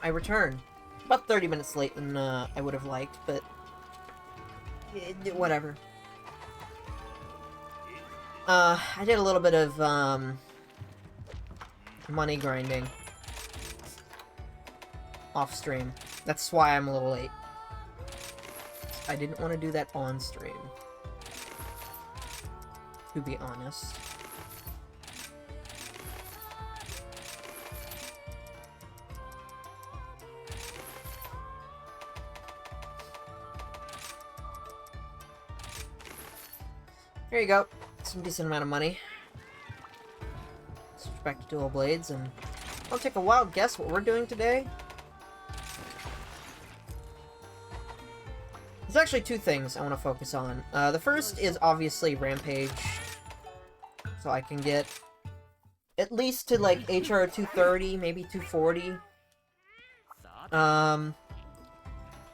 I returned. About 30 minutes late than I would have liked, but whatever. I did a little bit of money grinding off stream. That's why I'm a little late. I didn't want to do that on stream, to be honest. There you go. Some decent amount of money. Switch back to dual blades, and I'll take a wild guess what we're doing today. There's actually two things I want to focus on. The first is obviously Rampage, so I can get at least to like HR 230, maybe 240. And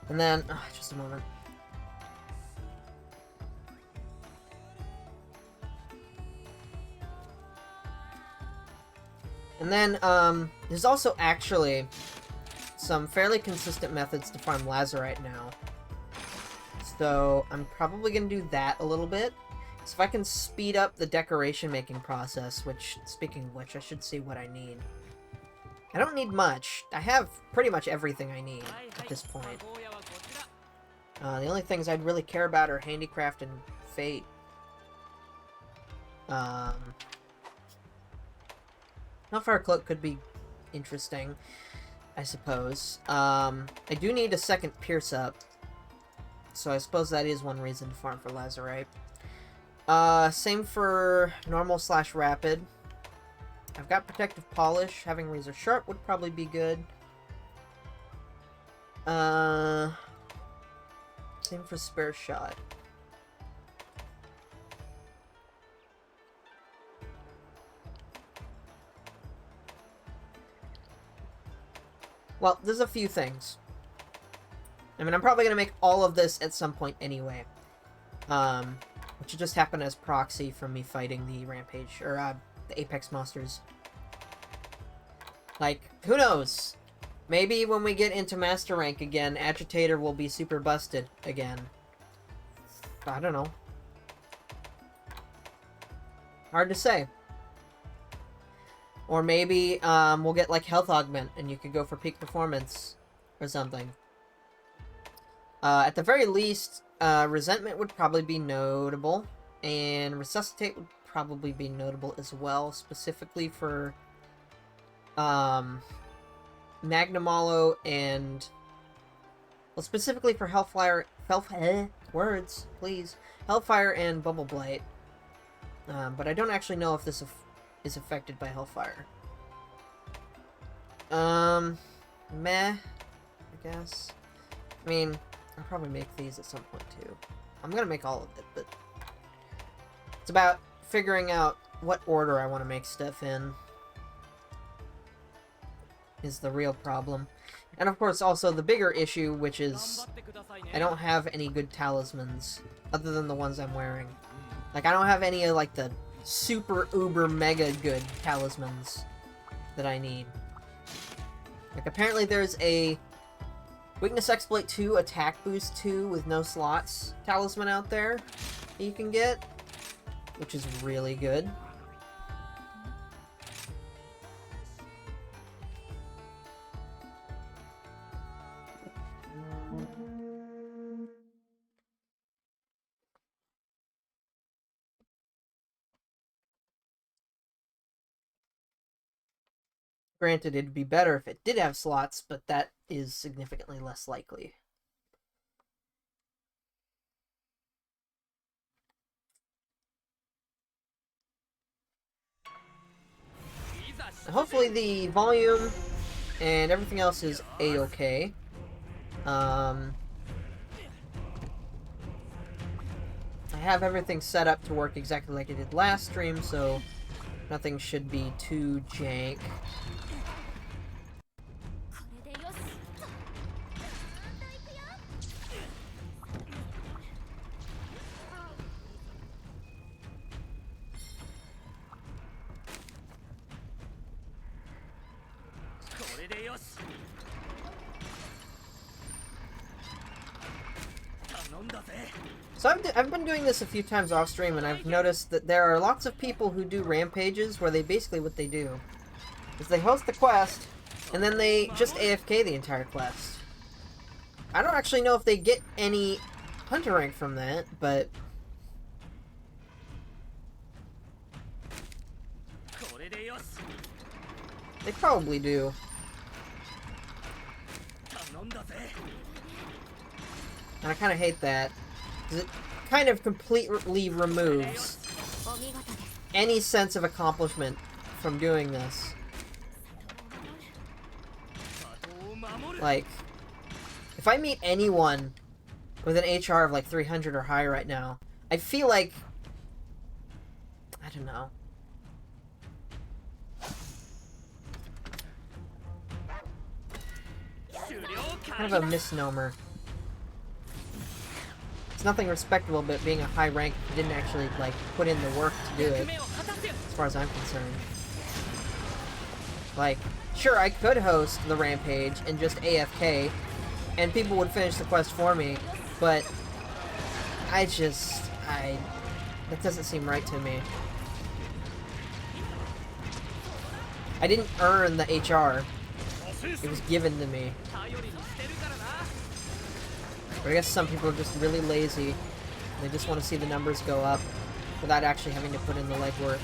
then, just a moment. And then, there's also actually some fairly consistent methods to farm Lazarite now. So, I'm probably going to do that a little bit. So if I can speed up the decoration making process, which, speaking of which, I should see what I need. I don't need much. I have pretty much everything I need at this point. The only things I'd really care about are Handicraft and Fate. Hellfire Cloak could be interesting, I suppose. I do need a second Pierce Up, so I suppose that is one reason to farm for Lazarite. Same for normal/rapid. I've got Protective Polish. Having Razor Sharp would probably be good. Same for Spare Shot. Well, there's a few things. I mean, I'm probably going to make all of this at some point anyway. Which will just happen as proxy from me fighting the Rampage, or, the Apex monsters. Like, who knows? Maybe when we get into Master Rank again, Agitator will be super busted again. I don't know. Hard to say. Or maybe, we'll get, like, Health Augment, and you could go for Peak Performance, or something. At the very least, Resentment would probably be notable, and Resuscitate would probably be notable as well, specifically for, Magnamalo and... Well, specifically for Hellfire... words, please. Hellfire and Bubble Blight. But I don't actually know if this is affected by Hellfire. Meh, I guess. I mean, I'll probably make these at some point too. I'm gonna make all of it, but it's about figuring out what order I want to make stuff in is the real problem. And of course also the bigger issue, which is I don't have any good talismans other than the ones I'm wearing. Like, I don't have any of, like, the super uber mega good talismans that I need. Like, apparently there's a Weakness Exploit 2, Attack Boost 2 with no slots talisman out there that you can get, which is really good. Granted, it'd be better if it did have slots, but that is significantly less likely. Hopefully the volume and everything else is a-okay. I have everything set up to work exactly like I did last stream, so nothing should be too jank. So I've been doing this a few times off stream, and I've noticed that there are lots of people who do rampages where they basically what they do is they host the quest, and then they just AFK the entire quest. I don't actually know if they get any hunter rank from that, but they probably do. And I kind of hate that, because it kind of completely removes any sense of accomplishment from doing this. Like, if I meet anyone with an HR of like 300 or higher right now, I feel like, I don't know. Kind of a misnomer. It's nothing respectable about being a high rank if you didn't actually, like, put in the work to do it, as far as I'm concerned. Like, sure, I could host the rampage and just AFK, and people would finish the quest for me, but that doesn't seem right to me. I didn't earn the HR. It was given to me. But I guess some people are just really lazy. They just want to see the numbers go up without actually having to put in the legwork.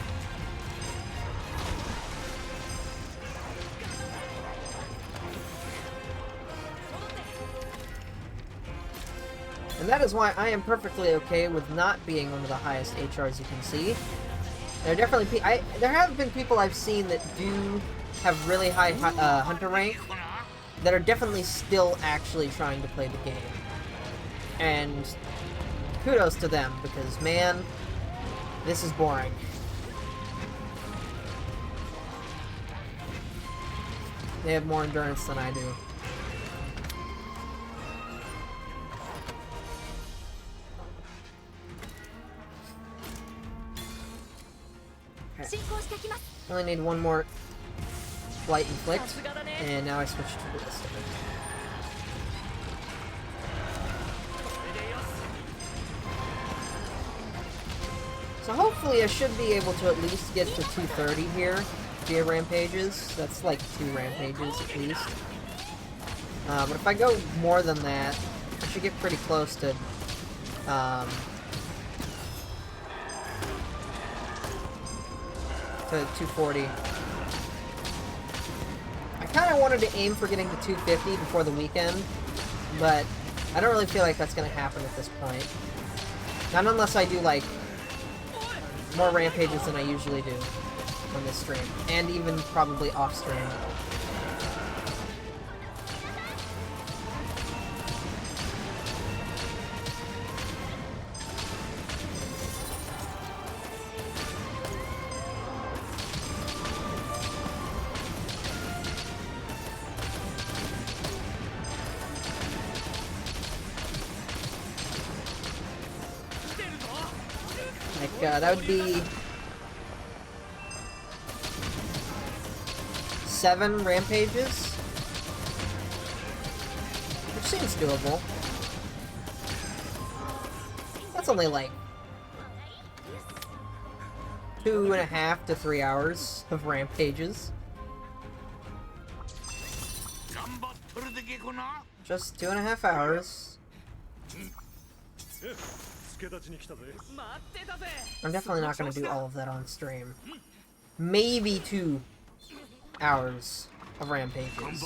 And that is why I am perfectly okay with not being one of the highest HRs you can see. There are definitely there have been people I've seen that do have really high hunter rank that are definitely still actually trying to play the game. And kudos to them, because man, this is boring. They have more endurance than I do. Okay. Only need one more Flight Inflict, and now I switch to Ballistic. So hopefully I should be able to at least get to 230 here via rampages. That's like 2 rampages at least. But if I go more than that, I should get pretty close to 240. I kind of wanted to aim for getting to 250 before the weekend, but I don't really feel like that's going to happen at this point. Not unless I do, like, more rampages than I usually do on this stream, and even probably off stream. That would be 7 rampages, which seems doable. That's only like 2.5 to 3 hours of rampages. Just 2.5 hours. I'm definitely not going to do all of that on stream. Maybe 2 hours of rampages.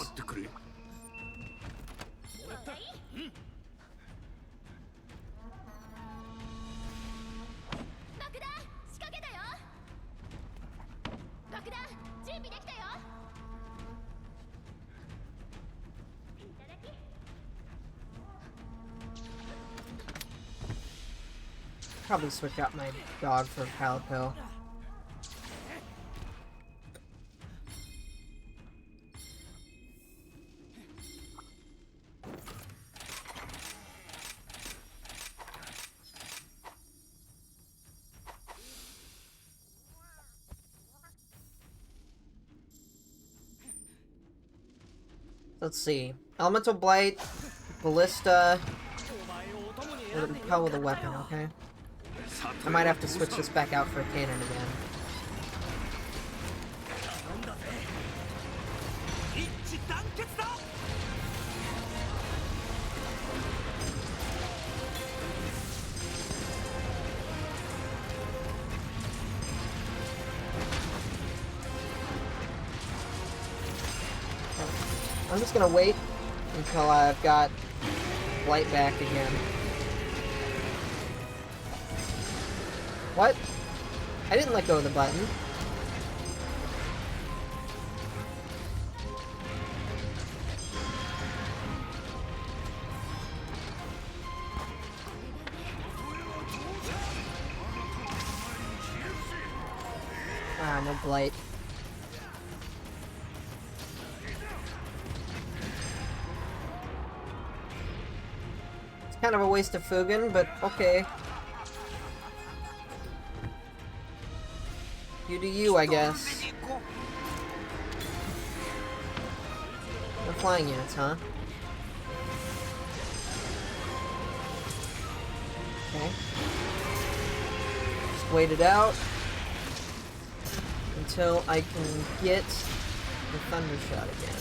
Probably switch out my dog for Calico. Let's see. Elemental Blight, Ballista, repel with a weapon, okay? I might have to switch this back out for a cannon again. I'm just gonna wait until I've got light back again. What? I didn't let go of the button. Ah, no blight. It's kind of a waste of Fugen, but okay. You do you, I guess. No flying units, huh? Okay. Just wait it out until I can get the Thunder Shot again.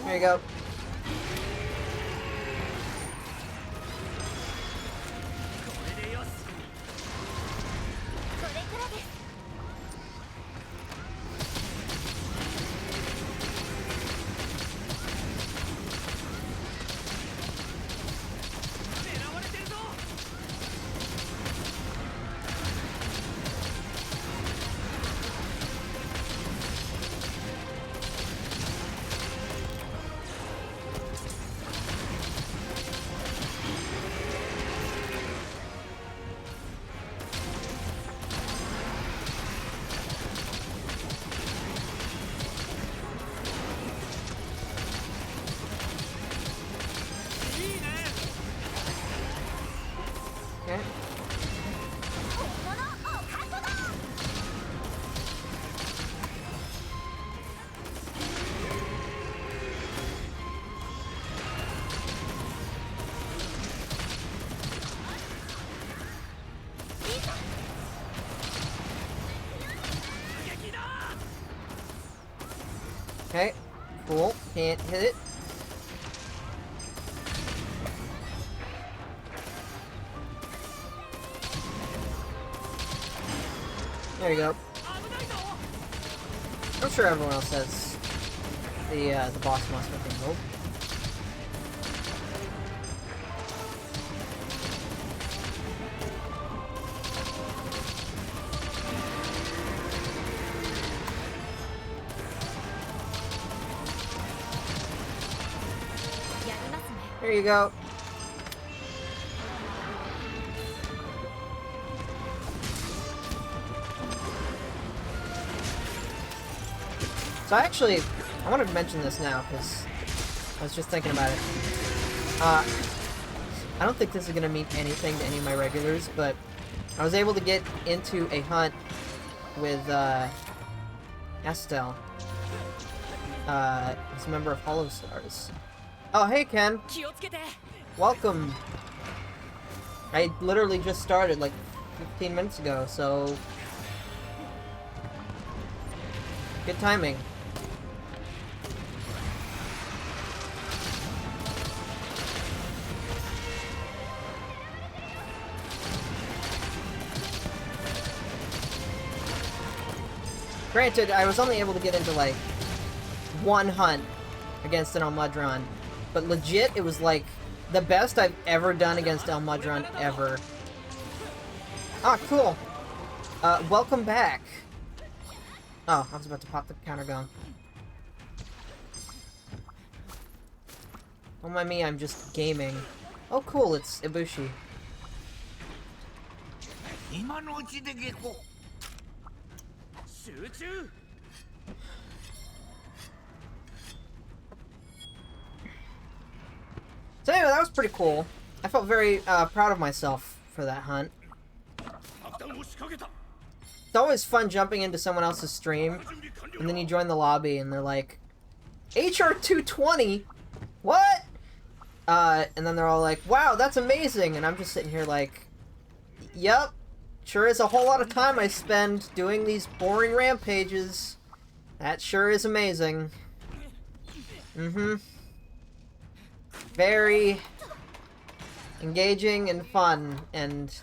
There you go. Okay. Okay, cool. Can't hit it. There you go. I'm sure everyone else has the boss must have been rolled. There you go. So I wanted to mention this now, because I was just thinking about it. I don't think this is going to mean anything to any of my regulars, but I was able to get into a hunt with, Estelle. He's a member of Hollow Stars. Oh, hey, Ken! Welcome! I literally just started, like, 15 minutes ago, so... good timing. Granted, I was only able to get into, like, one hunt against an Almudron, but legit, it was, like, the best I've ever done against Almudron ever. Ah, cool! Welcome back! Oh, I was about to pop the counter gun. Don't mind me, I'm just gaming. Oh, cool, it's Ibushi. So anyway, that was pretty cool. I felt very proud of myself for that hunt. It's always fun jumping into someone else's stream, and then you join the lobby, and they're like, HR 220? What? And then they're all like, wow, that's amazing, and I'm just sitting here like, yep, sure is a whole lot of time I spend doing these boring rampages. That sure is amazing. Mm-hmm. Very engaging and fun, and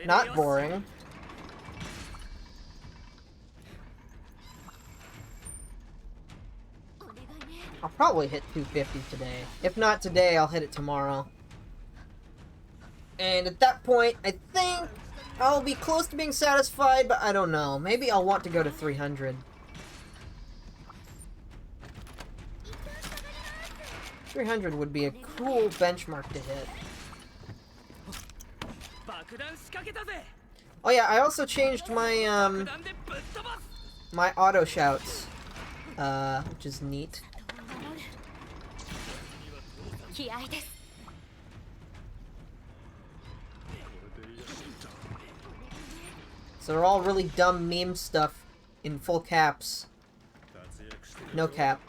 not boring. I'll probably hit 250 today. If not today, I'll hit it tomorrow. And at that point, I think I'll be close to being satisfied, but I don't know. Maybe I'll want to go to 300. 300 would be a cool benchmark to hit. Oh yeah, I also changed my, my auto shouts, which is neat. So they're all really dumb meme stuff in full caps. No cap.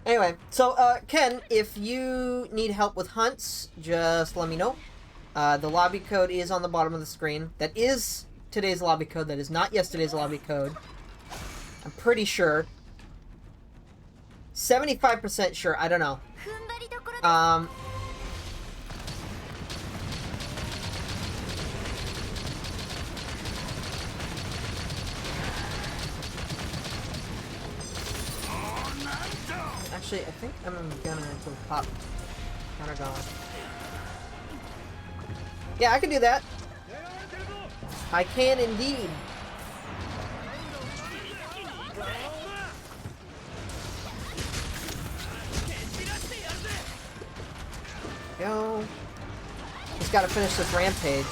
Anyway, so, Ken, if you need help with hunts, just let me know. The lobby code is on the bottom of the screen. That is today's lobby code. That is not yesterday's lobby code. I'm pretty sure. 75% sure. I don't know. Actually, I think I'm gonna pop counter. Yeah, I can do that. I can indeed. Go. Just gotta finish this rampage.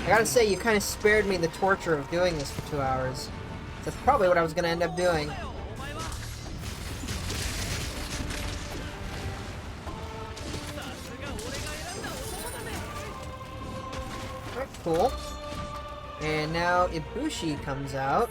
I gotta say, you kind of spared me the torture of doing this for 2 hours. That's probably what I was gonna end up doing. Alright, cool. And now Ibushi comes out.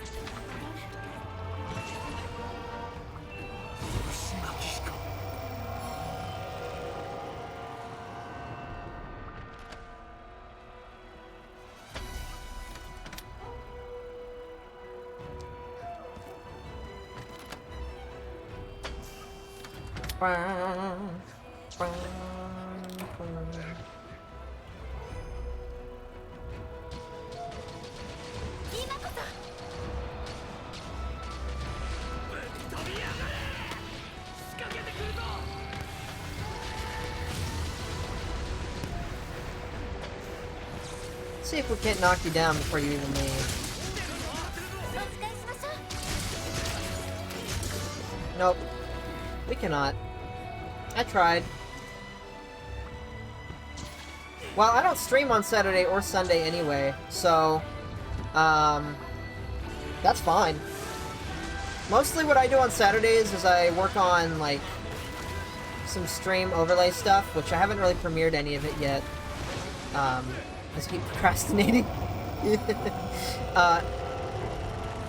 See if we can't knock you down before you even leave. Nope. We cannot. I tried. Well, I don't stream on Saturday or Sunday anyway, so, that's fine. Mostly what I do on Saturdays is I work on, like, some stream overlay stuff, which I haven't really premiered any of it yet. I just keep procrastinating.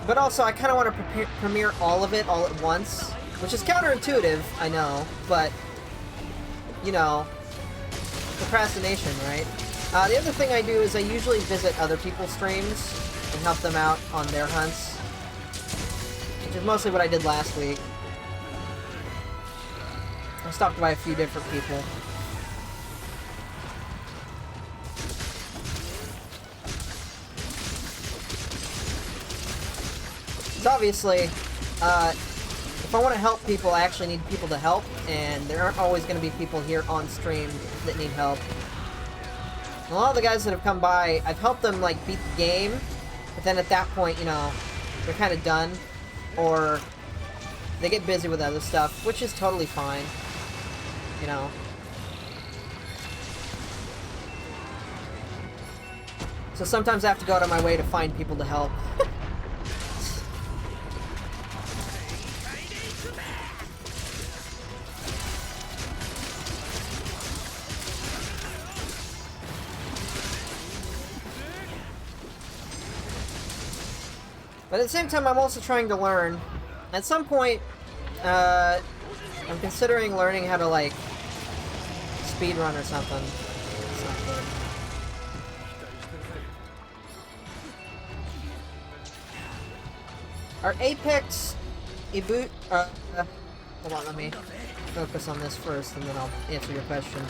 But also, I kind of want to premiere all of it all at once, which is counterintuitive, I know, but, you know, procrastination, right? The other thing I do is I usually visit other people's streams and help them out on their hunts, which is mostly what I did last week. I stopped by a few different people. So obviously, if I want to help people, I actually need people to help, and there aren't always going to be people here on stream that need help. And a lot of the guys that have come by, I've helped them, like, beat the game, but then at that point, you know, they're kind of done, or they get busy with other stuff, which is totally fine, you know. So sometimes I have to go out of my way to find people to help. But at the same time, I'm also trying to learn. At some point, I'm considering learning how to, like, speedrun or something. It's not good. Our Apex hold on, let me focus on this first, and then I'll answer your question.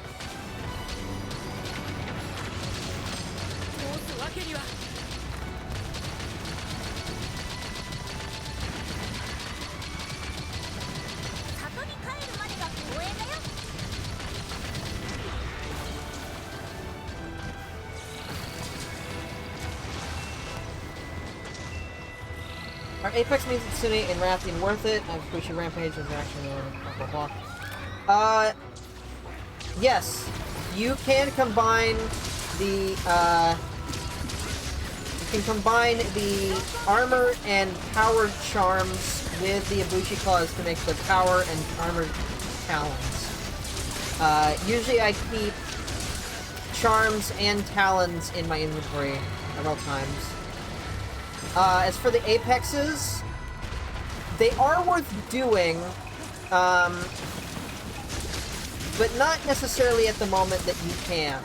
Our Apex means Tsune and Rathian worth it. I appreciate Rampage is actually blah blah blah. Yes. You can combine the armor and power charms with the Ibushi claws to make the power and armor talons. Usually I keep charms and talons in my inventory at all times. As for the Apexes, they are worth doing, but not necessarily at the moment that you can.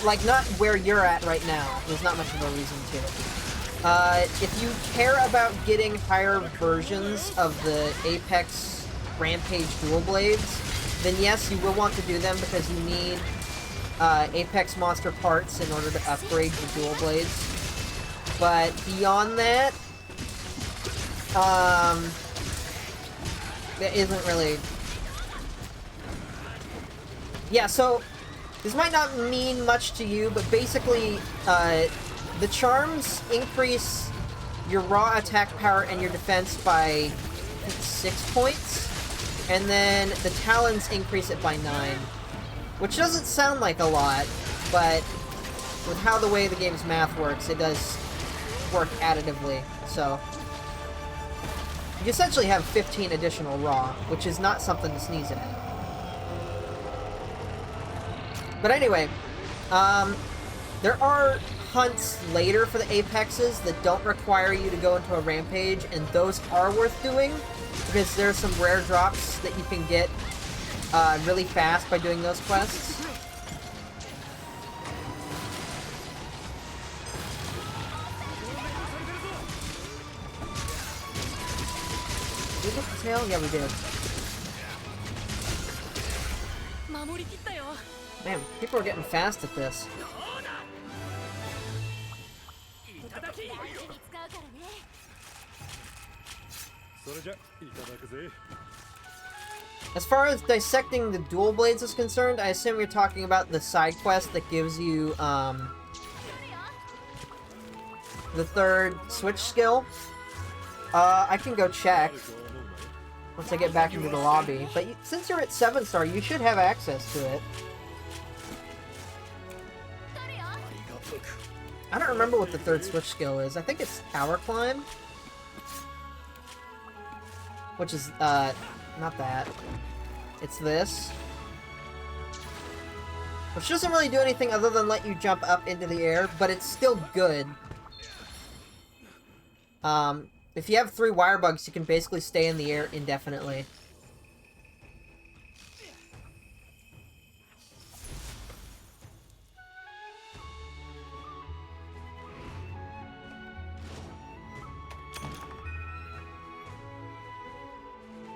Like, not where you're at right now. There's not much of a reason to. If you care about getting higher versions of the Apex Rampage dual blades, then yes, you will want to do them because you need Apex monster parts in order to upgrade your dual blades. But beyond that, that isn't really... Yeah, so, this might not mean much to you, but basically, the charms increase your raw attack power and your defense by, I think, 6 points, and then the talons increase it by 9. Which doesn't sound like a lot, but with how the way the game's math works, it does work additively, so... You essentially have 15 additional raw, which is not something to sneeze at. But anyway, there are hunts later for the Apexes that don't require you to go into a rampage, and those are worth doing, because there's some rare drops that you can get really fast by doing those quests. Did we get the tail? Yeah, we did. Man, people are getting fast at this. As far as dissecting the dual blades is concerned, I assume you're talking about the side quest that gives you, the third switch skill. I can go check once I get back into the lobby, but since you're at 7-star, you should have access to it. I don't remember what the third switch skill is. I think it's Tower Climb. Which is, not that. It's this. Which doesn't really do anything other than let you jump up into the air, but it's still good. If you have 3 wire bugs, you can basically stay in the air indefinitely.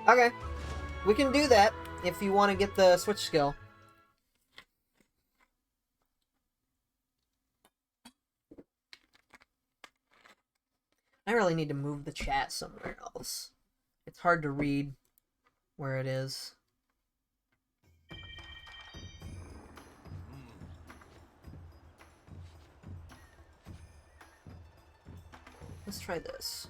Okay. We can do that if you want to get the switch skill. I really need to move the chat somewhere else. It's hard to read where it is. Let's try this.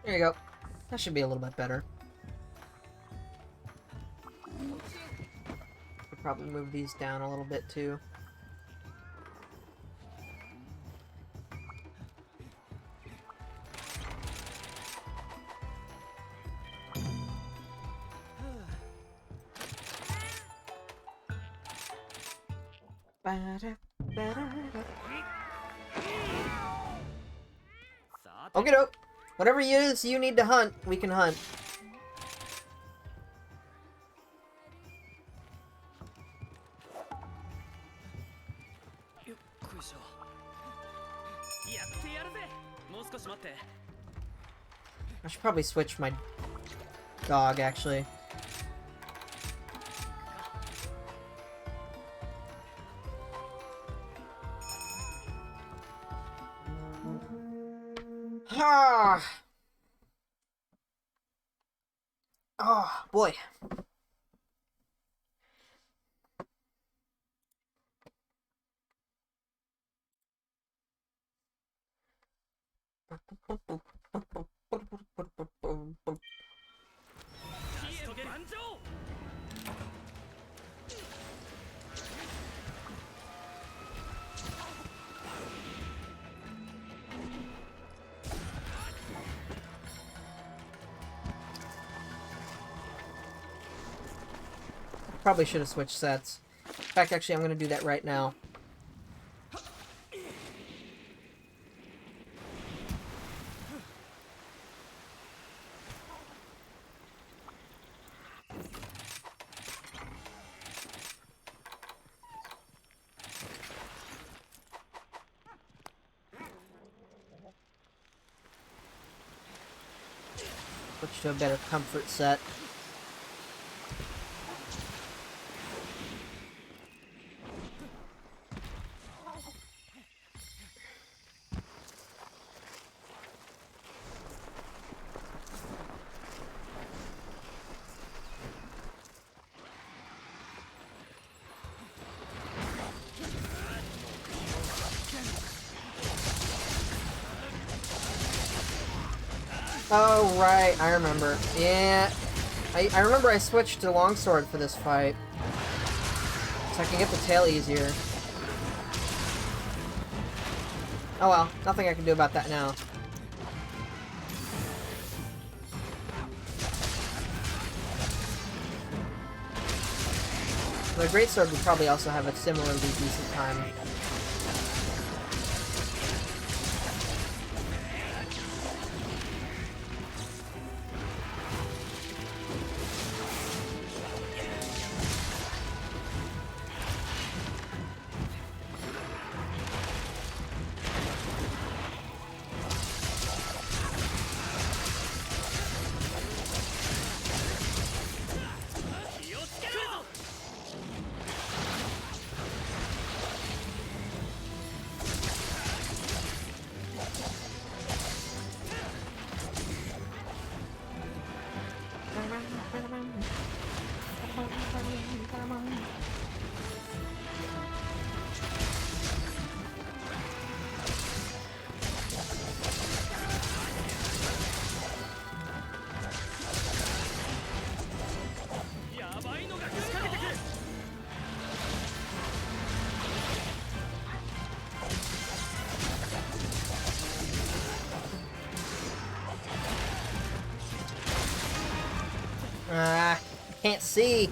There you go. That should be a little bit better. Could probably move these down a little bit too. Okay, doke. Whatever it is you need to hunt, we can hunt. I should probably switch my dog, actually. Ah! Oh, boy. Probably should have switched sets. In fact, actually, I'm going to do that right now. Switch to a better comfort set. Oh, right, I remember. Yeah, I remember I switched to longsword for this fight. So I can get the tail easier. Oh well, nothing I can do about that now. The greatsword would probably also have a similarly decent time. Can't see.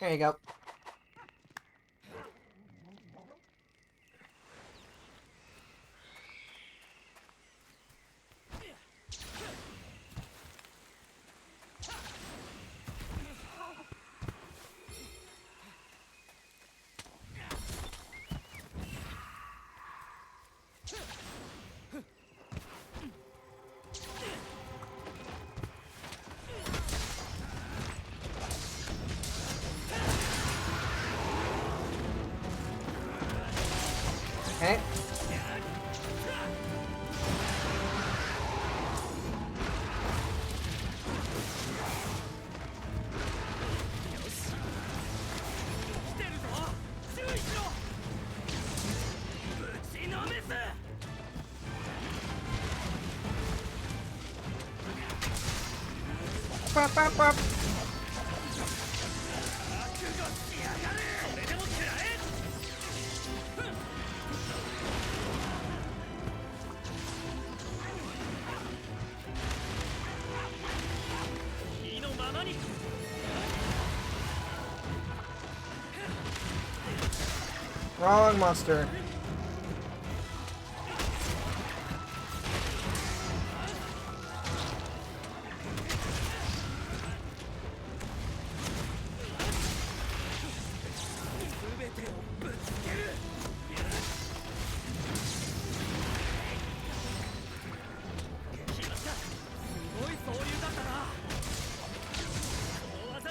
There you go. Okay. Wrong monster.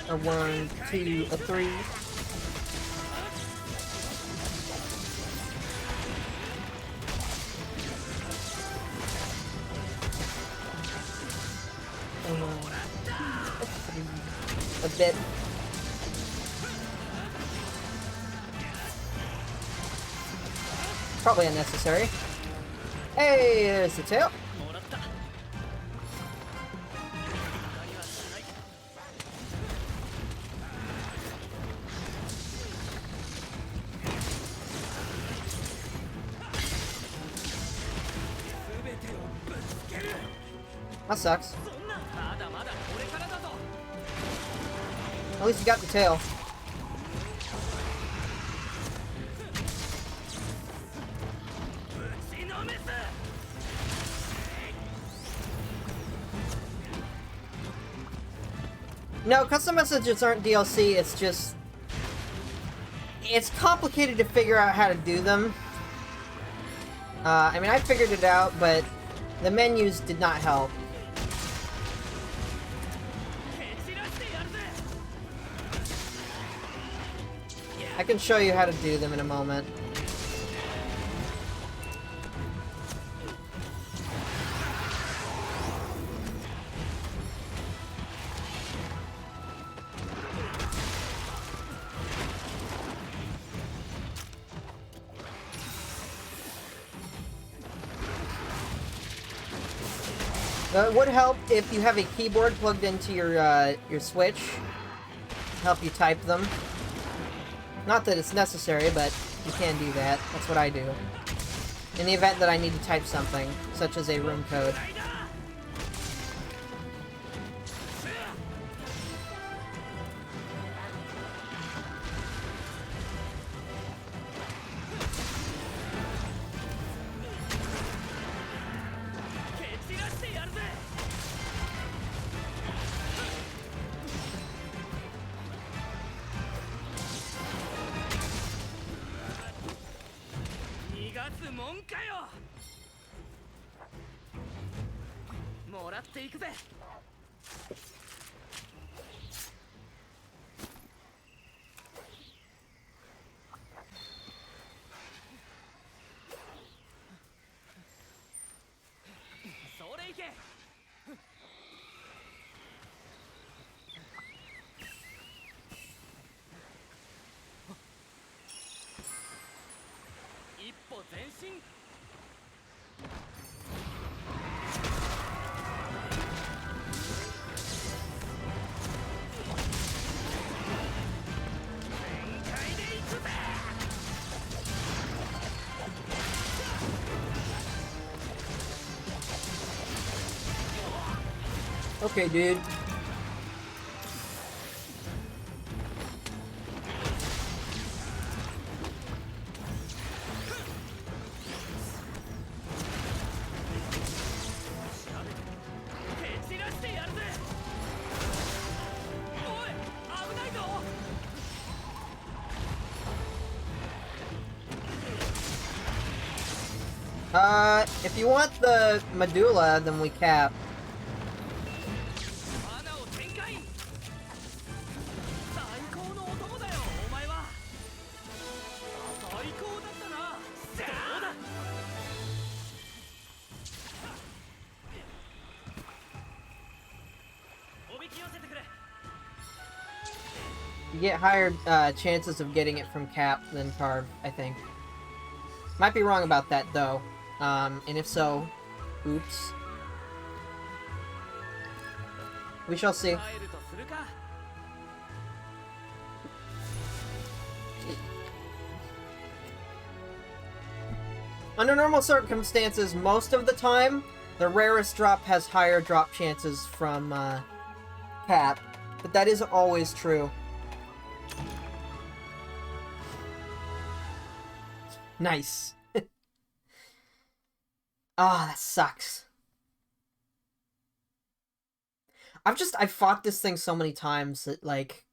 A 1, 2, a 3. A bit. Probably unnecessary. Hey, there's the tail. That sucks. At least you got the tail. No, custom messages aren't DLC, it's just... It's complicated to figure out how to do them. I mean, I figured it out, but the menus did not help. I can show you how to do them in a moment. It would help if you have a keyboard plugged into your Switch. Help you type them. Not that it's necessary, but you can do that. That's what I do. In the event that I need to type something, such as a room code. Okay, dude. If you want the medulla, then we cap. You get higher chances of getting it from cap than carve, I think. Might be wrong about that, though. And if so, oops. We shall see. Under normal circumstances, most of the time, the rarest drop has higher drop chances from Cap, but that isn't always true. Nice. Ah, that sucks. I've fought this thing so many times that, like,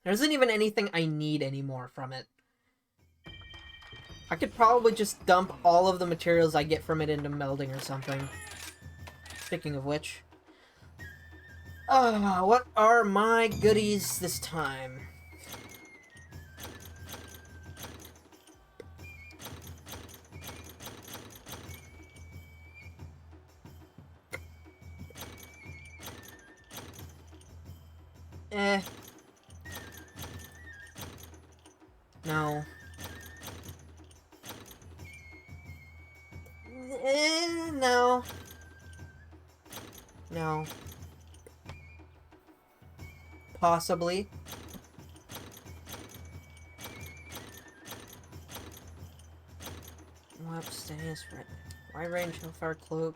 there isn't even anything I need anymore from it. I could probably just dump all of the materials I get from it into melding or something. Speaking of which. What are my goodies this time? No. No. No. Possibly. What stays right? Wide range hellfire cloak.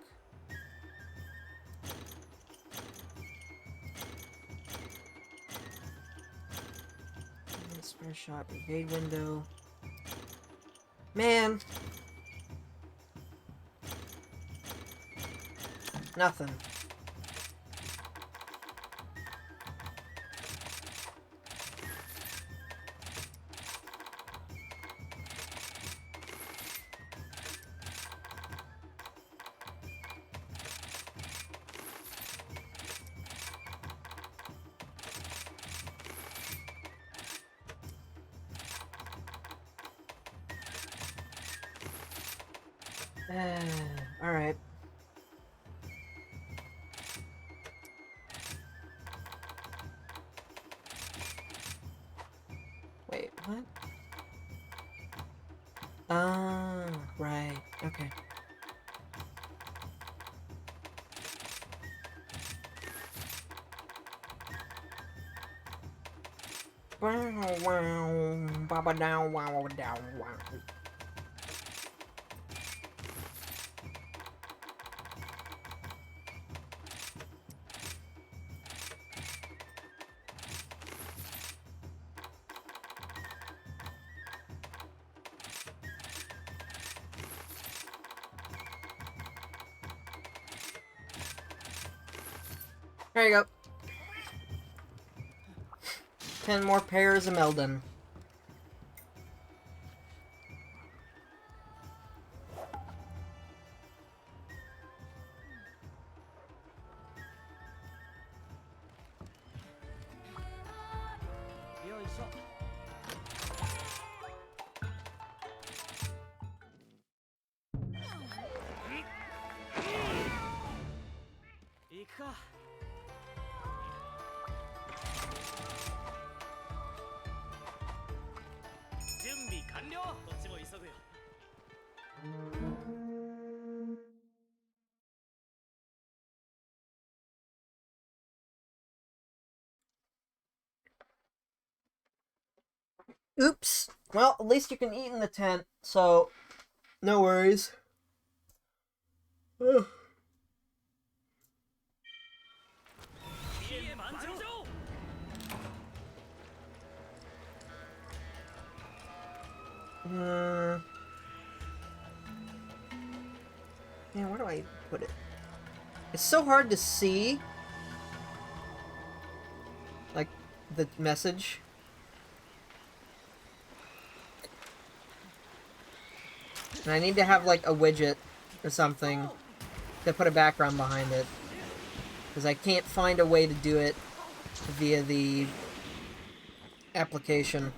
Spare shot, evade window. Man. Nothing. Alright. Wait, what? Right. Okay. Wow, wow, baba down, wow, down, wow. There you go. 10 more pairs of Meldon. Oops. Well, at least you can eat in the tent, so no worries. Ugh. Yeah, where do I put it? It's so hard to see, like, the message. And I need to have, like, a widget or something to put a background behind it. Because I can't find a way to do it via the application.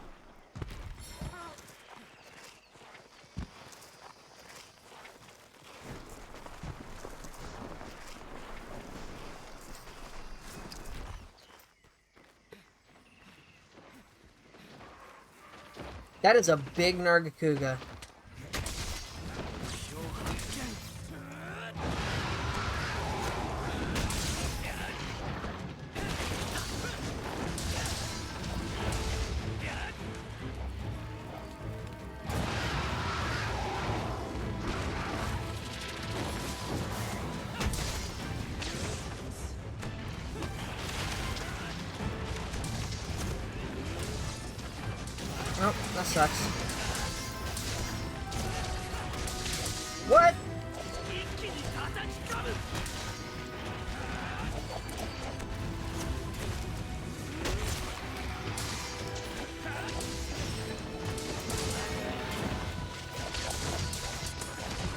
That is a big Nargacuga. that sucks. What?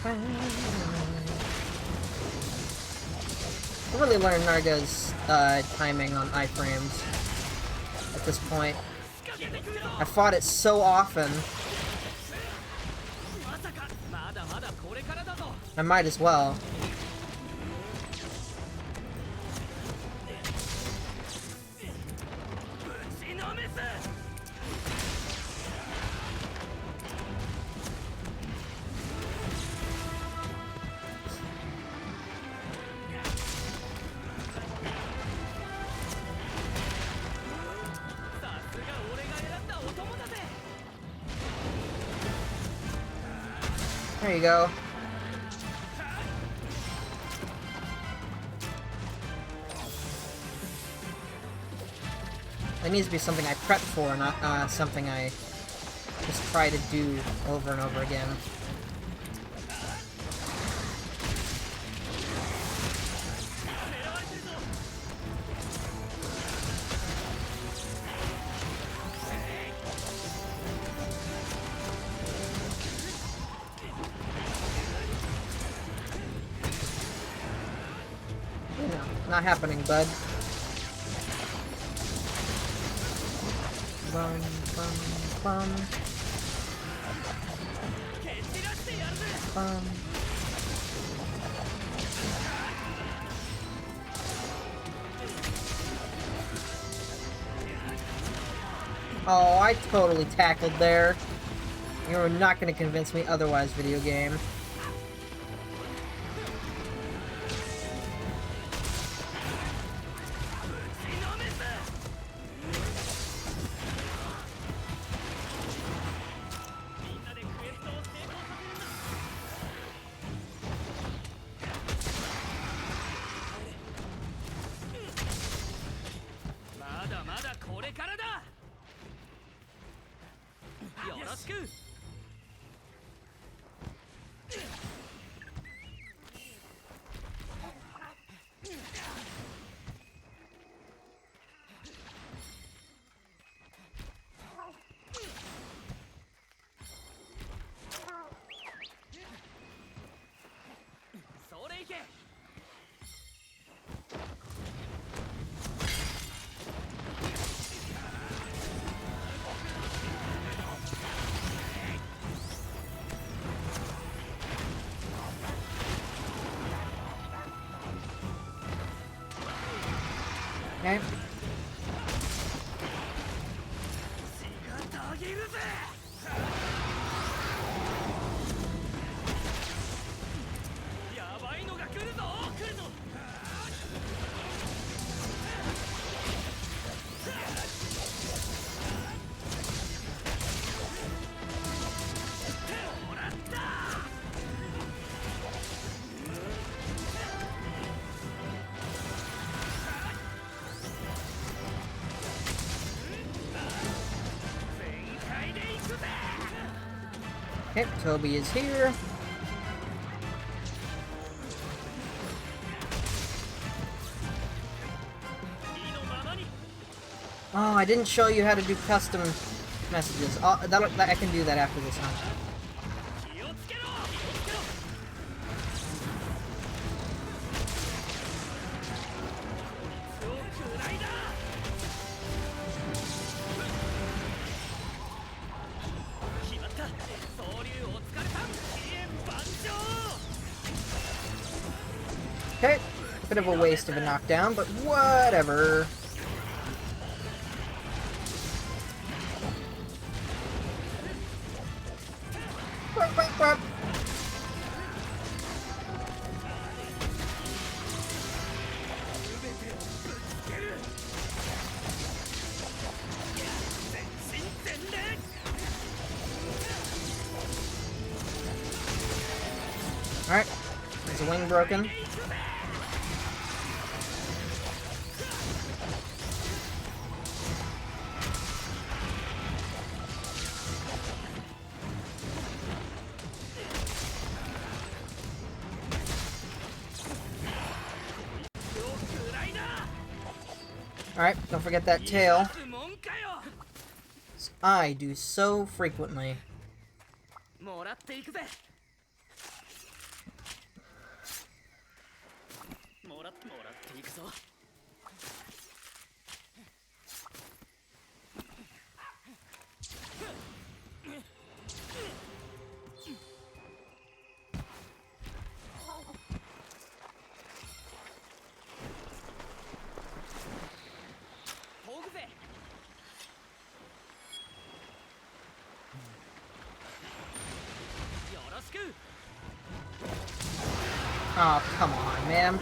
I really learned Narga's timing on iframes at this point. I fought it so often. I might as well. There you go. That needs to be something I prep for, not something I just try to do over and over again. Not happening, bud. Bum, bum, bum. Bum. Oh, I totally tackled there. You're not going to convince me otherwise, video game. Okay. Okay, Toby is here. Oh, I didn't show you how to do custom messages. I can do that after this one. Okay, bit of a waste of a knockdown, but whatever. Alright, there's a wing broken. Alright, don't forget that tail. I do so frequently. Oh, come on, man.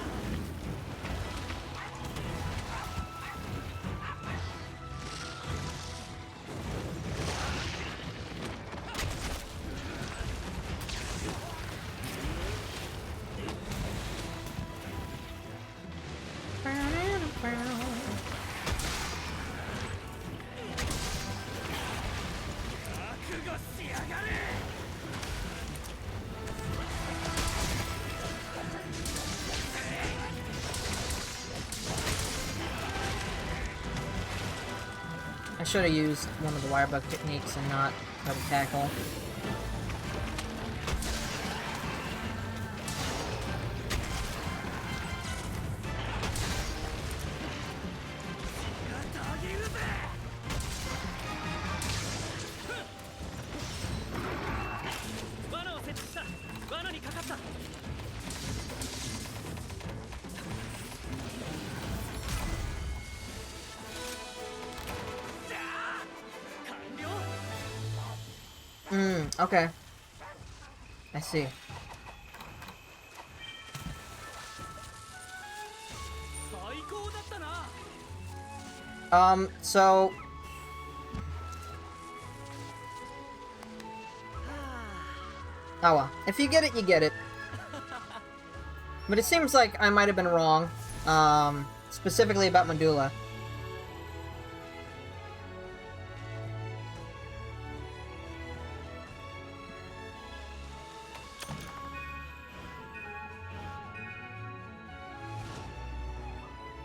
I should have used one of the wire bug techniques and not double tackle. Okay. I see. So... Oh well. If you get it, you get it. But it seems like I might have been wrong. Specifically about Medulla.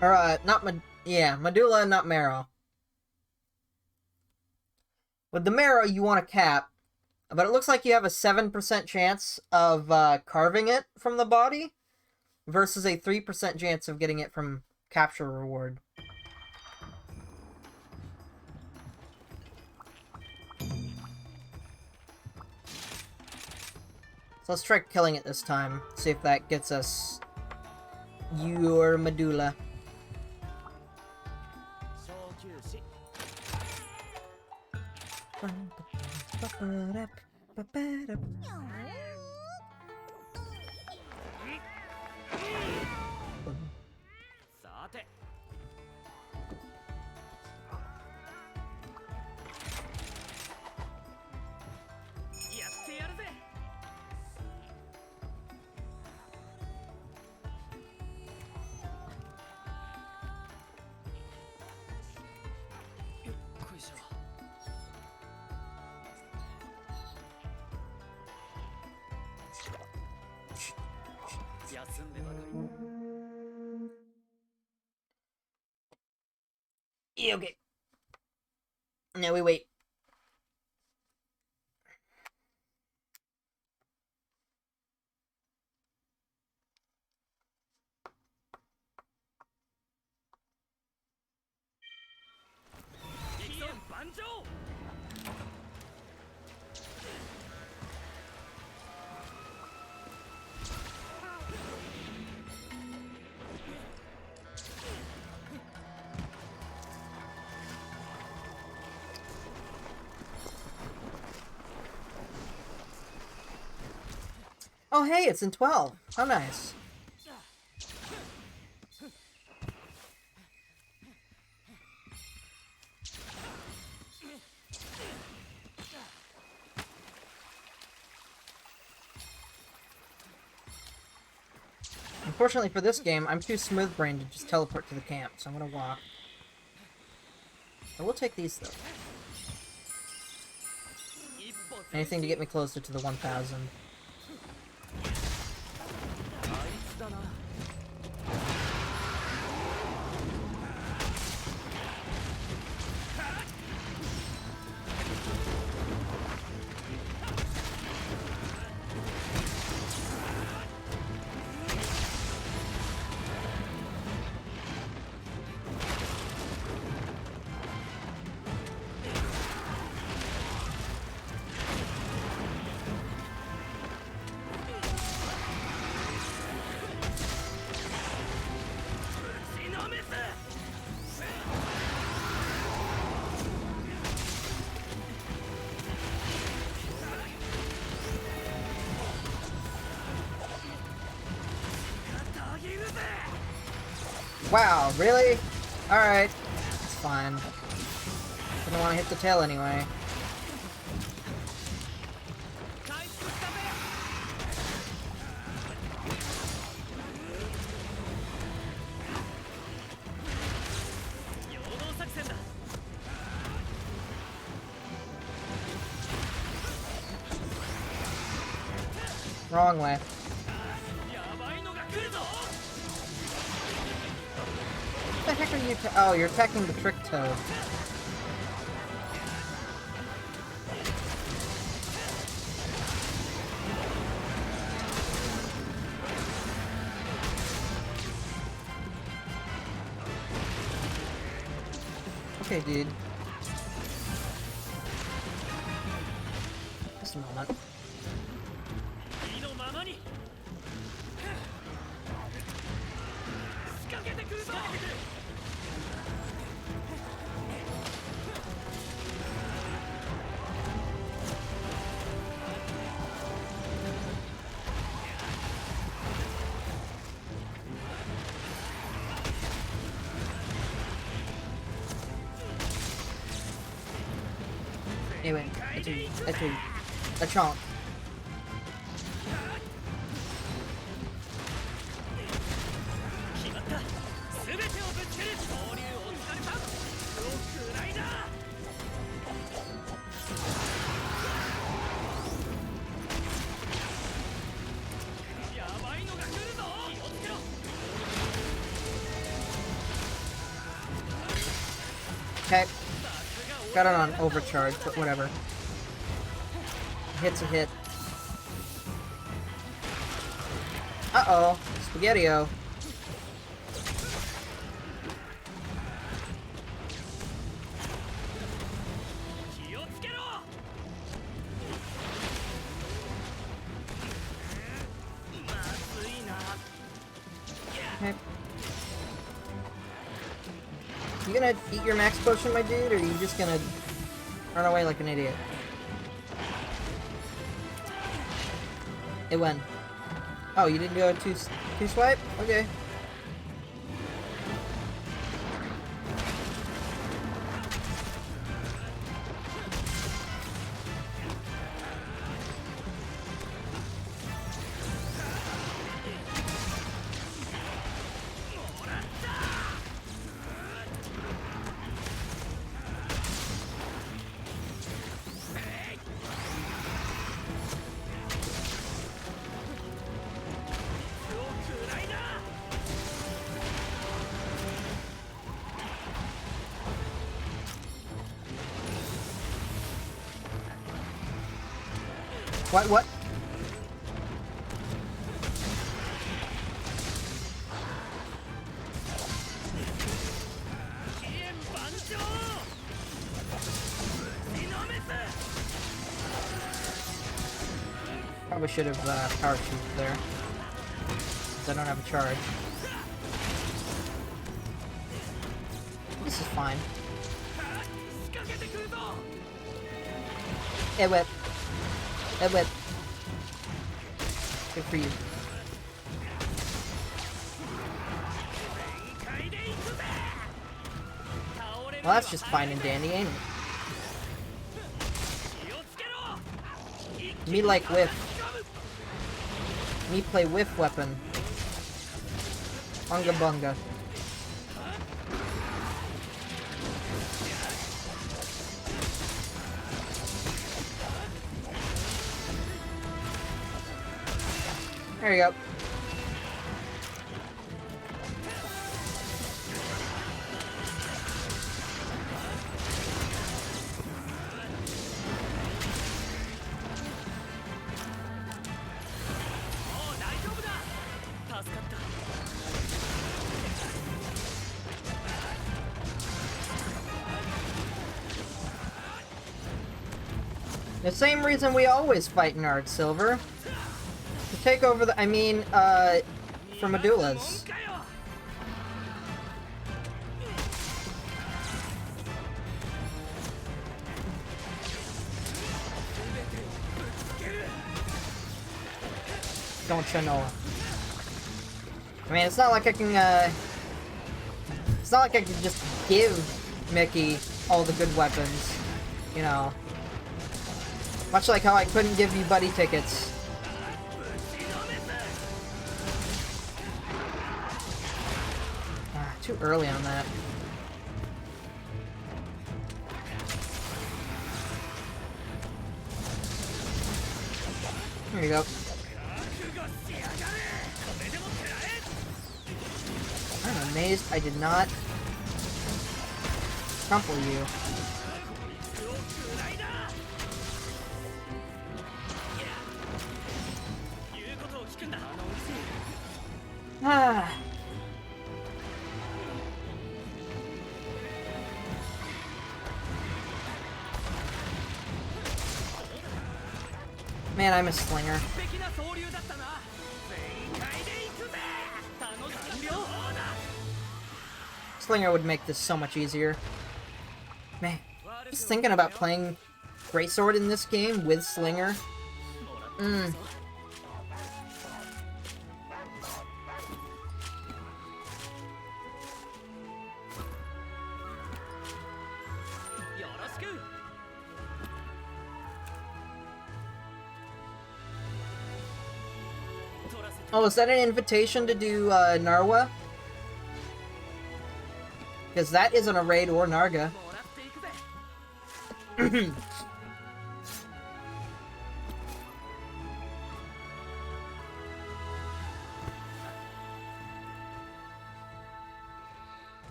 Or, yeah, Medulla, not Marrow. With the Marrow, you want to cap, but it looks like you have a 7% chance of carving it from the body, versus a 3% chance of getting it from capture reward. So let's try killing it this time, see if that gets us your Medulla. Yeah, okay. Now we wait. Oh, hey, it's in 12. How nice. Unfortunately for this game, I'm too smooth-brained to just teleport to the camp, so I'm gonna walk. I will take these, though. Anything to get me closer to the 1,000. Wow, really? Alright. It's fine. Didn't want to hit the tail anyway. Wrong way. What the heck are you oh, you're attacking the Trick Toad. Okay, dude. Just a moment. Anyway, a chomp. Okay. Got it on overcharge, but whatever. Hit's a hit. Uh-oh. Spaghetti-O. Okay. You gonna eat your max potion, my dude, or are you just gonna run away like an idiot? It went. Oh, you didn't do a two swipe? Okay. What? Probably should have parachuted there. Because I don't have a charge. This is fine. It whip. It whip. Good for you. Well, that's just fine and dandy, ain't it? Me like whiff. Me play whiff weapon. Bunga bunga. There you go. The same reason we always fight in Art Silver. To take over the, for Medullas. Don't you know? I mean, it's not like I can, It's not like I could just give Mickey all the good weapons, you know. Much like how I couldn't give you buddy tickets. Ah, too early on that. There you go. I'm amazed I did not crumple you. Ah. Man, I'm a slinger. Slinger would make this so much easier. Man, just thinking about playing Greatsword in this game with Slinger. Oh, is that an invitation to do Narwa? Because that isn't a raid or Narga.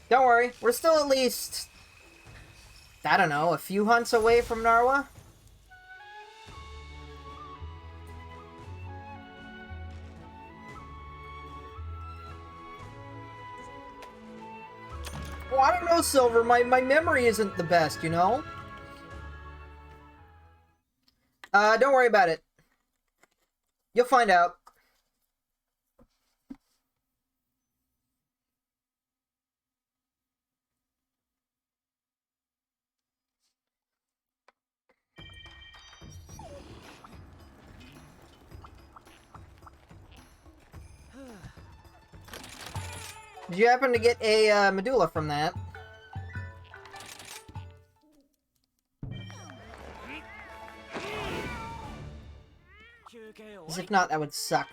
Don't worry, we're still at least, I don't know, a few hunts away from Narwa? Well, I don't know, Silver. My memory isn't the best, you know? Don't worry about it. You'll find out. Did you happen to get a medulla from that? As if not, that would suck.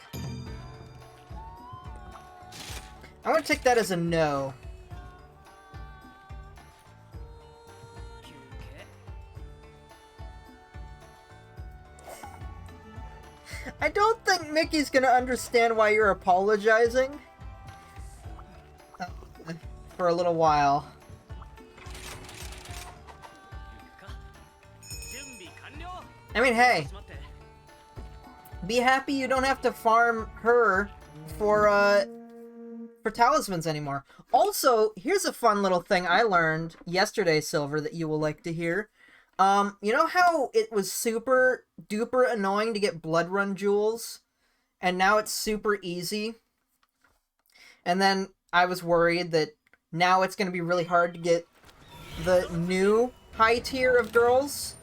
I'm gonna take that as a no. I don't think Mickey's gonna understand why you're apologizing. For a little while. I mean, hey. Be happy you don't have to farm her for talismans anymore. Also, here's a fun little thing I learned yesterday, Silver, that you will like to hear. You know how it was super duper annoying to get blood run jewels? And now it's super easy? And then I was worried that now it's going to be really hard to get the new high tier of girls.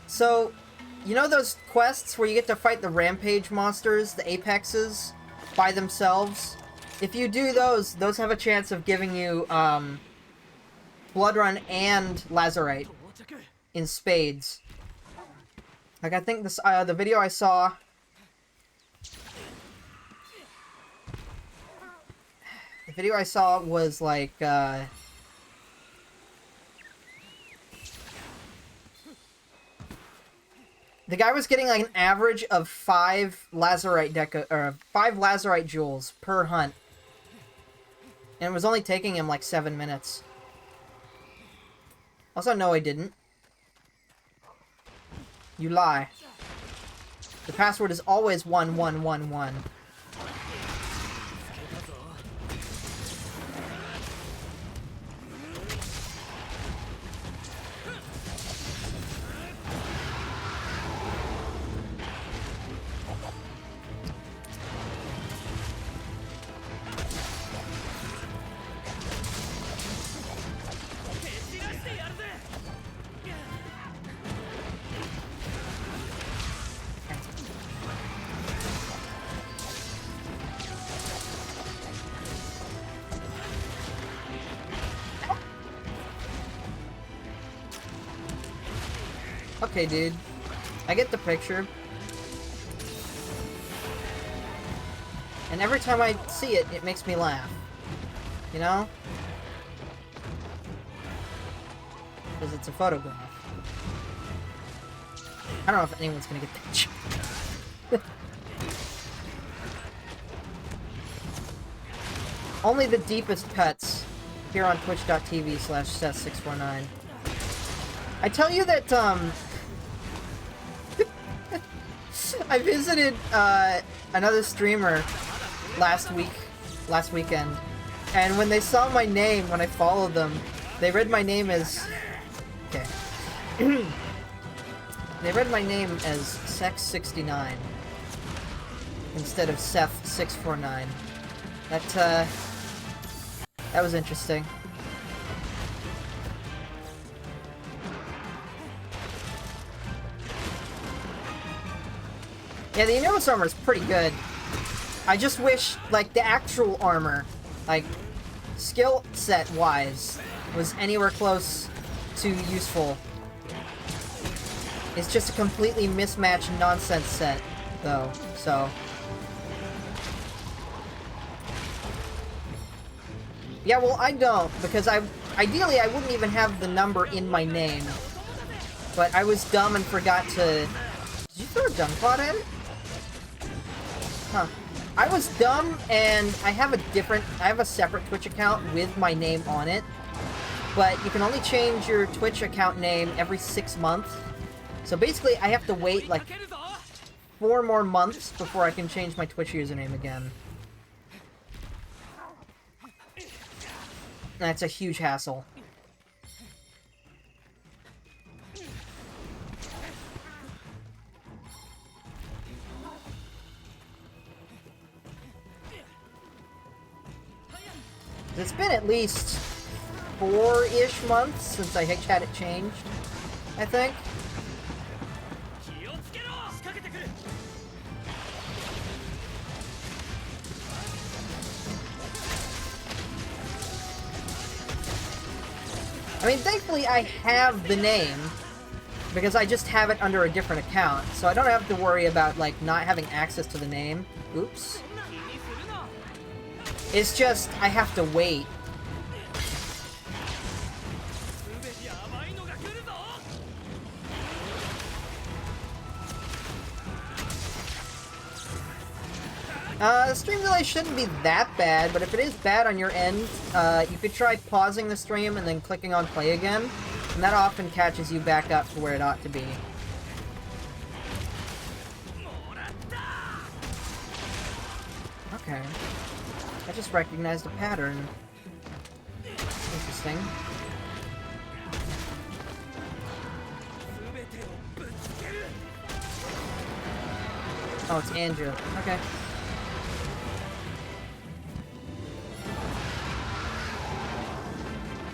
So, you know those quests where you get to fight the rampage monsters, the apexes, by themselves? If you do those have a chance of giving you, blood run and lazarite in spades. Like, I think this, the video I saw... The video I saw was, like, the guy was getting, like, an average of 5 lazarite jewels per hunt. And it was only taking him, like, 7 minutes. Also, no, I didn't. You lie. The password is always 1111. Okay, dude. I get the picture. And every time I see it, it makes me laugh. You know? Because it's a photograph. I don't know if anyone's gonna get that. Only the deepest cuts here on twitch.tv/Seth649. I tell you that, I visited, another streamer last weekend, and when they saw my name, when I followed them, they read my name as... Okay. They read my name as Sex69 instead of Seth649. That was interesting. Yeah, the Enormous armor is pretty good. I just wish, like, the actual armor, like, skill set wise, was anywhere close to useful. It's just a completely mismatched nonsense set, though, so... Yeah, well, I don't, because ideally I wouldn't even have the number in my name. But I was dumb and forgot to... Did you throw a dung pot at it? Huh. I was dumb, and I have a separate Twitch account with my name on it. But you can only change your Twitch account name every 6 months. So basically, I have to wait, like, 4 more months before I can change my Twitch username again. That's a huge hassle. It's been at least 4-ish months since I had it changed, I think. I mean, thankfully I have the name, because I just have it under a different account, so I don't have to worry about, like, not having access to the name. Oops. It's just, I have to wait. The stream delay shouldn't be that bad, but if it is bad on your end, you could try pausing the stream and then clicking on play again, and that often catches you back up to where it ought to be. Okay. I just recognized a pattern. Interesting. Oh, it's Andrew. Okay.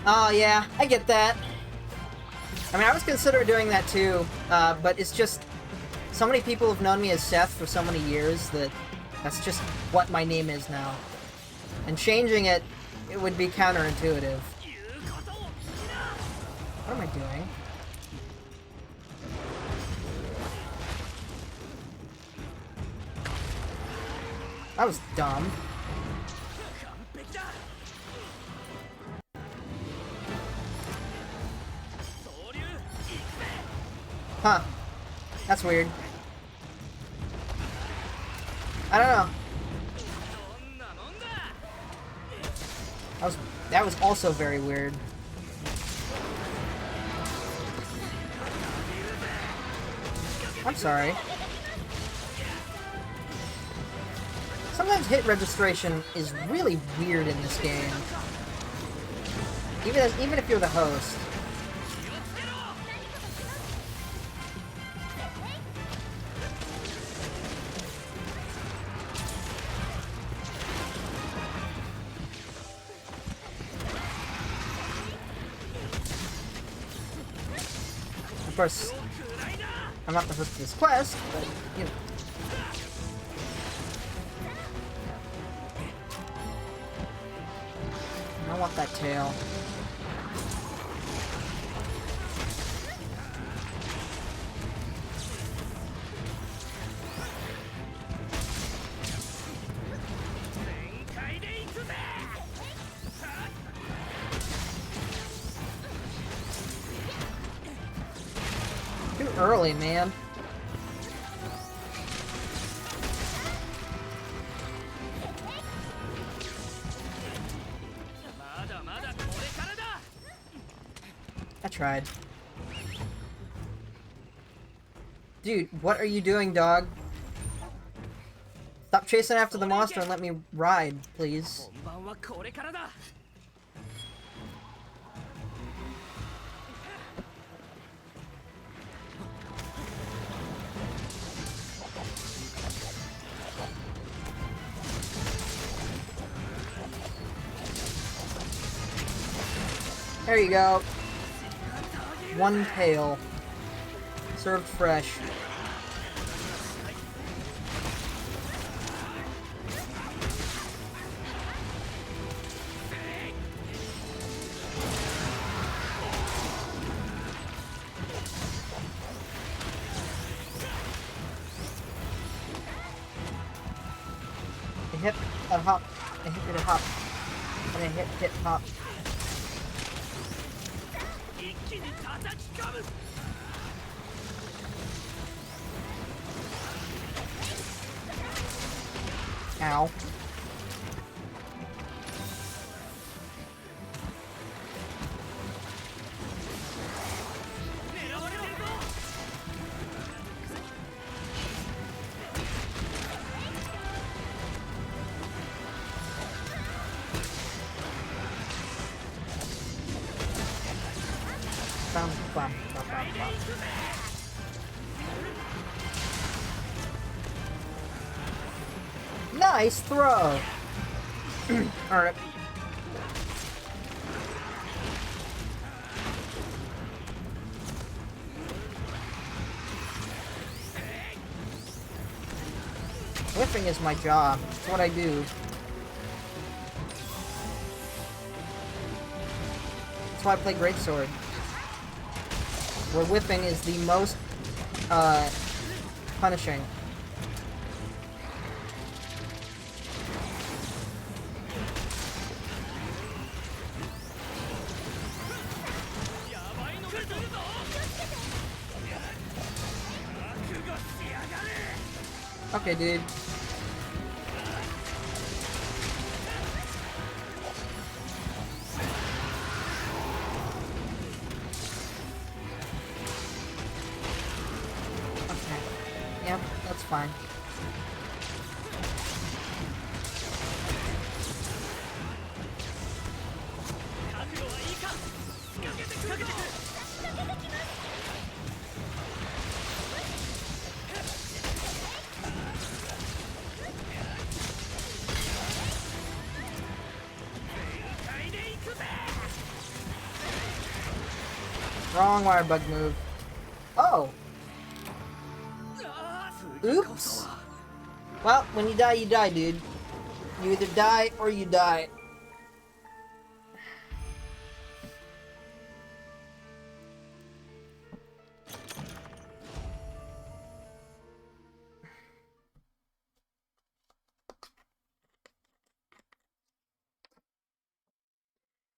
Oh, yeah, I get that. I mean, I was considering doing that too, but it's just... So many people have known me as Seth for so many years that that's just what my name is now. And changing it, it would be counterintuitive. What am I doing? That was dumb. Huh. That's weird. I don't know. That was also very weird. I'm sorry. Sometimes hit registration is really weird in this game. Even if you're the host. Of course, I'm not the host of this quest, but, you know. I want that tail. early, man. I tried. Dude, what are you doing, dog? Stop chasing after the monster and let me ride, please. There you go. One pail. Served fresh. A hip, a hop, a hip, and a hop, and a hip, hip, hop. Ow. Bum, bum, bum, bum, bum. Nice throw! Alright. Whipping is my job. It's what I do. That's why I play Greatsword. Where whipping is the most, punishing. Okay, dude. Okay. Yep, that's fine. Wrong wire bug move. Oh! Oops! Well, when you die, dude. You either die or you die.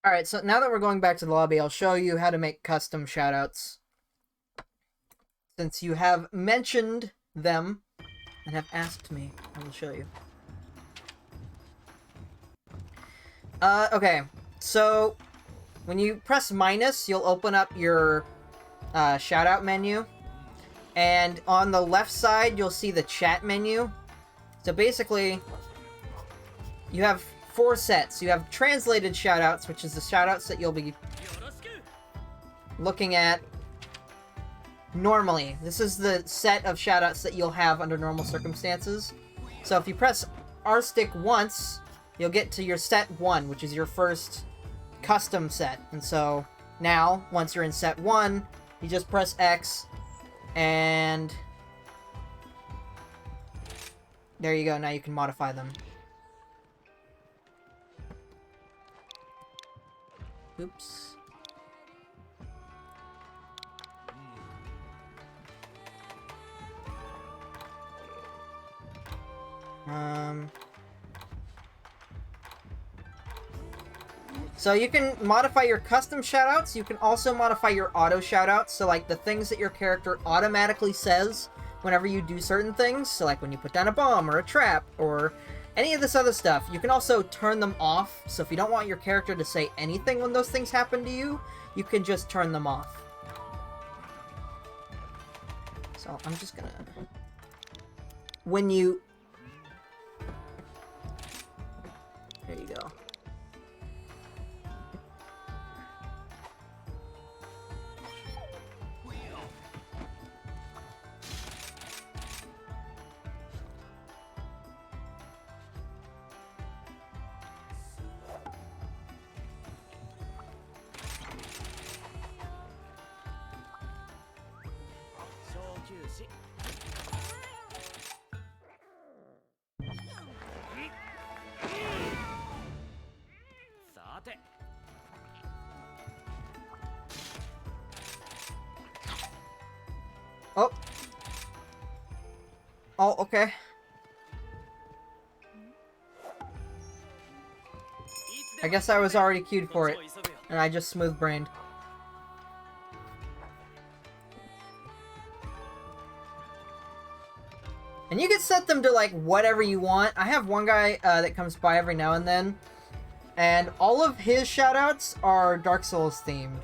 Alright, so now that we're going back to the lobby, I'll show you how to make custom shoutouts. Since you have mentioned them and have asked me, I will show you. Okay. So, when you press minus, you'll open up your shoutout menu. And on the left side, you'll see the chat menu. So basically, you have 4 sets. You have translated shoutouts, which is the shoutouts that you'll be looking at normally. This is the set of shoutouts that you'll have under normal circumstances. So if you press R stick once, you'll get to your set 1, which is your first custom set. And so now, once you're in set 1, you just press X, and there you go. Now you can modify them. Oops. So you can modify your custom shoutouts. You can also modify your auto shoutouts. So like the things that your character automatically says whenever you do certain things. So like when you put down a bomb or a trap or any of this other stuff. You can also turn them off. So if you don't want your character to say anything when those things happen to you, you can just turn them off. So I'm just gonna... When you... There you go. Oh. Oh, okay. I guess I was already queued for it, and I just smooth-brained. And you can set them to, like, whatever you want. I have one guy that comes by every now and then, and all of his shoutouts are Dark Souls themed.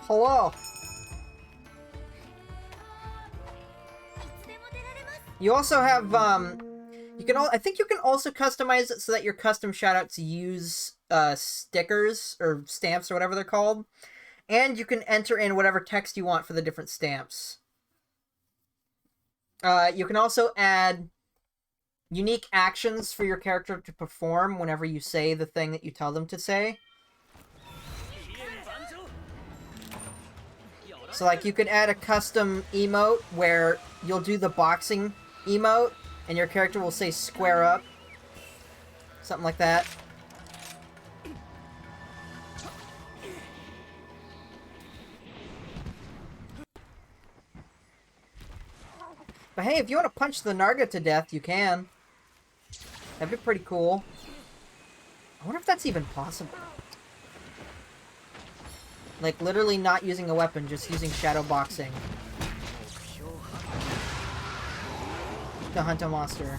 Hello. You also have, you can I think you can also customize it so that your custom shoutouts use, stickers, or stamps, or whatever they're called. And you can enter in whatever text you want for the different stamps. You can also add unique actions for your character to perform whenever you say the thing that you tell them to say. So, like, you could add a custom emote where you'll do the boxing emote, and your character will say square up. Something like that. But hey, if you want to punch the Narga to death, you can. That'd be pretty cool. I wonder if that's even possible. Like, literally not using a weapon, just using shadow boxing to hunt a monster.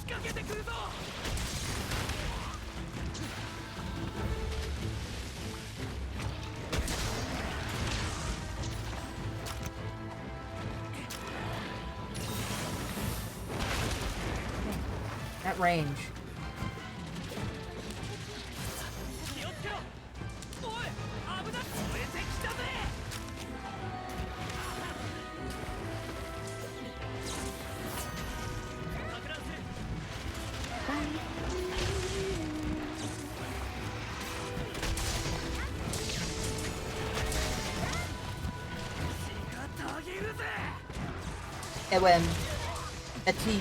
At range. Ewen. A team.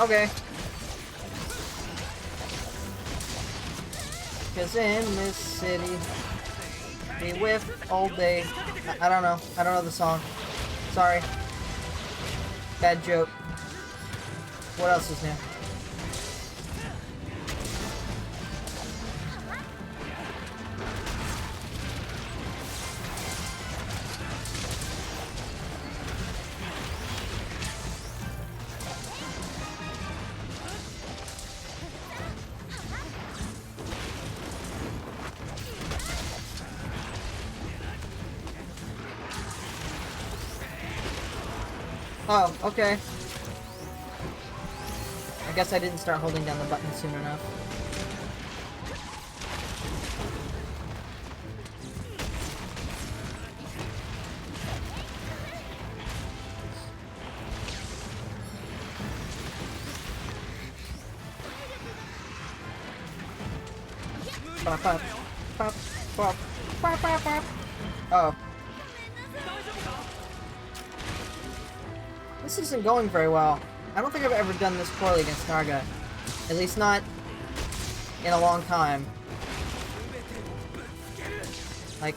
Okay. Cause in this city, we whiff all day. I don't know. I don't know the song. Sorry. Bad joke. What else is new? Oh, okay. I guess I didn't start holding down the button soon enough. Pop, pop, pop, pop, pop, pop, pop. Oh. This isn't going very well. I don't think I've ever done this poorly against Narga. At least not in a long time. Like,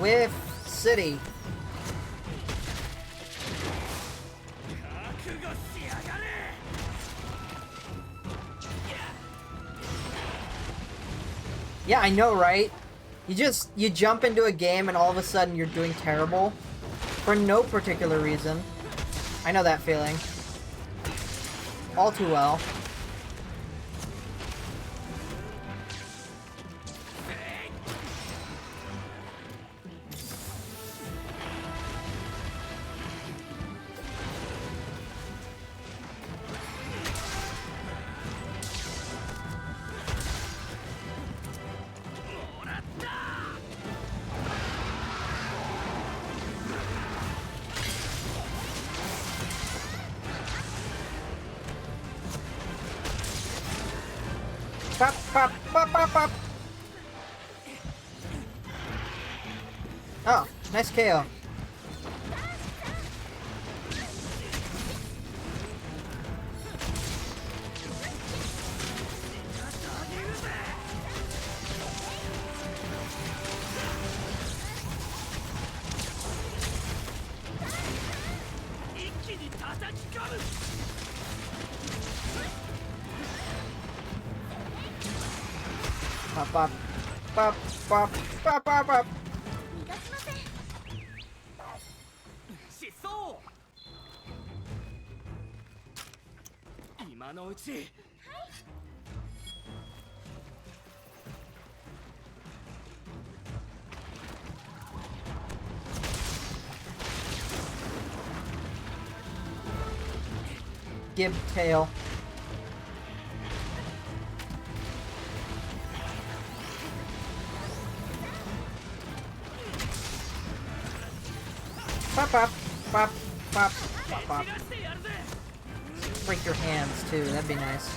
with City. Yeah, I know, right? You jump into a game and all of a sudden you're doing terrible. For no particular reason. I know that feeling. All too well. Pop, pop, pop, pop, pop. Oh, nice KO. Pop, pop, pop, pop, pop, pop, pop. Gib tail. Pop, pop, pop, pop, pop, pop. Break your hands too, that'd be nice.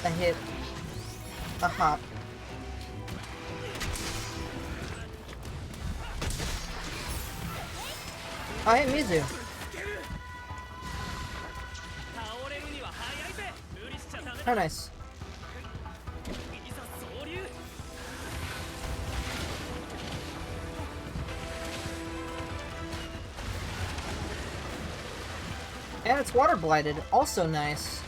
A hit. A hop. I hit Mizu. Oh, nice. And it's water blighted, also nice.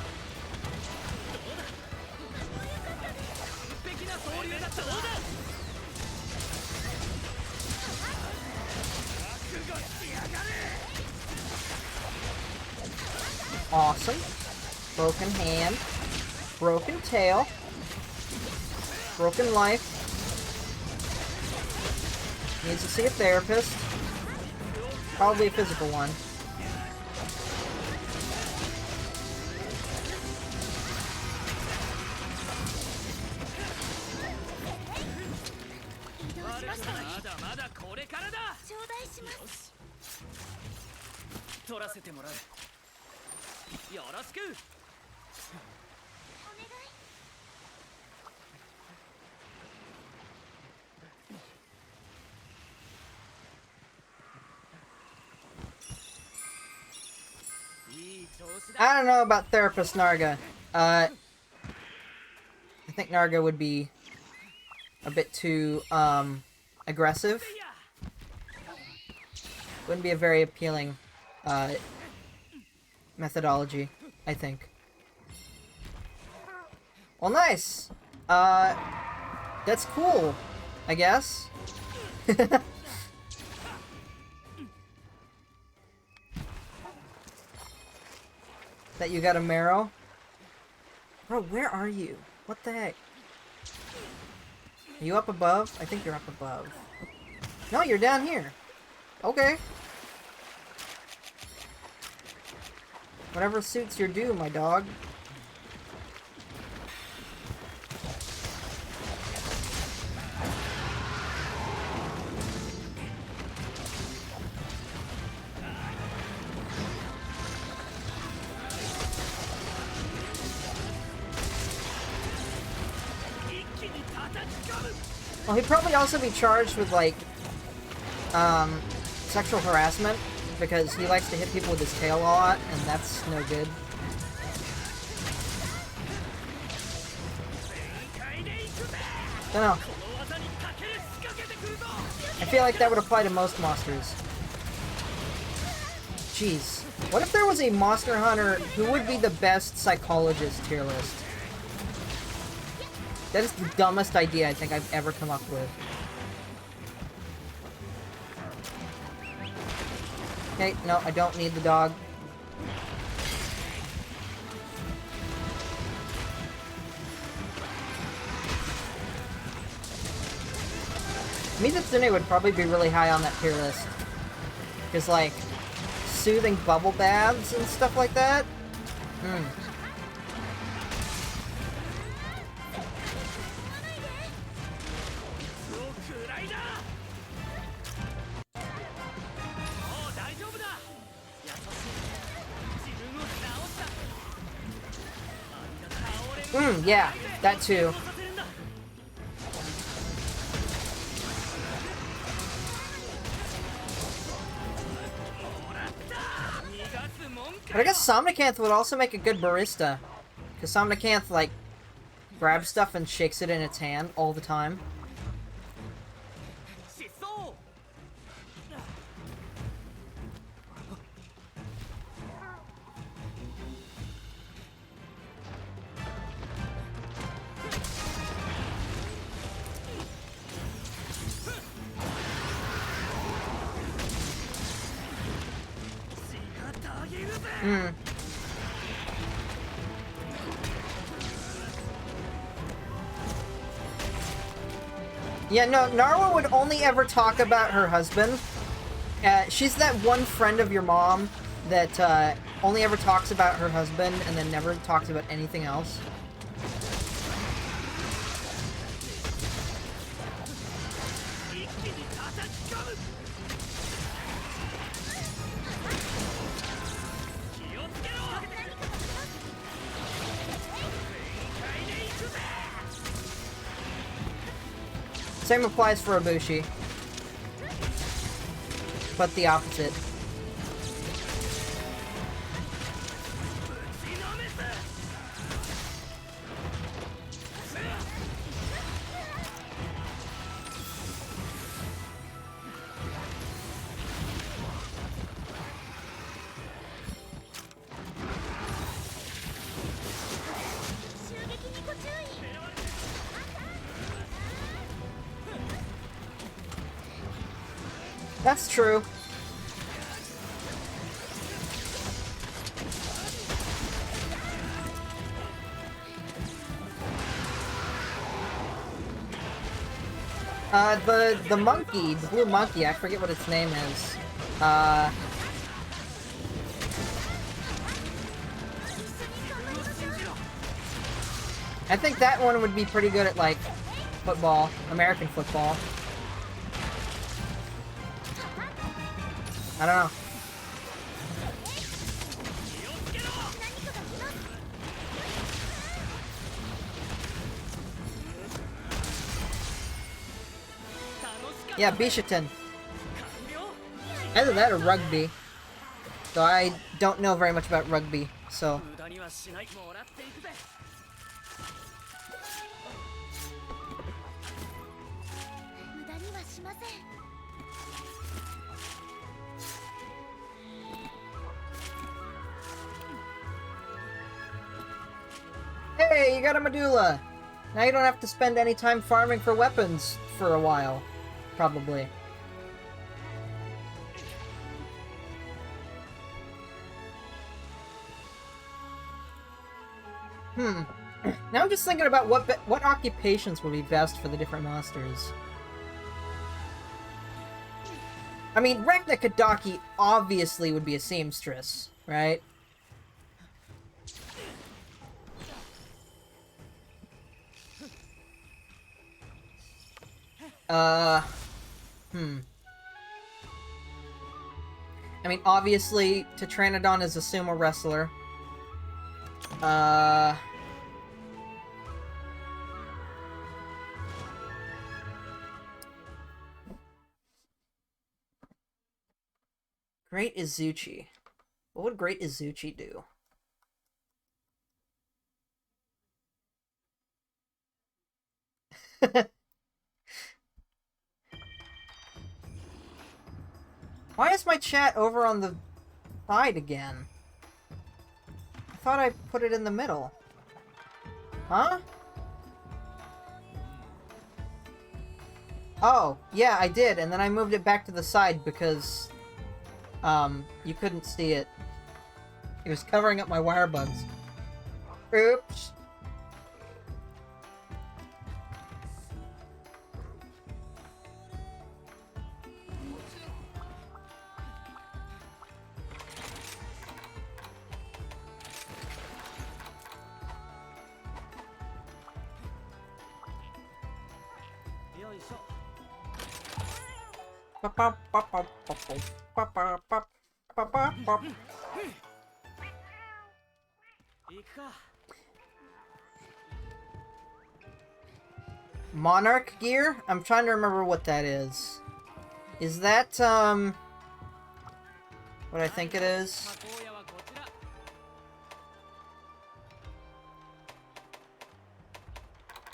Awesome. Broken hand. Broken tail. Broken life. Needs to see a therapist. Probably a physical one. I don't know about Therapist Narga. I think Narga would be a bit too, aggressive. Wouldn't be a very appealing, methodology, I think. Well, nice! That's cool, I guess. That you got a marrow? Bro, where are you? What the heck? Are you up above? I think you're up above. No, you're down here. Okay. Whatever suits your doom, my dog. Well, he'd probably also be charged with, like, sexual harassment, because he likes to hit people with his tail a lot, and that's no good. Dunno. I feel like that would apply to most monsters. Jeez. What if there was a Monster Hunter who would be the best psychologist tier list? That is the dumbest idea I think I've ever come up with. Okay, no, I don't need the dog. Mizitsune would probably be really high on that tier list. Because, like, soothing bubble baths and stuff like that? Yeah, that too. But I guess Somnicanth would also make a good barista. Because Somnicanth, like, grabs stuff and shakes it in its hand all the time. Yeah, no, Narwa would only ever talk about her husband. She's that one friend of your mom that only ever talks about her husband and then never talks about anything else. Same applies for Ibushi, but the opposite. That's true. The monkey, the blue monkey, I forget what its name is. I think that one would be pretty good at, like, football, American football. I don't know. Yeah, Bishaten. Either that or rugby. Though I don't know very much about rugby, so... Hey, you got a medulla! Now you don't have to spend any time farming for weapons for a while. Probably. Now I'm just thinking about what occupations would be best for the different monsters. I mean, Rekna Kadaki obviously would be a seamstress, right? I mean, obviously, Tetranodon is a sumo wrestler. Great Izuchi. What would Great Izuchi do? Why is my chat over on the side again? I thought I put it in the middle. Huh? Oh, yeah, I did, and then I moved it back to the side because, you couldn't see it. It was covering up my wire bugs. Oops. Monarch gear? I'm trying to remember what that is. Is that, what I think it is?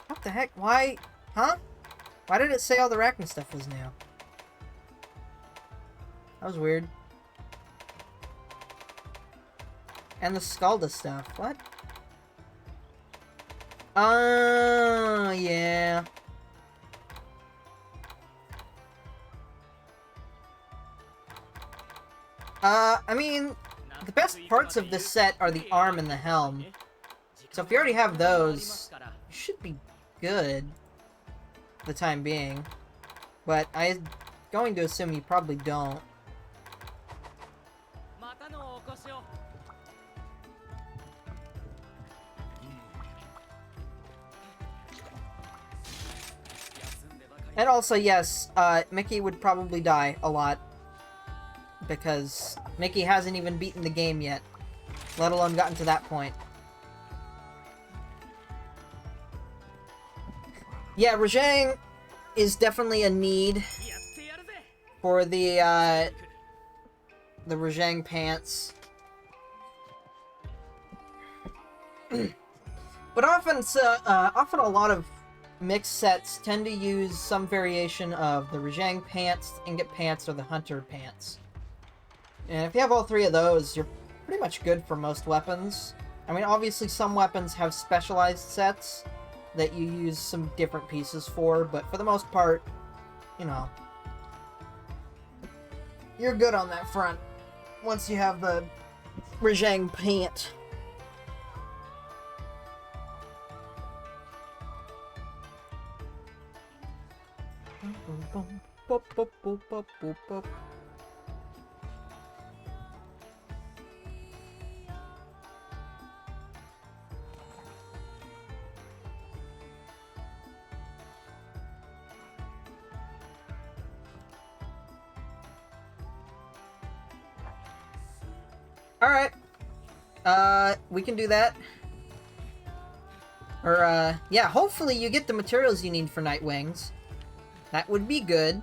What the heck? Why? Huh? Why did it say all the Arachne stuff was new? That was weird. And the Skalda stuff. What? Yeah. I mean, the best parts of this set are the arm and the helm. So if you already have those, you should be good for the time being. But I'm going to assume you probably don't. And also, yes, Mickey would probably die a lot. Because Mickey hasn't even beaten the game yet. Let alone gotten to that point. Yeah, Rajang is definitely a need for the Rajang pants. But often a lot of mixed sets tend to use some variation of the Rajang pants, ingot pants, or the Hunter pants. And if you have all three of those, you're pretty much good for most weapons. I mean, obviously some weapons have specialized sets that you use some different pieces for, but for the most part, you know, you're good on that front once you have the Rajang pant. Alright. We can do that. Or, yeah, hopefully you get the materials you need for Night Wings. That would be good.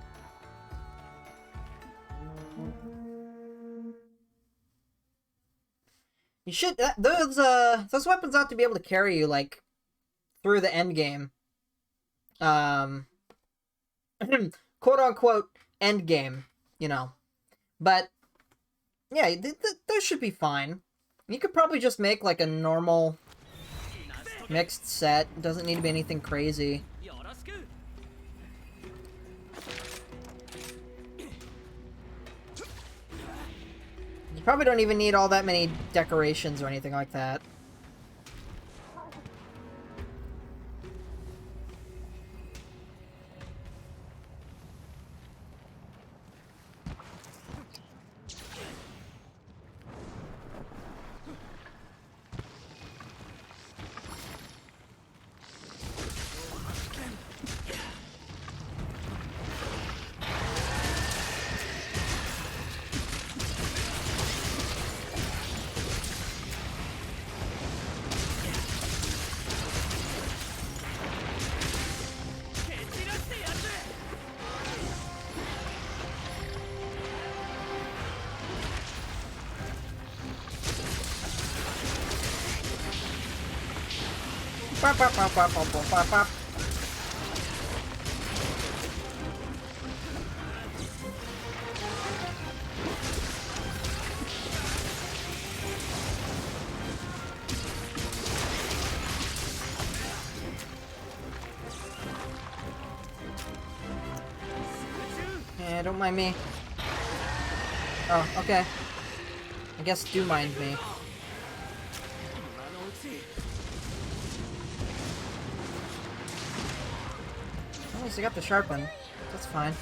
You should those weapons ought to be able to carry you like through the end game. Quote unquote end game, you know. But yeah, those should be fine. You could probably just make like a normal mixed set. It doesn't need to be anything crazy. You probably don't even need all that many decorations or anything like that. Bop, bop, bop, bop, bop, bop, bop, bop. Yeah, don't mind me. Oh, okay. I guess do mind me. At least I got the sharpen. That's fine.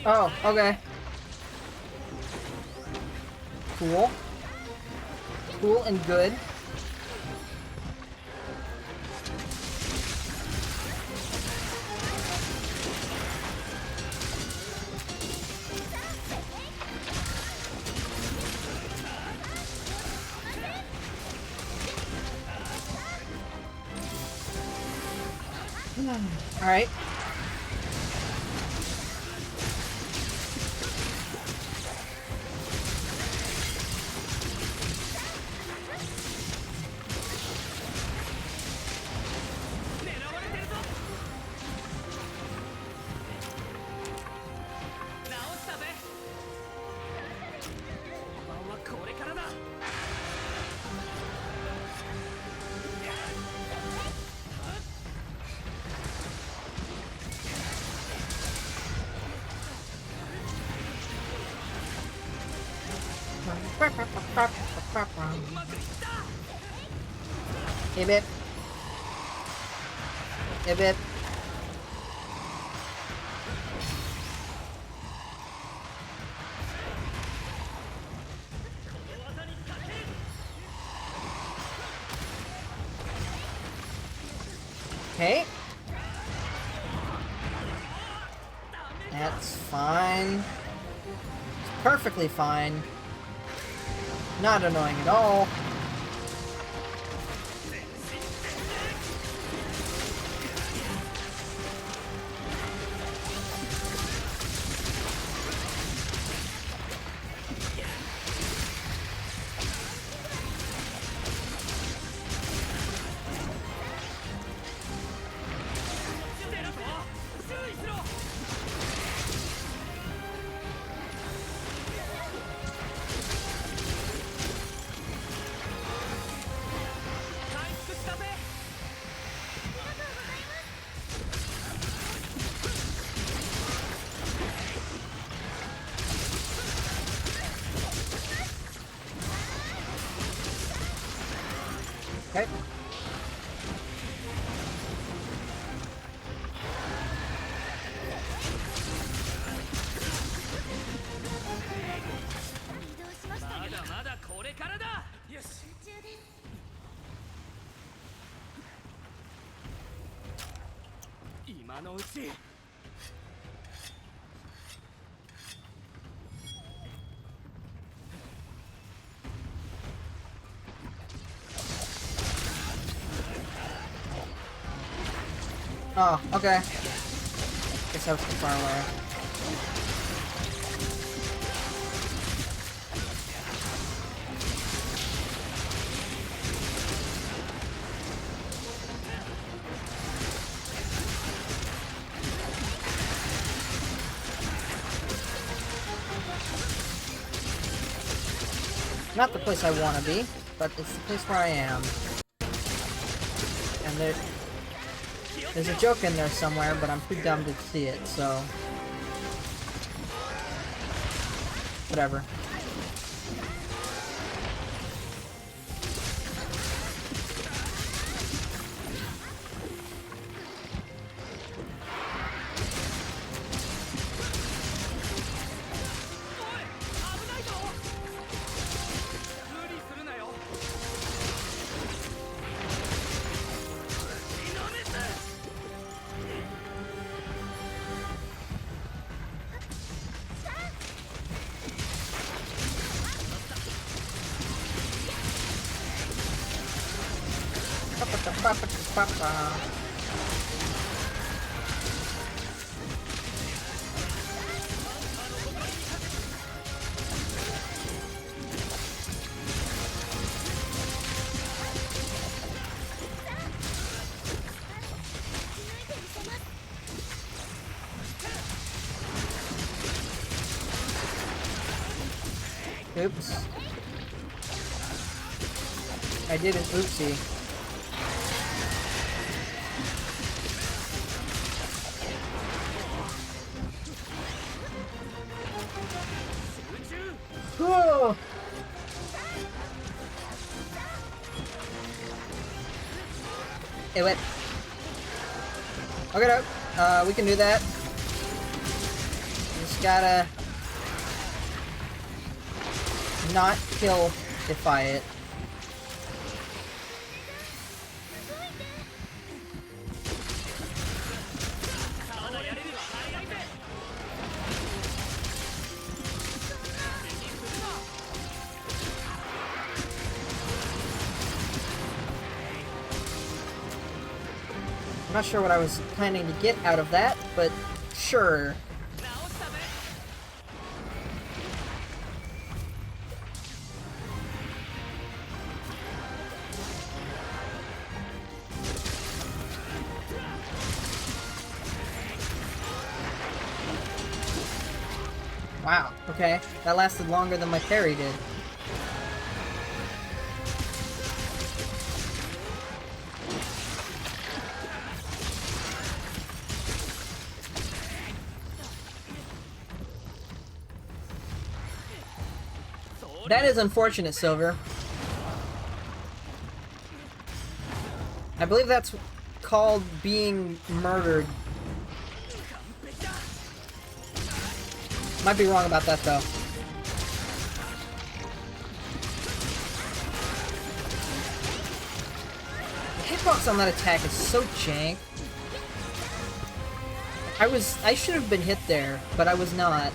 Oh, okay. Cool. Cool and good. All right. Hey, babe. Hey, babe. Okay. That's fine. It's perfectly fine. Not annoying at all. Okay. Oh, okay. Guess I was too far away. Not the place I want to be, but it's the place where I am. And there's a joke in there somewhere, but I'm too dumb to see it, so... whatever. Oops. I did an oopsie. Whoa! Hey, wait. Okay, no. We can do that. Just gotta not kill defy it. I'm not sure what I was planning to get out of that, but sure. Wow, okay. That lasted longer than my parry did. That is unfortunate, Silver. I believe that's called being murdered. Might be wrong about that, though. The hitbox on that attack is so jank. I should have been hit there, but I was not.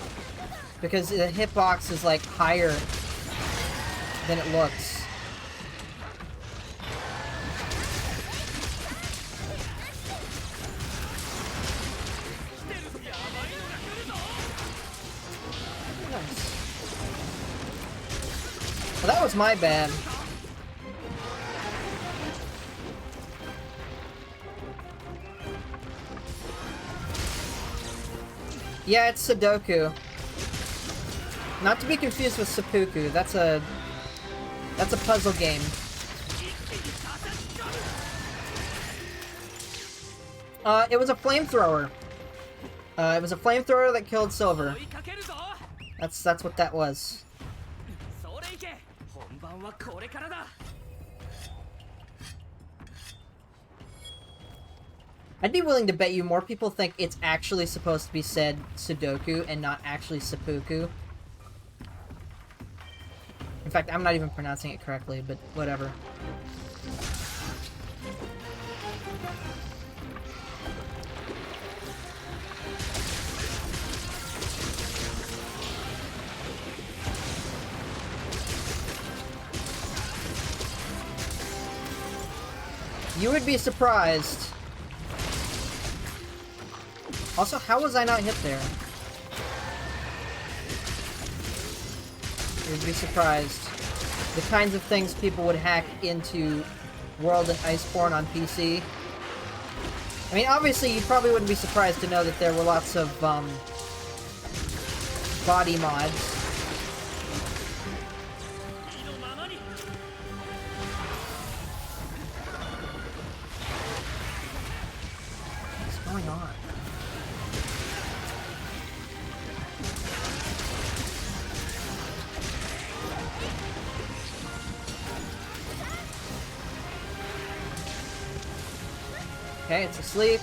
Because the hitbox is, like, higher than it looks. Nice. Well, that was my bad. Yeah, it's Sudoku. Not to be confused with seppuku. That's a puzzle game. It was a flamethrower. It was a flamethrower that killed Silver. That's what that was. I'd be willing to bet you more people think it's actually supposed to be said Sudoku and not actually seppuku. In fact, I'm not even pronouncing it correctly, but whatever. You would be surprised. Also, how was I not hit there? You would be surprised. The kinds of things people would hack into World and Iceborne on PC. I mean, obviously, you probably wouldn't be surprised to know that there were lots of, body mods. What's going on? Okay, it's asleep.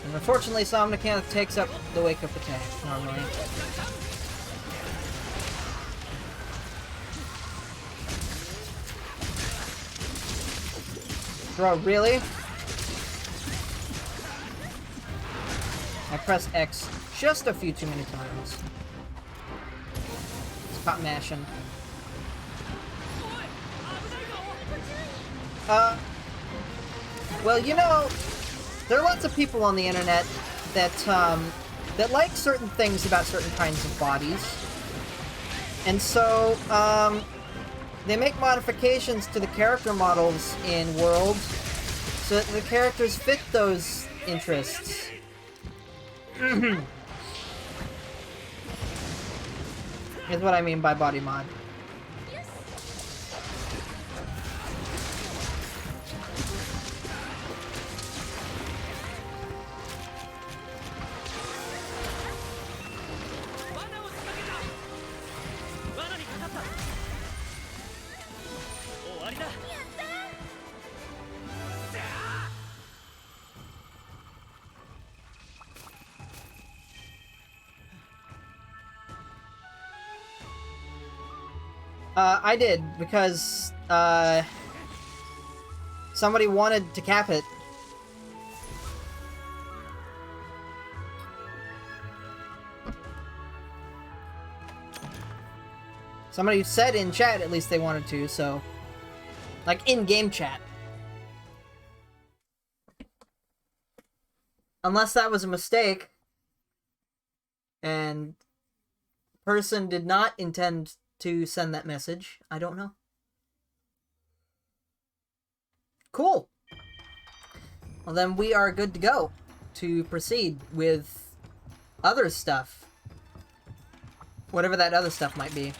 And unfortunately, Somnicanth takes up the wake-up attack, normally. Bro, really? I pressed X just a few too many times. Stop mashing. Well, you know, there are lots of people on the internet that, that like certain things about certain kinds of bodies. And so, they make modifications to the character models in World so that the characters fit those interests. Is what I mean by body mod. I did, because, somebody wanted to cap it. Somebody said in chat, at least they wanted to, so... Like, in-game chat. Unless that was a mistake, and person did not intend to send that message. I don't know. Cool. Well, then we are good to go to proceed with other stuff. Whatever that other stuff might be.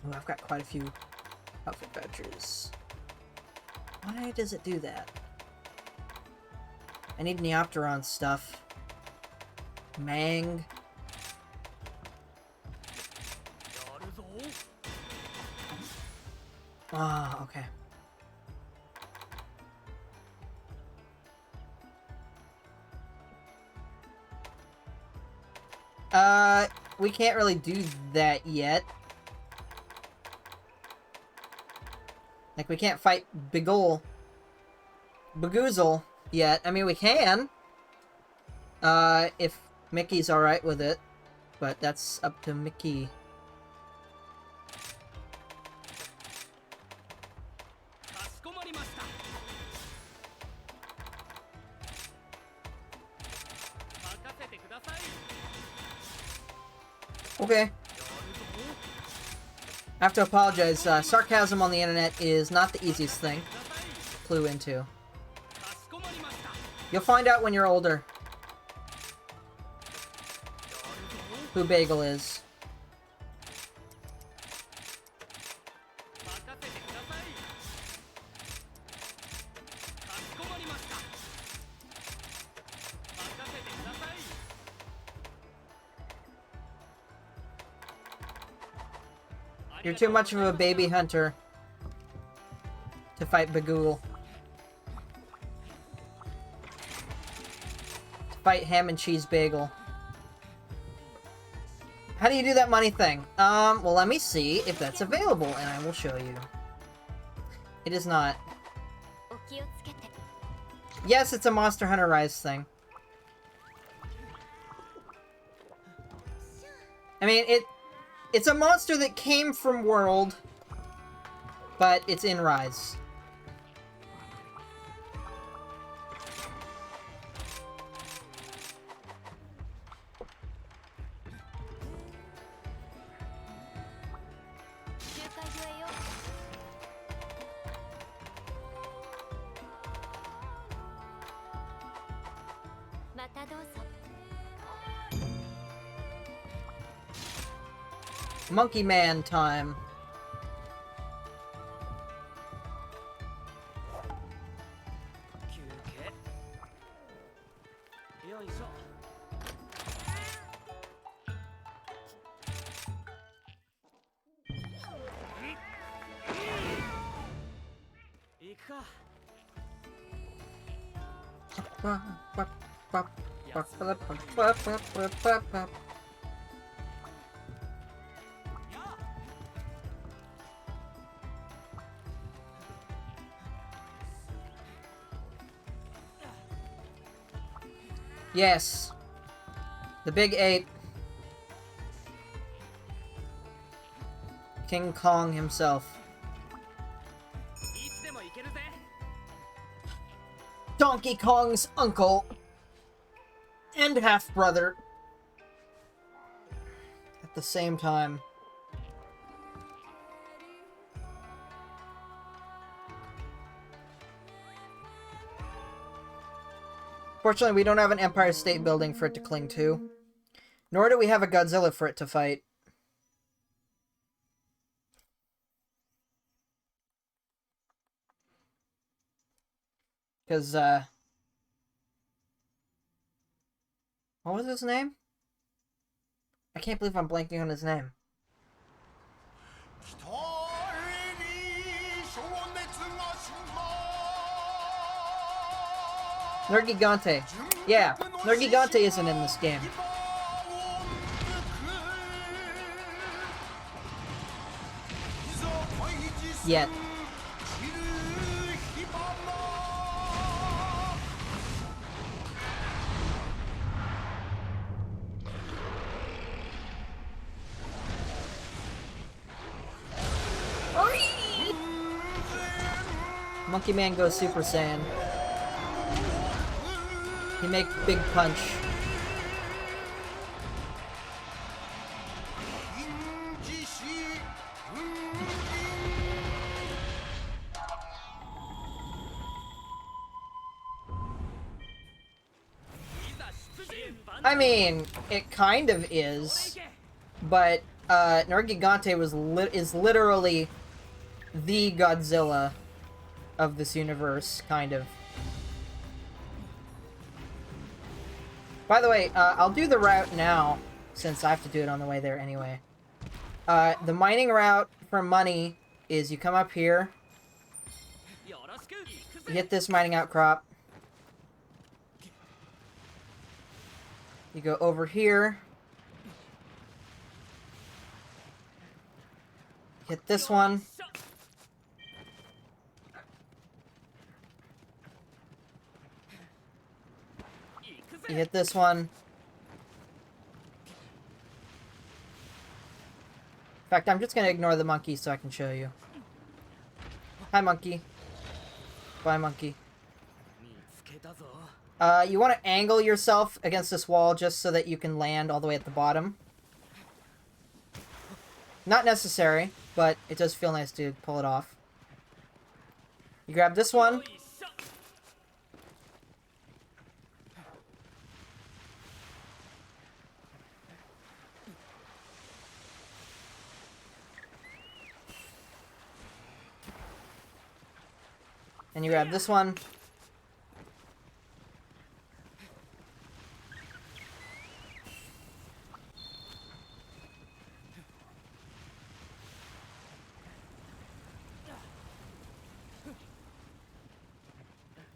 Oh, I've got quite a few outfit vouchers. Why does it do that? I need Neopteron stuff. Mang. Ah, okay. We can't really do that yet. Like, we can't fight Begoozle yet. I mean, we can. If Mickey's alright with it. But that's up to Mickey. Okay. I have to apologize. Sarcasm on the internet is not the easiest thing to clue into. You'll find out when you're older who Bagel is. You're too much of a baby hunter. to fight Bagul. To fight Ham and Cheese Bagel. How do you do that money thing? Well, let me see if that's available, and I will show you. It is not. Yes, it's a Monster Hunter Rise thing. I mean, it's a monster that came from World, but it's in Rise. Monkey Man time. Yes. The big ape. King Kong himself. Donkey Kong's uncle and half-brother at the same time. Fortunately, we don't have an Empire State Building for it to cling to. Nor do we have a Godzilla for it to fight. Because, what was his name? I can't believe I'm blanking on his name. Nergigante. Yeah, Nergigante isn't in this game. Yet. Monkey Man goes Super Saiyan. He makes big punch. I mean, it kind of is, but Nergigante is literally the Godzilla of this universe, kind of. By the way, I'll do the route now, since I have to do it on the way there anyway. The mining route for money is you come up here, you hit this mining outcrop, you go over here, hit this one, you hit this one. In fact, I'm just gonna ignore the monkey so I can show you. Hi, monkey. Bye, monkey. You want to angle yourself against this wall just so that you can land all the way at the bottom. Not necessary, but it does feel nice to pull it off. You grab this one. And you grab this one.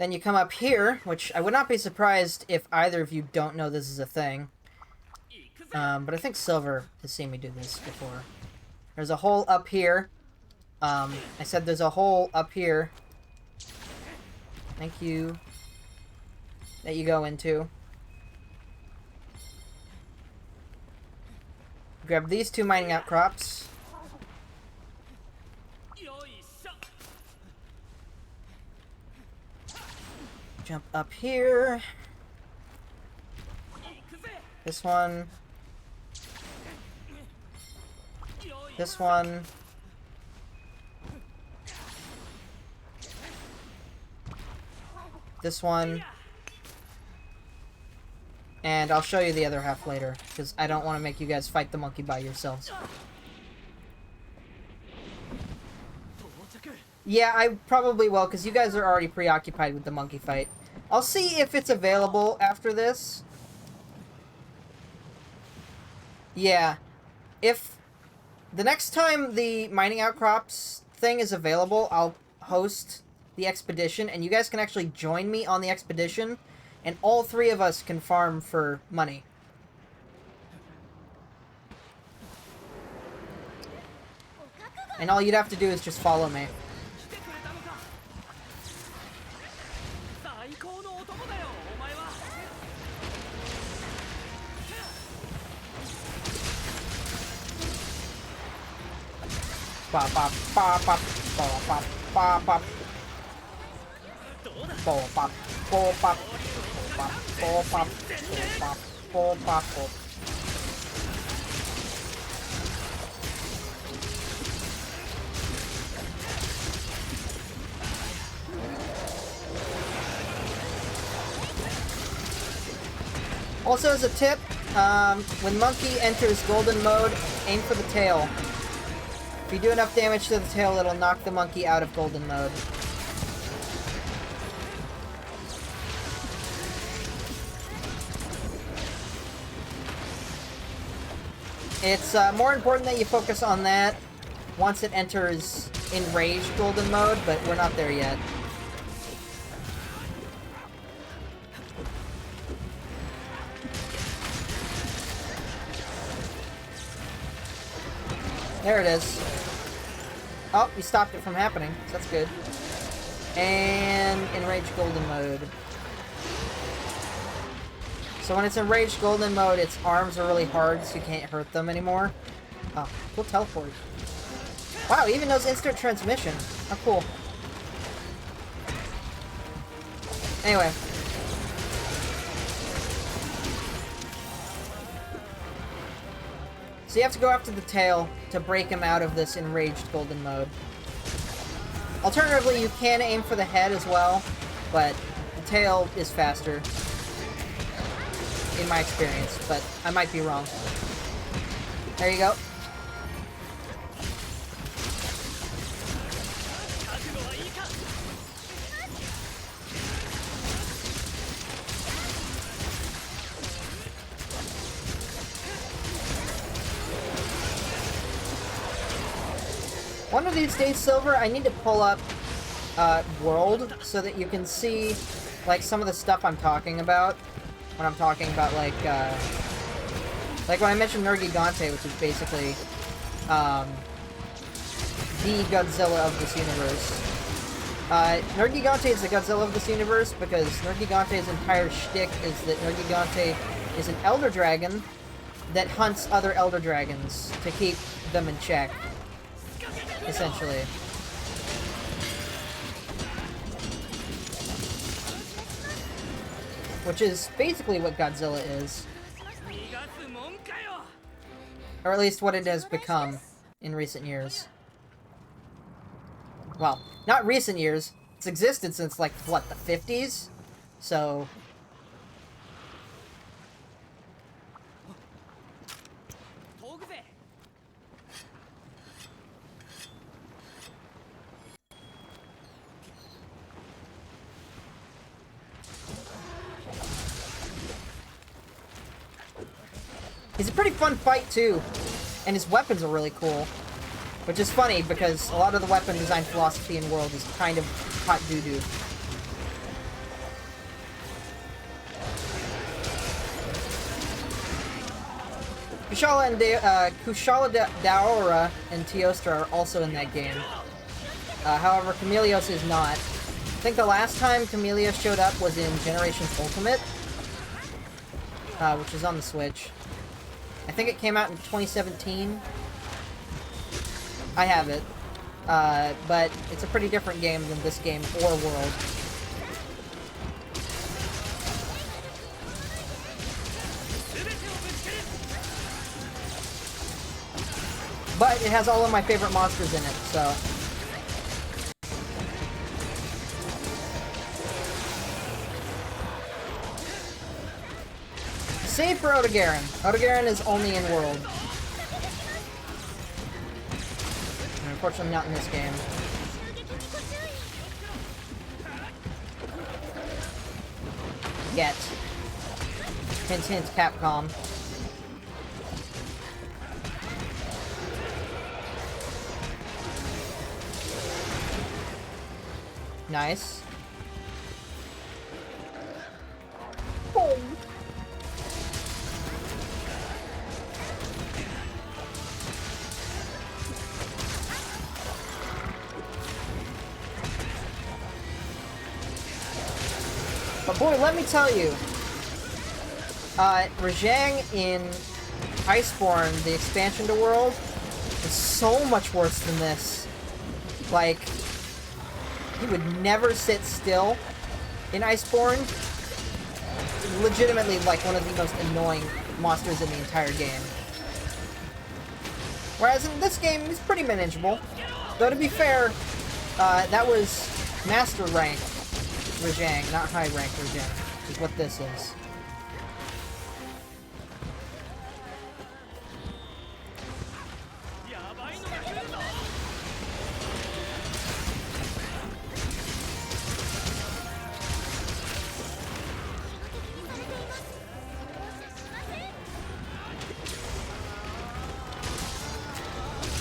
Then you come up here, which I would not be surprised if either of you don't know this is a thing. But I think Silver has seen me do this before. There's a hole up here. I said there's a hole up here. Thank you. That you go into. Grab these 2 mining outcrops. Jump up here. This one. This one. This one. And I'll show you the other half later, because I don't want to make you guys fight the monkey by yourselves. Yeah, I probably will, because you guys are already preoccupied with the monkey fight. I'll see if it's available after this. Yeah. If the next time the mining outcrops thing is available, I'll host the expedition, and you guys can actually join me on the expedition, and all 3 of us can farm for money. And all you'd have to do is just follow me. Bop, bop, bop, bop, bop, bop, bop, bop. Bop, bop, bop, bop, bop, bop, bop, bop, bop, bop, bop. Also, as a tip, when Monkey enters Golden Mode, aim for the tail. If you do enough damage to the tail, it'll knock the monkey out of Golden Mode. It's more important that you focus on that once it enters Enraged Golden Mode, but we're not there yet. There it is. Oh, we stopped it from happening, so that's good. And Enraged Golden Mode. So when it's Enraged Golden Mode, its arms are really hard, so you can't hurt them anymore. Oh, cool teleport. Wow, even knows instant transmission. Oh, cool. Anyway. So you have to go after the tail to break him out of this Enraged Golden Mode. Alternatively, you can aim for the head as well, but the tail is faster, in my experience, but I might be wrong. There you go. One of these days, Silver, I need to pull up World so that you can see like some of the stuff I'm talking about when I'm talking about like when I mentioned Nergigante, which is basically the Godzilla of this universe. Nergigante is the Godzilla of this universe because Nergigante's entire shtick is that Nergigante is an Elder Dragon that hunts other Elder Dragons to keep them in check. Essentially. Which is basically what Godzilla is. Or at least what it has become in recent years. Well, not recent years. It's existed since, like, what, the 50s? So... He's a pretty fun fight, too. And his weapons are really cool. Which is funny, because a lot of the weapon design philosophy in World is kind of hot doo-doo. Daora and Teostra are also in that game. However, Chameleos is not. I think the last time Chameleos showed up was in Generations Ultimate, which is on the Switch. I think it came out in 2017. I have it. But it's a pretty different game than this game or World. But it has all of my favorite monsters in it, so... Save for Otogaron. Otogaron is only in World. And unfortunately not in this game. Yet. Hint hint, Capcom. Nice. Boom. But boy, let me tell you, Rajang in Iceborne, the expansion to World, is so much worse than this. Like, he would never sit still in Iceborne. Legitimately, like, one of the most annoying monsters in the entire game. Whereas in this game, he's pretty manageable. Though, to be fair, that was Master Rank Rajang, not High Rank Rajang, is what this is.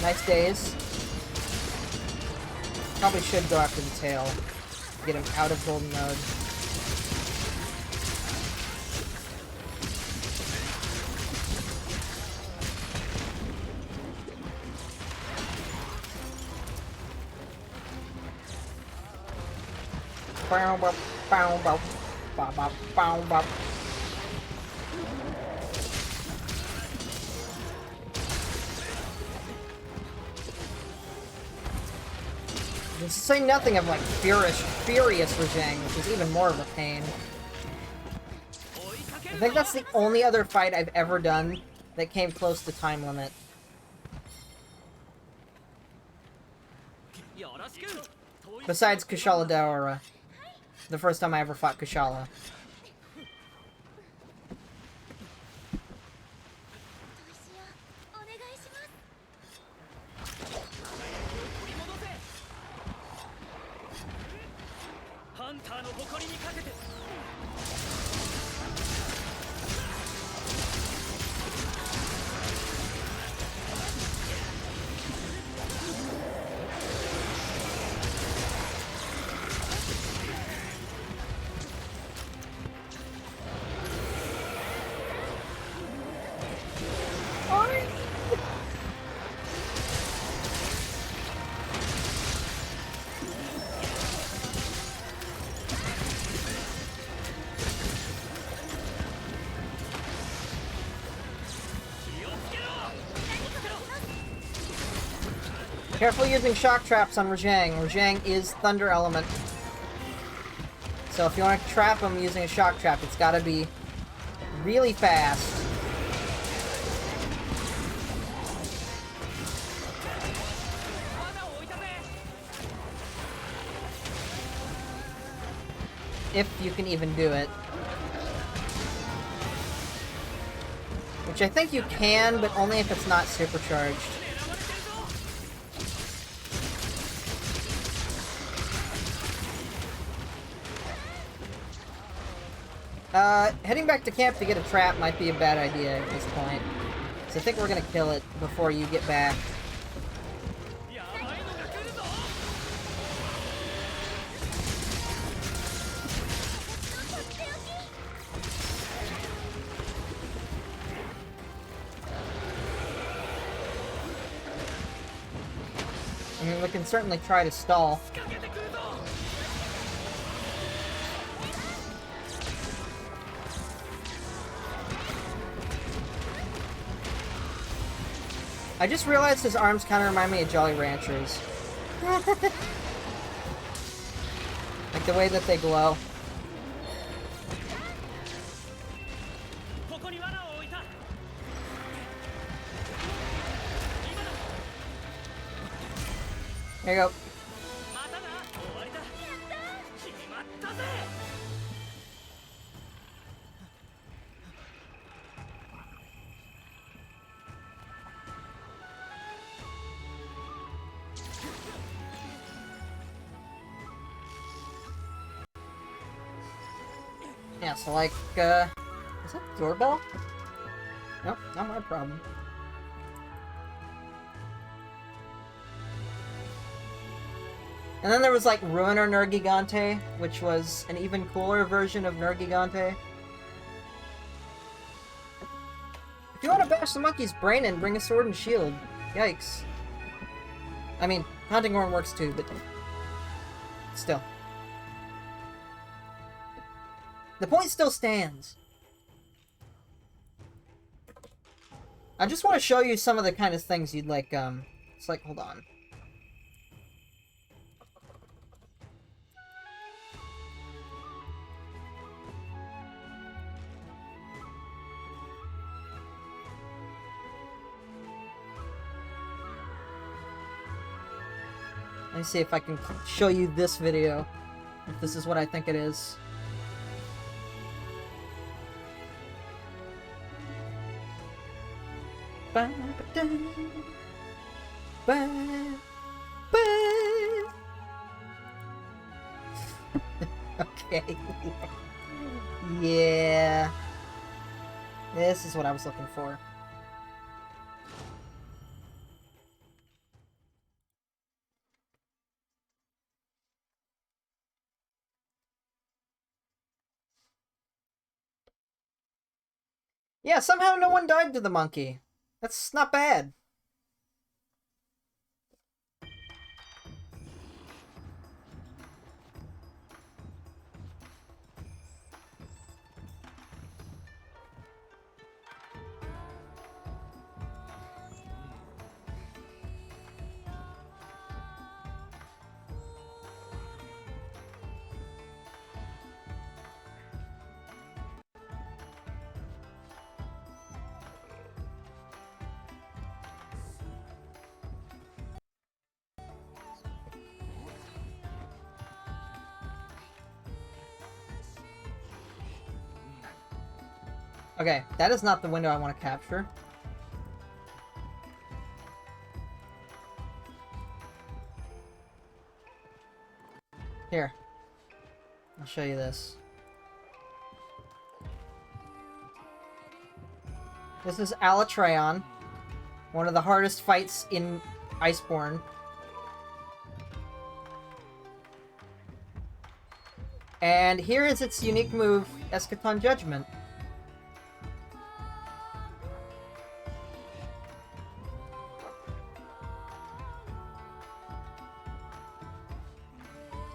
Nice days. Probably should go after the tail. Get him out of Golden Node. Bow, bow, bow, bow, bow, bow, bow, bow. To say nothing of, like, Furious Rajang, which is even more of a pain. I think that's the only other fight I've ever done that came close to time limit. Besides Kushala Daora. The first time I ever fought Kushala. Careful using shock traps on Rajang. Rajang is Thunder Element. So if you want to trap him using a shock trap, it's gotta be really fast. If you can even do it. Which I think you can, but only if it's not supercharged. Heading back to camp to get a trap might be a bad idea at this point. So I think we're gonna kill it before you get back. we can certainly try to stall. I just realized his arms kind of remind me of Jolly Ranchers. Like the way that they glow. There you go. Yeah, so like, is that a doorbell? Nope, not my problem. And then there was like Ruiner Nergigante, which was an even cooler version of Nergigante. If you want to bash the monkey's brain in, bring a sword and shield. Yikes. I mean, Hunting Horn works too, but still. The point still stands. I just want to show you some of the kind of things you'd like, it's like, hold on. Let me see if I can show you this video. If this is what I think it is. Okay. Yeah. This is what I was looking for. Yeah, somehow no one died to the monkey. That's not bad. Okay, that is not the window I want to capture. Here. I'll show you this. This is Alatreon, one of the hardest fights in Iceborne. And here is its unique move, Eschaton Judgment.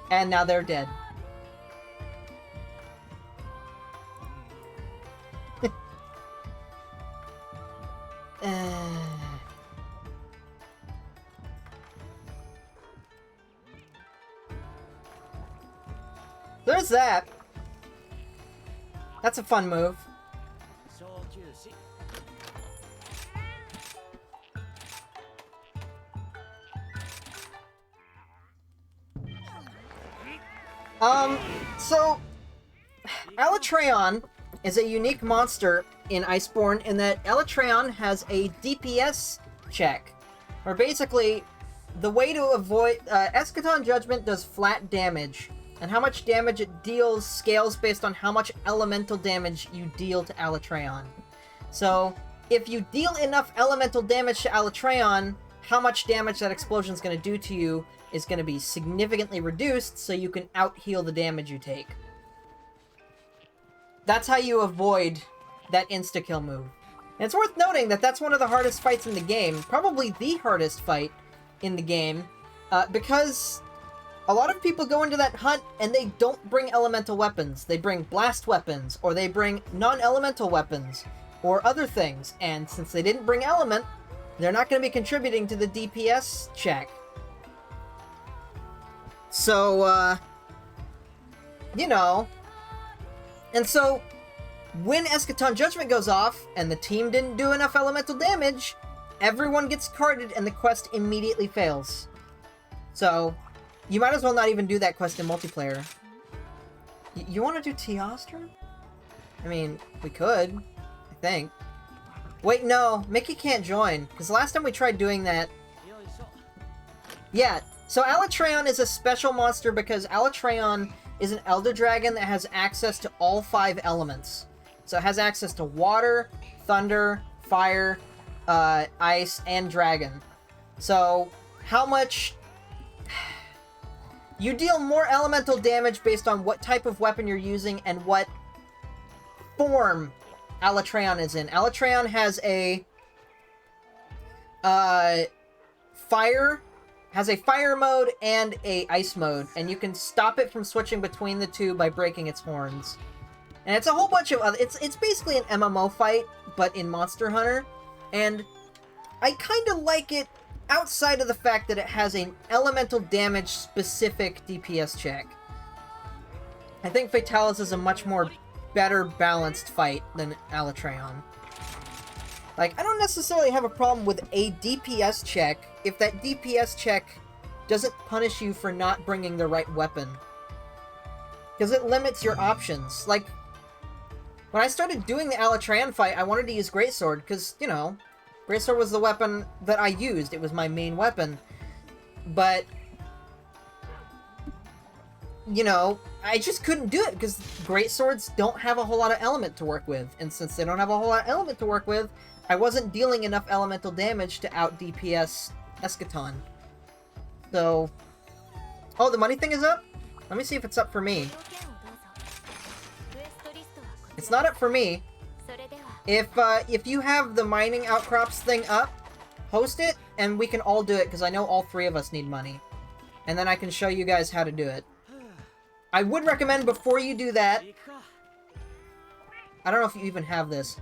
And now they're dead. There's that. That's a fun move. So, Alatreon is a unique monster in Iceborne in that Alatreon has a DPS check, where basically, the way to avoid... Eschaton Judgment does flat damage, and how much damage it deals scales based on how much elemental damage you deal to Alatreon. So, if you deal enough elemental damage to Alatreon, how much damage that explosion is going to do to you is going to be significantly reduced, so you can out-heal the damage you take. That's how you avoid that insta-kill move. And it's worth noting that that's one of the hardest fights in the game, probably the hardest fight in the game, Because a lot of people go into that hunt and they don't bring elemental weapons. They bring blast weapons, or they bring non-elemental weapons, or other things. And since they didn't bring element, they're not going to be contributing to the DPS check. So, you know. And so, when Eschaton Judgment goes off, and the team didn't do enough elemental damage, everyone gets carded and the quest immediately fails. So, you might as well not even do that quest in multiplayer. You want to do Teostra? I mean, we could, I think. Wait, no, Mickey can't join, because the last time we tried doing that... Yeah, so Alatreon is a special monster because Alatreon is an Elder Dragon that has access to all 5 elements. So it has access to water, thunder, fire, ice, and dragon. So, how much... You deal more elemental damage based on what type of weapon you're using and what form Alatreon is in. Alatreon has a fire mode and a ice mode, and you can stop it from switching between the two by breaking its horns. And it's a whole bunch of other... It's basically an MMO fight, but in Monster Hunter, and I kind of like it outside of the fact that it has an elemental damage specific DPS check. I think Fatalis is a much more better balanced fight than Alatreon. Like, I don't necessarily have a problem with a DPS check if that DPS check doesn't punish you for not bringing the right weapon. Because it limits your options. Like, when I started doing the Alatreon fight, I wanted to use Greatsword, because, you know, Greatsword was the weapon that I used. It was my main weapon. But, you know, I just couldn't do it because Greatswords don't have a whole lot of element to work with. And since they don't have a whole lot of element to work with, I wasn't dealing enough elemental damage to out DPS Eschaton. So... Oh, the money thing is up? Let me see if it's up for me. It's not up for me. If you have the mining outcrops thing up, post it, and we can all do it, because I know all 3 of us need money. And then I can show you guys how to do it. I would recommend before you do that... I don't know if you even have this.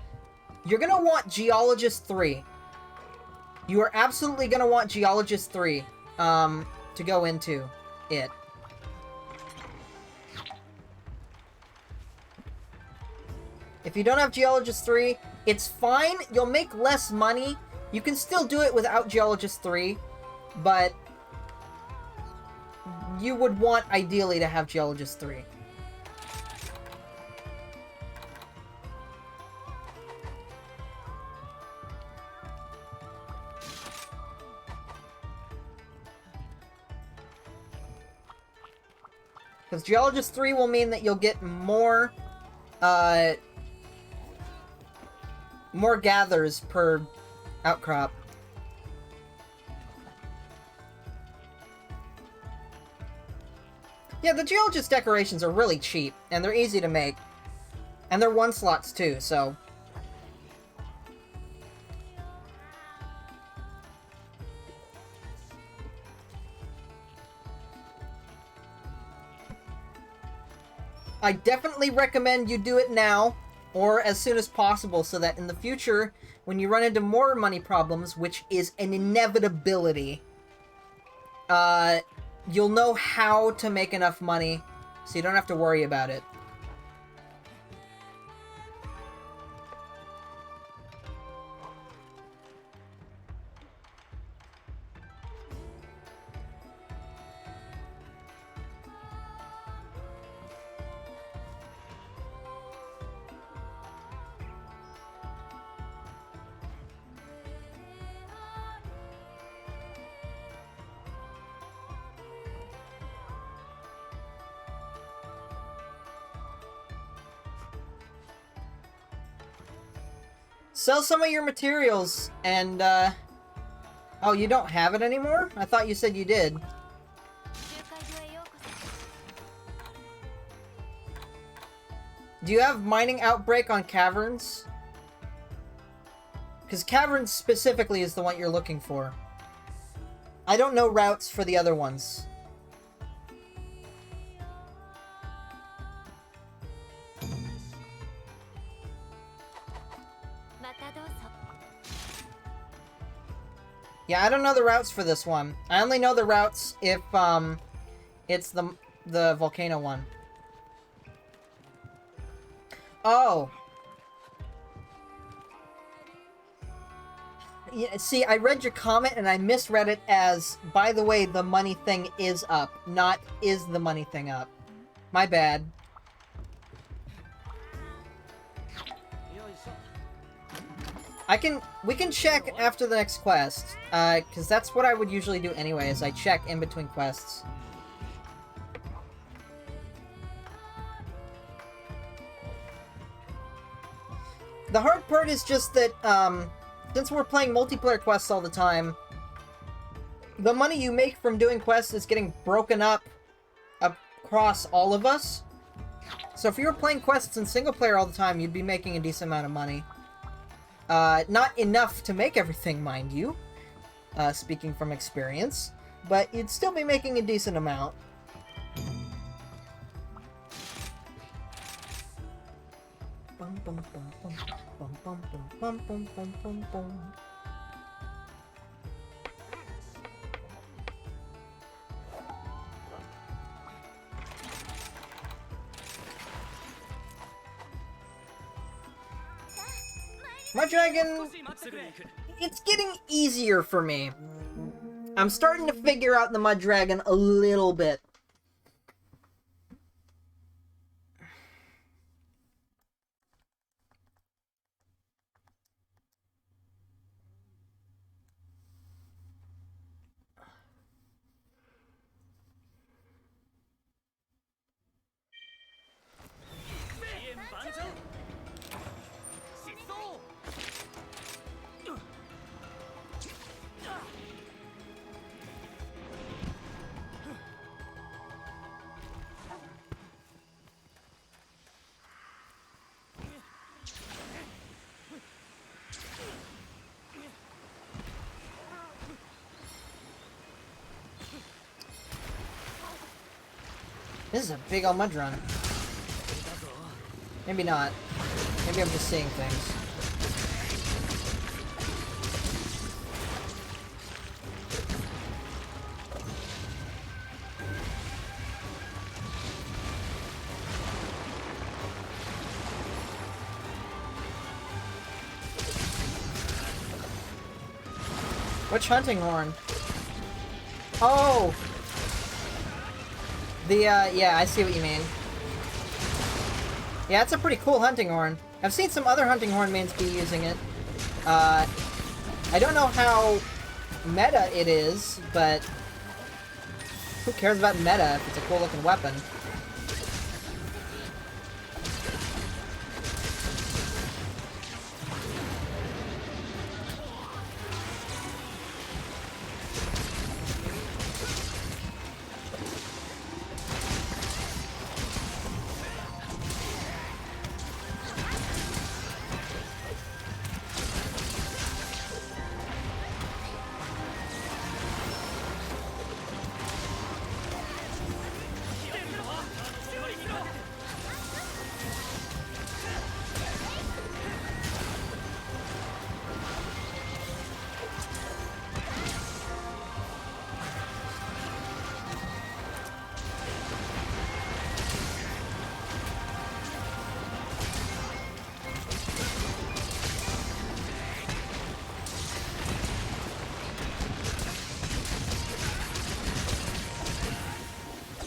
You're gonna want Geologist 3. You are absolutely gonna want Geologist 3, to go into it. If you don't have Geologist 3, it's fine. You'll make less money. You can still do it without Geologist 3, but you would want, ideally, to have Geologist 3. Because Geologist 3 will mean that you'll get more, more gathers per outcrop. Yeah, the Geologist decorations are really cheap, and they're easy to make. And they're 1-slots too, so... I definitely recommend you do it now, or as soon as possible, so that in the future, when you run into more money problems, which is an inevitability, you'll know how to make enough money, so you don't have to worry about it. Sell some of your materials, and, Oh, you don't have it anymore? I thought you said you did. Do you have Mining Outbreak on Caverns? Because Caverns specifically is the one you're looking for. I don't know routes for the other ones. Yeah, I don't know the routes for this one. I only know the routes if, it's the volcano one. Oh. Yeah, see, I read your comment and I misread it as, by the way, the money thing is up, not is the money thing up. My bad. We can check after the next quest, because that's what I would usually do anyway, is I check in between quests. The hard part is just that, since we're playing multiplayer quests all the time, the money you make from doing quests is getting broken up across all of us. So if you were playing quests in single player all the time, you'd be making a decent amount of money. Not enough to make everything, mind you, speaking from experience, but you'd still be making a decent amount. Bum, bum, bum, bum, bum, bum, bum, bum, bum, bum, bum. My dragon, it's getting easier for me. I'm starting to figure out the Mud Dragon a little bit. This is a big old mud run. Maybe not. Maybe I'm just seeing things. Which hunting horn? Oh! Yeah, I see what you mean. Yeah, it's a pretty cool hunting horn. I've seen some other hunting horn mains be using it. I don't know how meta it is, but who cares about meta if it's a cool looking weapon?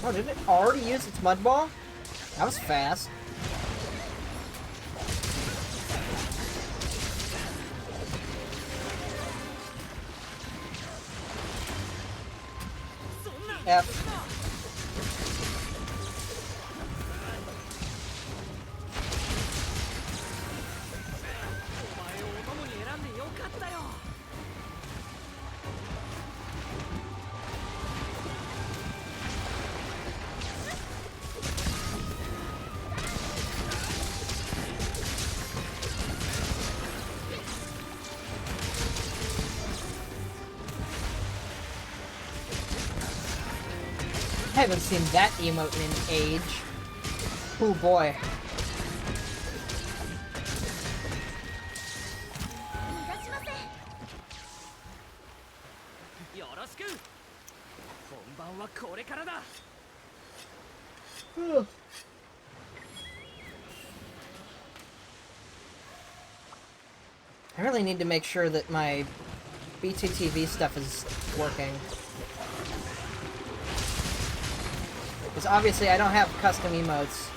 Oh, did it already use its mud ball? That was fast. F. I haven't seen that emote in an age. Oh boy. I really need to make sure that my BTTV stuff is working. Because obviously I don't have custom emotes,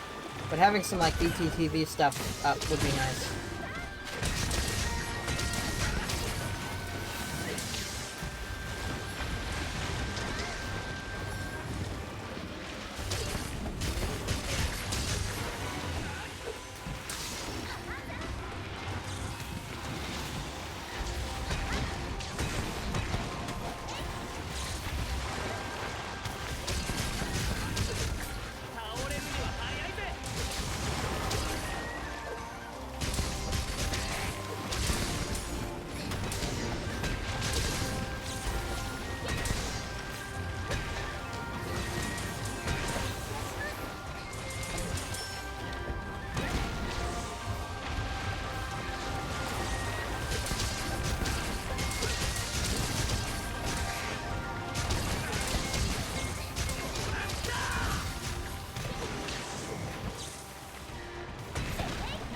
but having some like BTTV stuff up would be nice.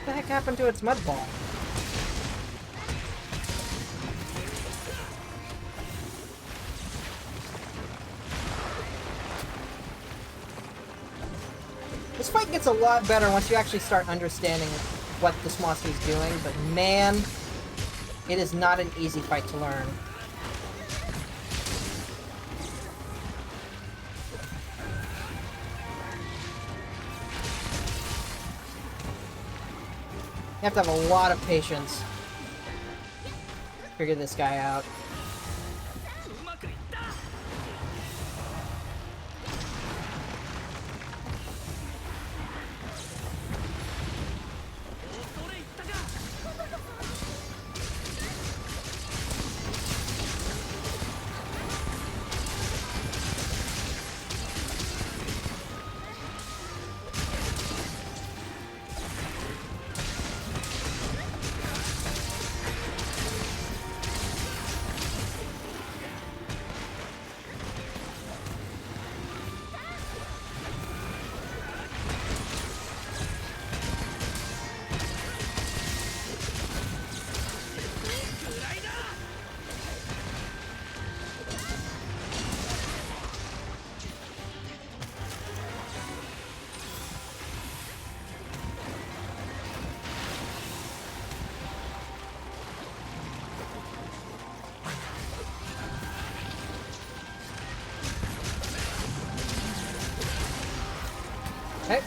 What the heck happened to its mud ball? This fight gets a lot better once you actually start understanding what this monster is doing, but man, it is not an easy fight to learn. You have to have a lot of patience to figure this guy out. Okay.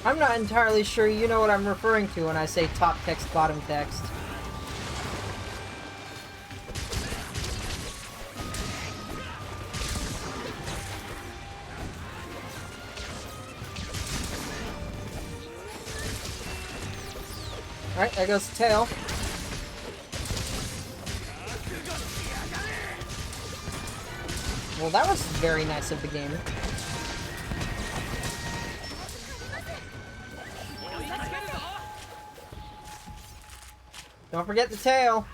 I'm not entirely sure you know what I'm referring to when I say top text, bottom text. Alright, there goes the tail. Well, that was very nice of the game. Don't forget the tail.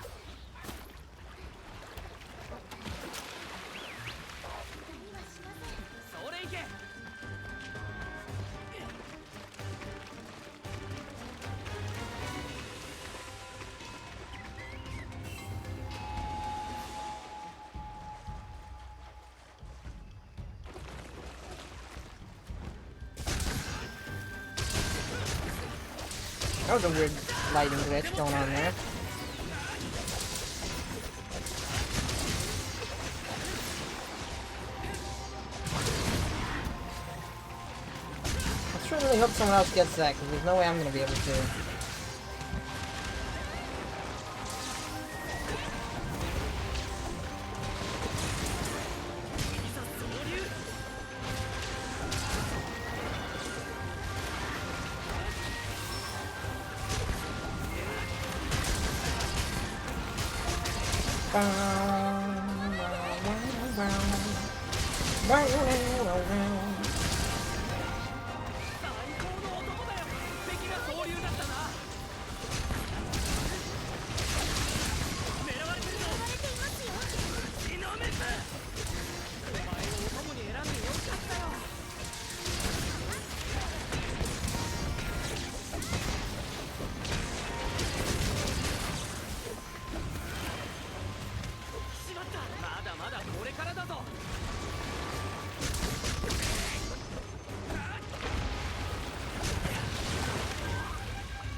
That was a weird lighting glitch going on there. I sure really hope someone else gets that, because there's no way I'm going to be able to.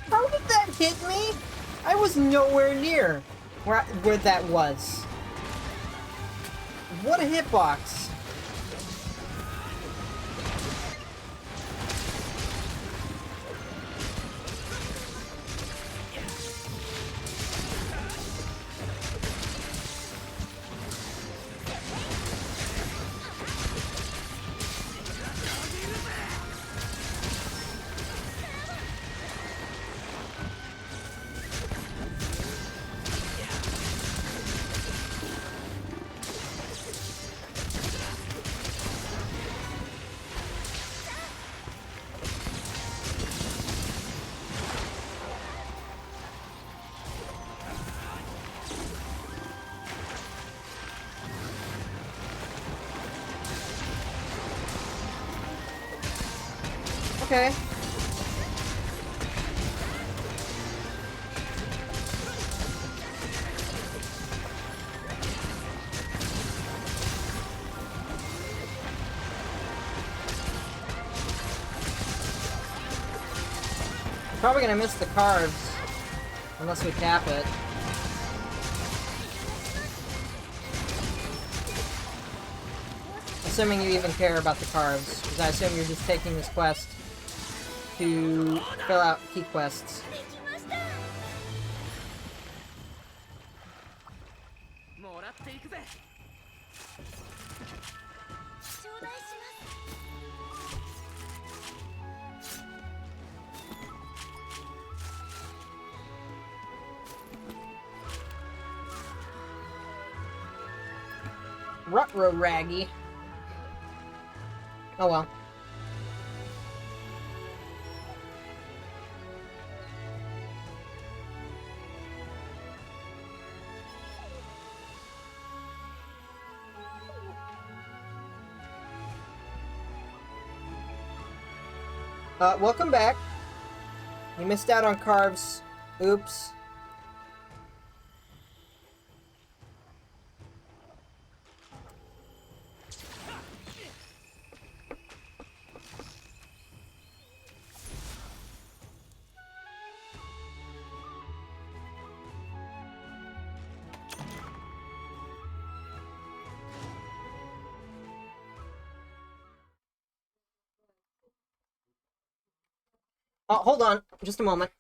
How did that hit me? I was nowhere near where that was. What a hitbox. Okay. I'm probably gonna miss the cards unless we tap it. Assuming you even care about the cards, because I assume you're just taking this quest to fill out key quests. Rutro Raggy. Oh well. Welcome back. You missed out on carbs. Oops. Oh, hold on. Just a moment.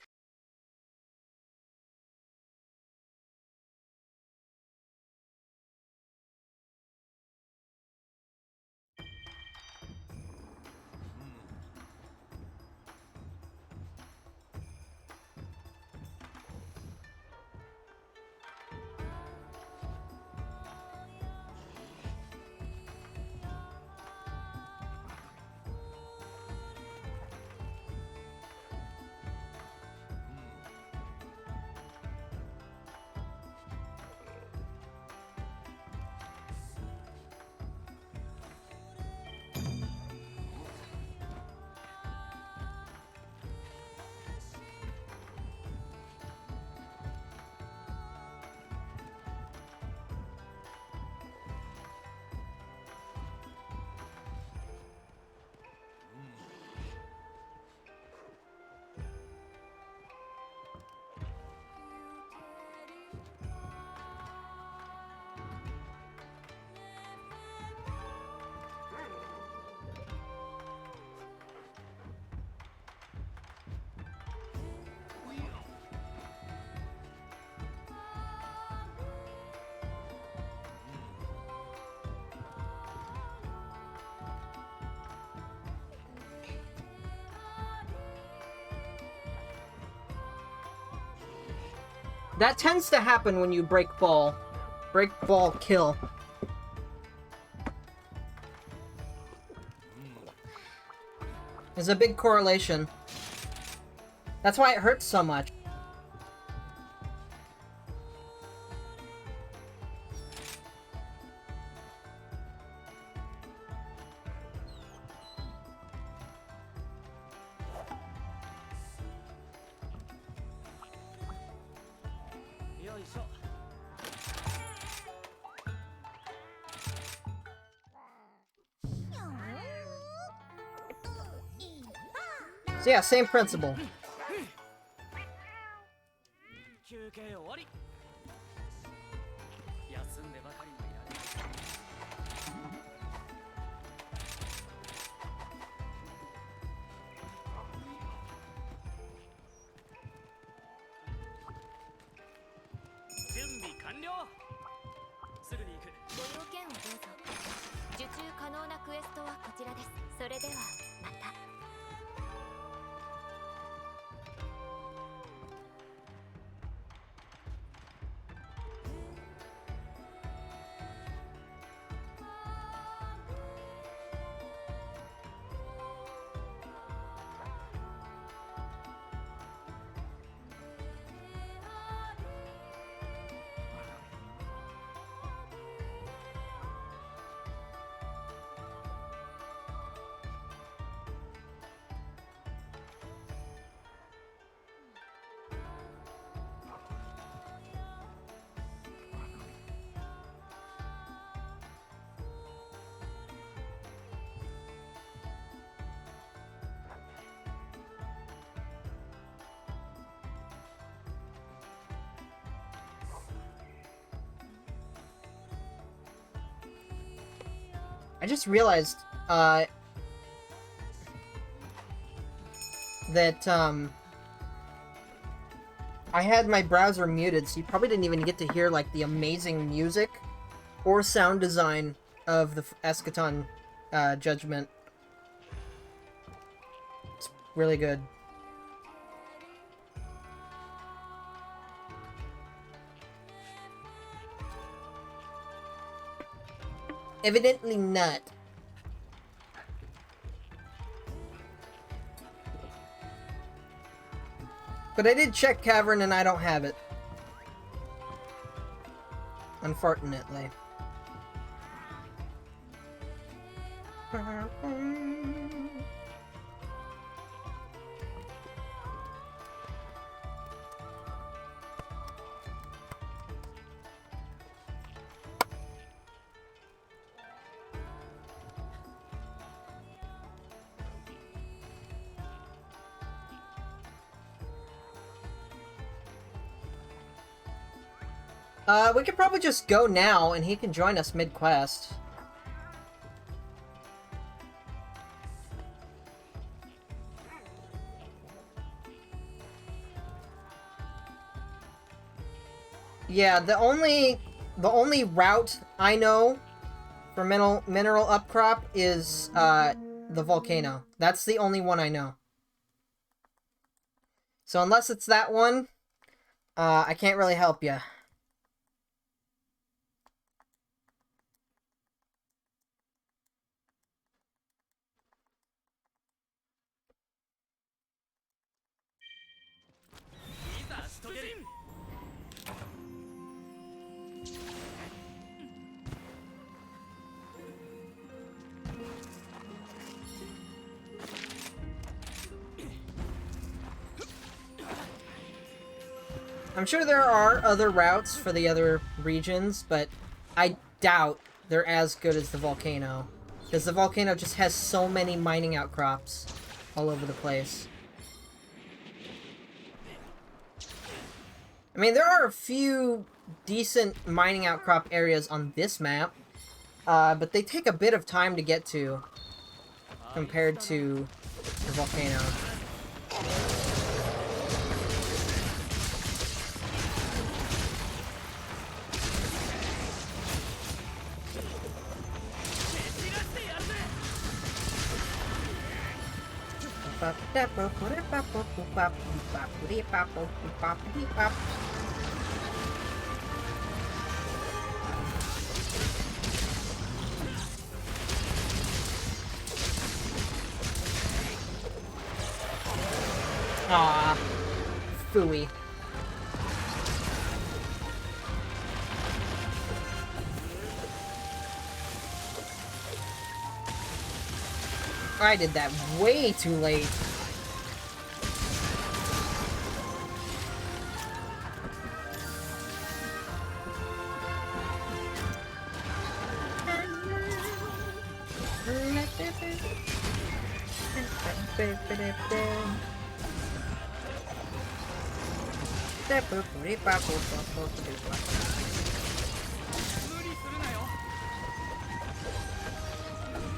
That tends to happen when you break ball. Break ball kill. There's a big correlation. That's why it hurts so much. So yeah, same principle. I just realized, that, I had my browser muted, so you probably didn't even get to hear, like, the amazing music or sound design of the Eschaton, Judgment. It's really good. Evidently not. But I did check Cavern and I don't have it. Unfortunately. We could probably just go now, and he can join us mid-quest. Yeah, the only route I know for mineral upcrop is, the volcano. That's the only one I know. So unless it's that one, I can't really help you. I'm sure there are other routes for the other regions, but I doubt they're as good as the volcano. Because the volcano just has so many mining outcrops all over the place. I mean, there are a few decent mining outcrop areas on this map, but they take a bit of time to get to compared to the volcano. Aw. Phooey. I did that way too late.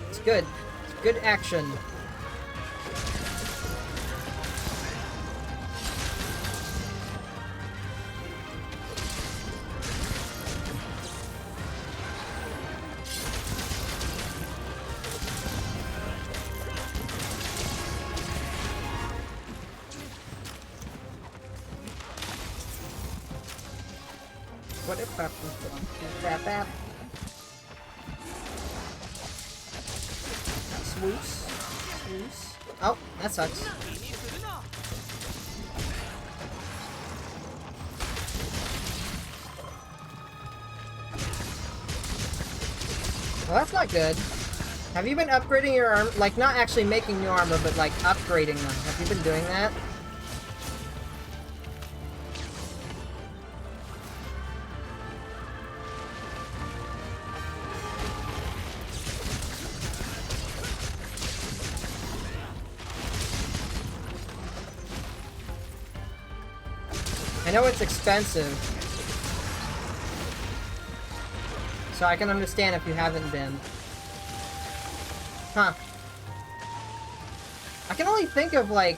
It's good. It's good action. What if that swoosh? Swoosh? Oh, that sucks. Well, that's not good. Have you been upgrading your armor? Like, not actually making new armor, but like upgrading them. Have you been doing that? I know it's expensive, so I can understand if you haven't been. Huh. I can only think of, like,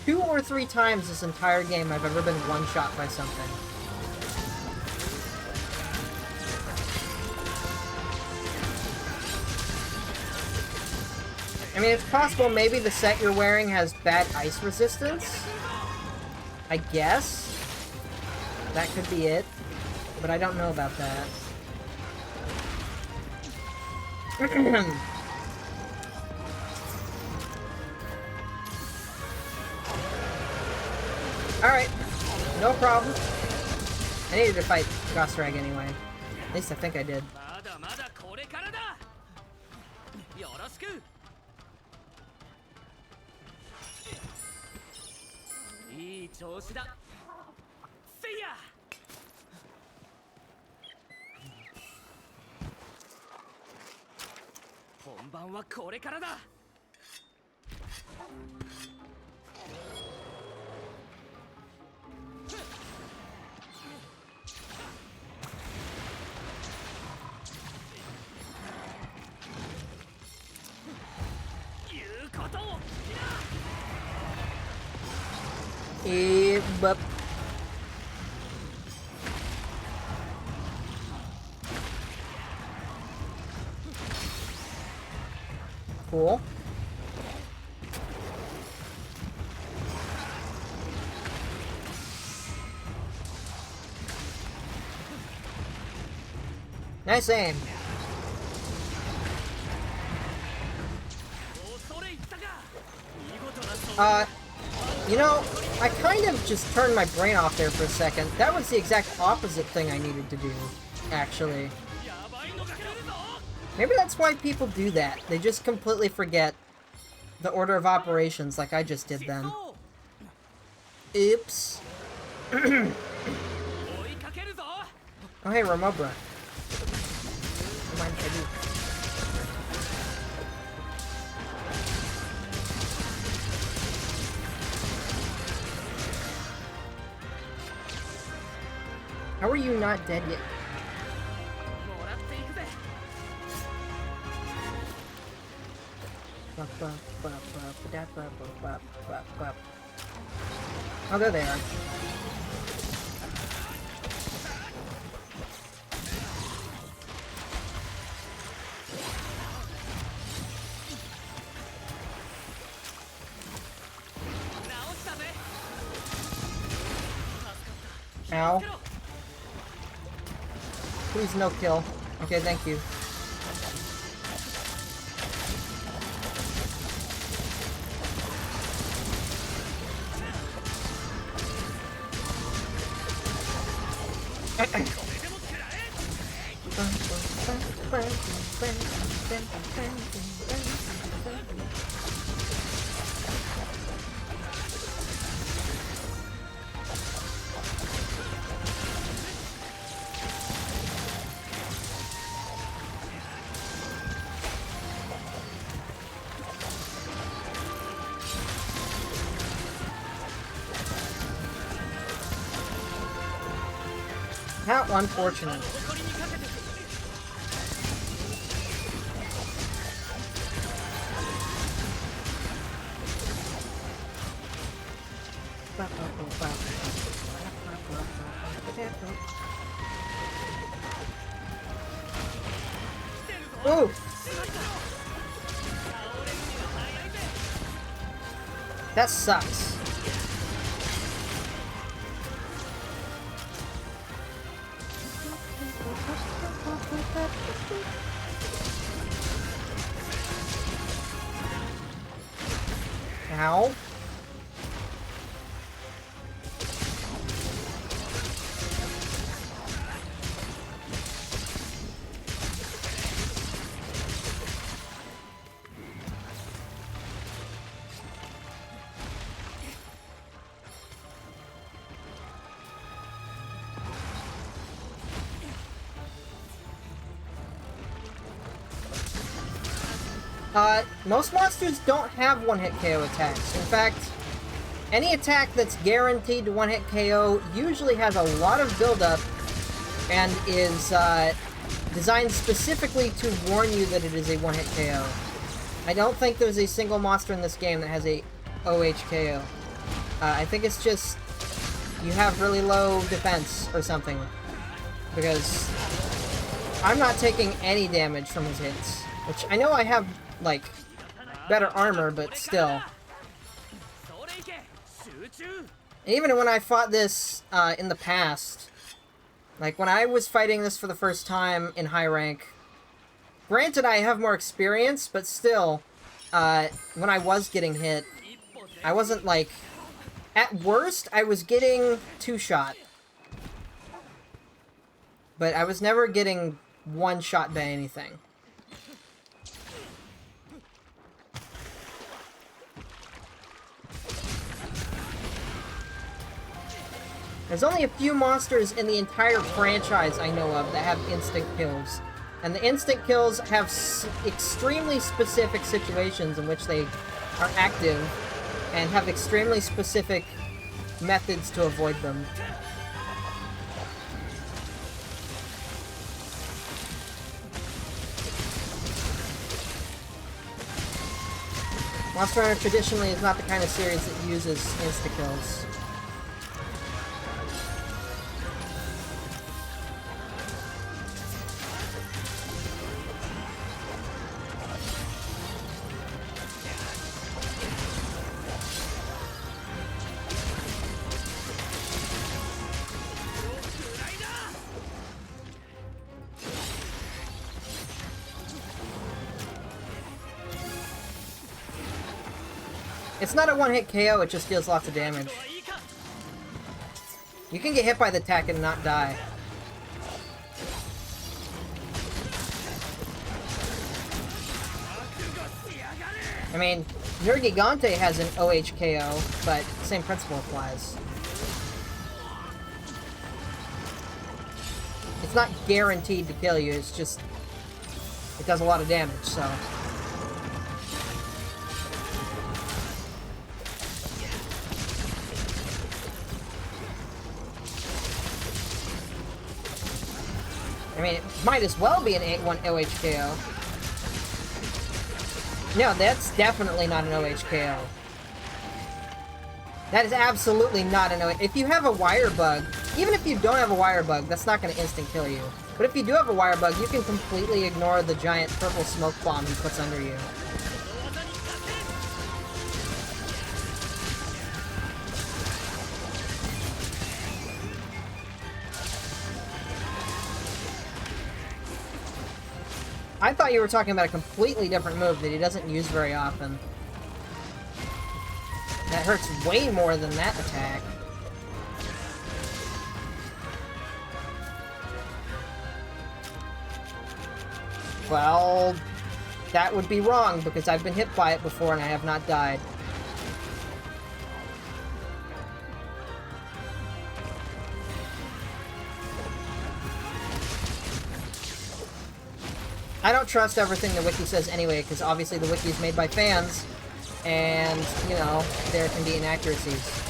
2 or 3 times this entire game I've ever been one-shot by something. I mean, it's possible maybe the set you're wearing has bad ice resistance. I guess. That could be it. But I don't know about that. Alright. No problem. I needed to fight Gosrag anyway. At least I think I did. But cool. Nice aim. You know, I kind of just turned my brain off there for a second. That was the exact opposite thing I needed to do, actually. Maybe that's why people do that. They just completely forget the order of operations like I just did then. Oops. Oh, hey, Ramobra. Don't mind if I do. How are you not dead yet? Oh, there they are. Ow. Please no kill. Okay, thank you. How unfortunate. Ooh! That sucks. Ow. Most monsters don't have one-hit KO attacks. In fact, any attack that's guaranteed to one-hit KO usually has a lot of build-up and is designed specifically to warn you that it is a one-hit KO. I don't think there's a single monster in this game that has a OHKO. I think it's just you have really low defense or something. Because I'm not taking any damage from his hits. Which I know I have, like, better armor, but still. Even when I fought this in the past, like when I was fighting this for the first time in high rank, granted I have more experience, but still, when I was getting hit, I wasn't like, at worst, I was getting two-shot. But I was never getting one-shot by anything. There's only a few monsters in the entire franchise I know of that have instant kills. And the instant kills have extremely specific situations in which they are active and have extremely specific methods to avoid them. Monster Hunter traditionally is not the kind of series that uses insta-kills. It's not a one-hit KO, it just deals lots of damage. You can get hit by the attack and not die. I mean, Nergigante has an OHKO, but same principle applies. It's not guaranteed to kill you, it's just... it does a lot of damage, so... I mean, it might as well be an 8-1 OHKO. No, that's definitely not an OHKO. That is absolutely not an OHKO. If you have a wire bug, even if you don't have a wire bug, that's not going to instant kill you. But if you do have a wire bug, you can completely ignore the giant purple smoke bomb he puts under you. I thought you were talking about a completely different move that he doesn't use very often. That hurts way more than that attack. Well, that would be wrong, because I've been hit by it before and I have not died. I don't trust everything the wiki says anyway, because obviously the wiki is made by fans, and, you know, there can be inaccuracies.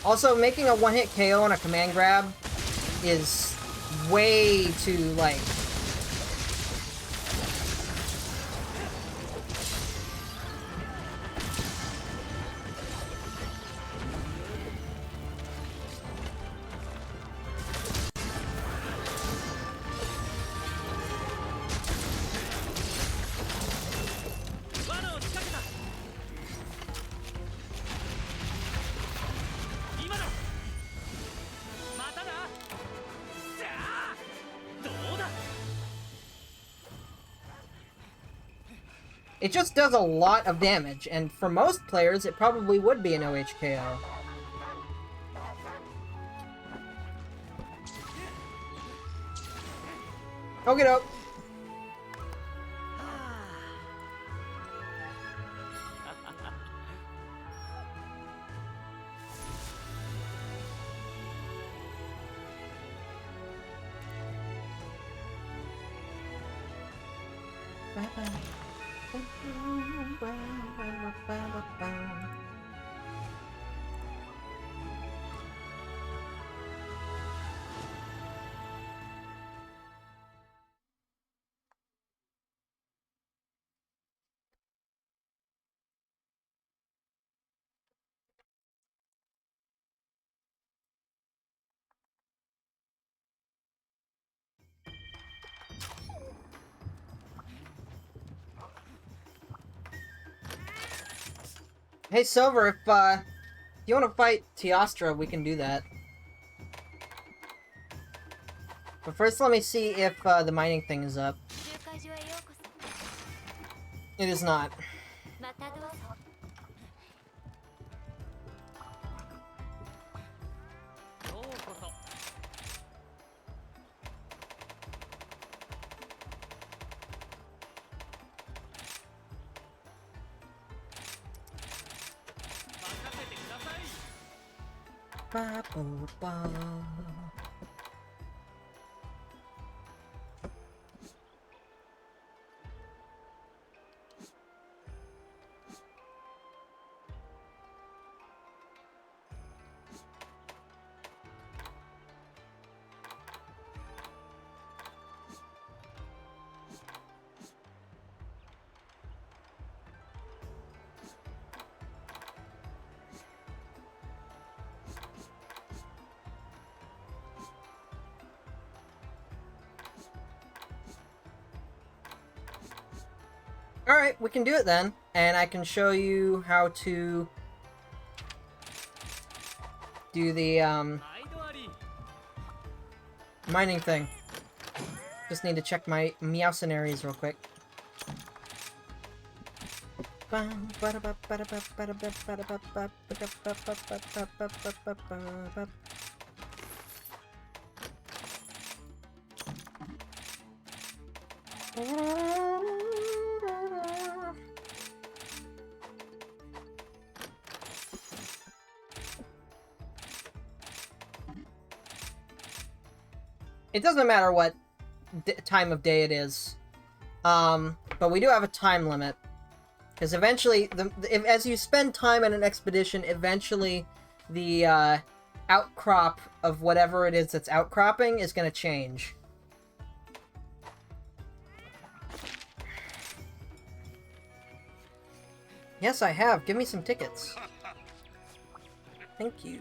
Also, making a one-hit KO on a command grab is way too, like... It just does a lot of damage, and for most players, it probably would be an OHKO. Okie doke. Bye-bye. Hey, Silver, if you want to fight Teostra, we can do that. But first, let me see if the mining thing is up. It is not. Ba-ba-ba. Alright, we can do it then, and I can show you how to do the, mining thing. Just need to check my Meowcenaries real quick. It doesn't matter what time of day it is, but we do have a time limit, because eventually, as you spend time in an expedition, eventually the outcrop of whatever it is that's outcropping is going to change. Yes, I have. Give me some tickets. Thank you.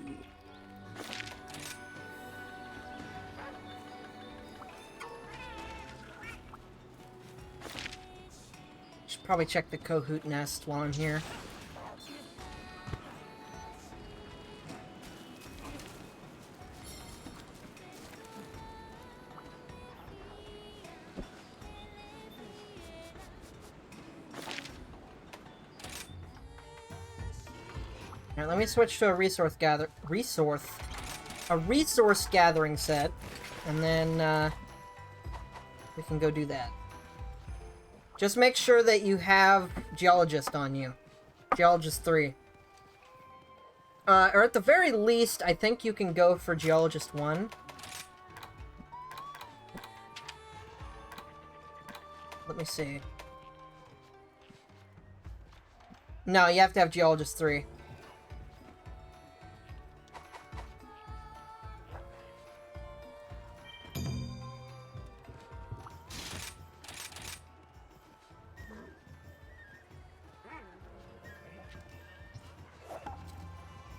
Should probably check the Kahoot nest while I'm here. Alright, let me switch to a resource gathering set, and then, we can go do that. Just make sure that you have Geologist on you. Geologist 3. Or at the very least, I think you can go for Geologist 1. Let me see. No, you have to have Geologist 3.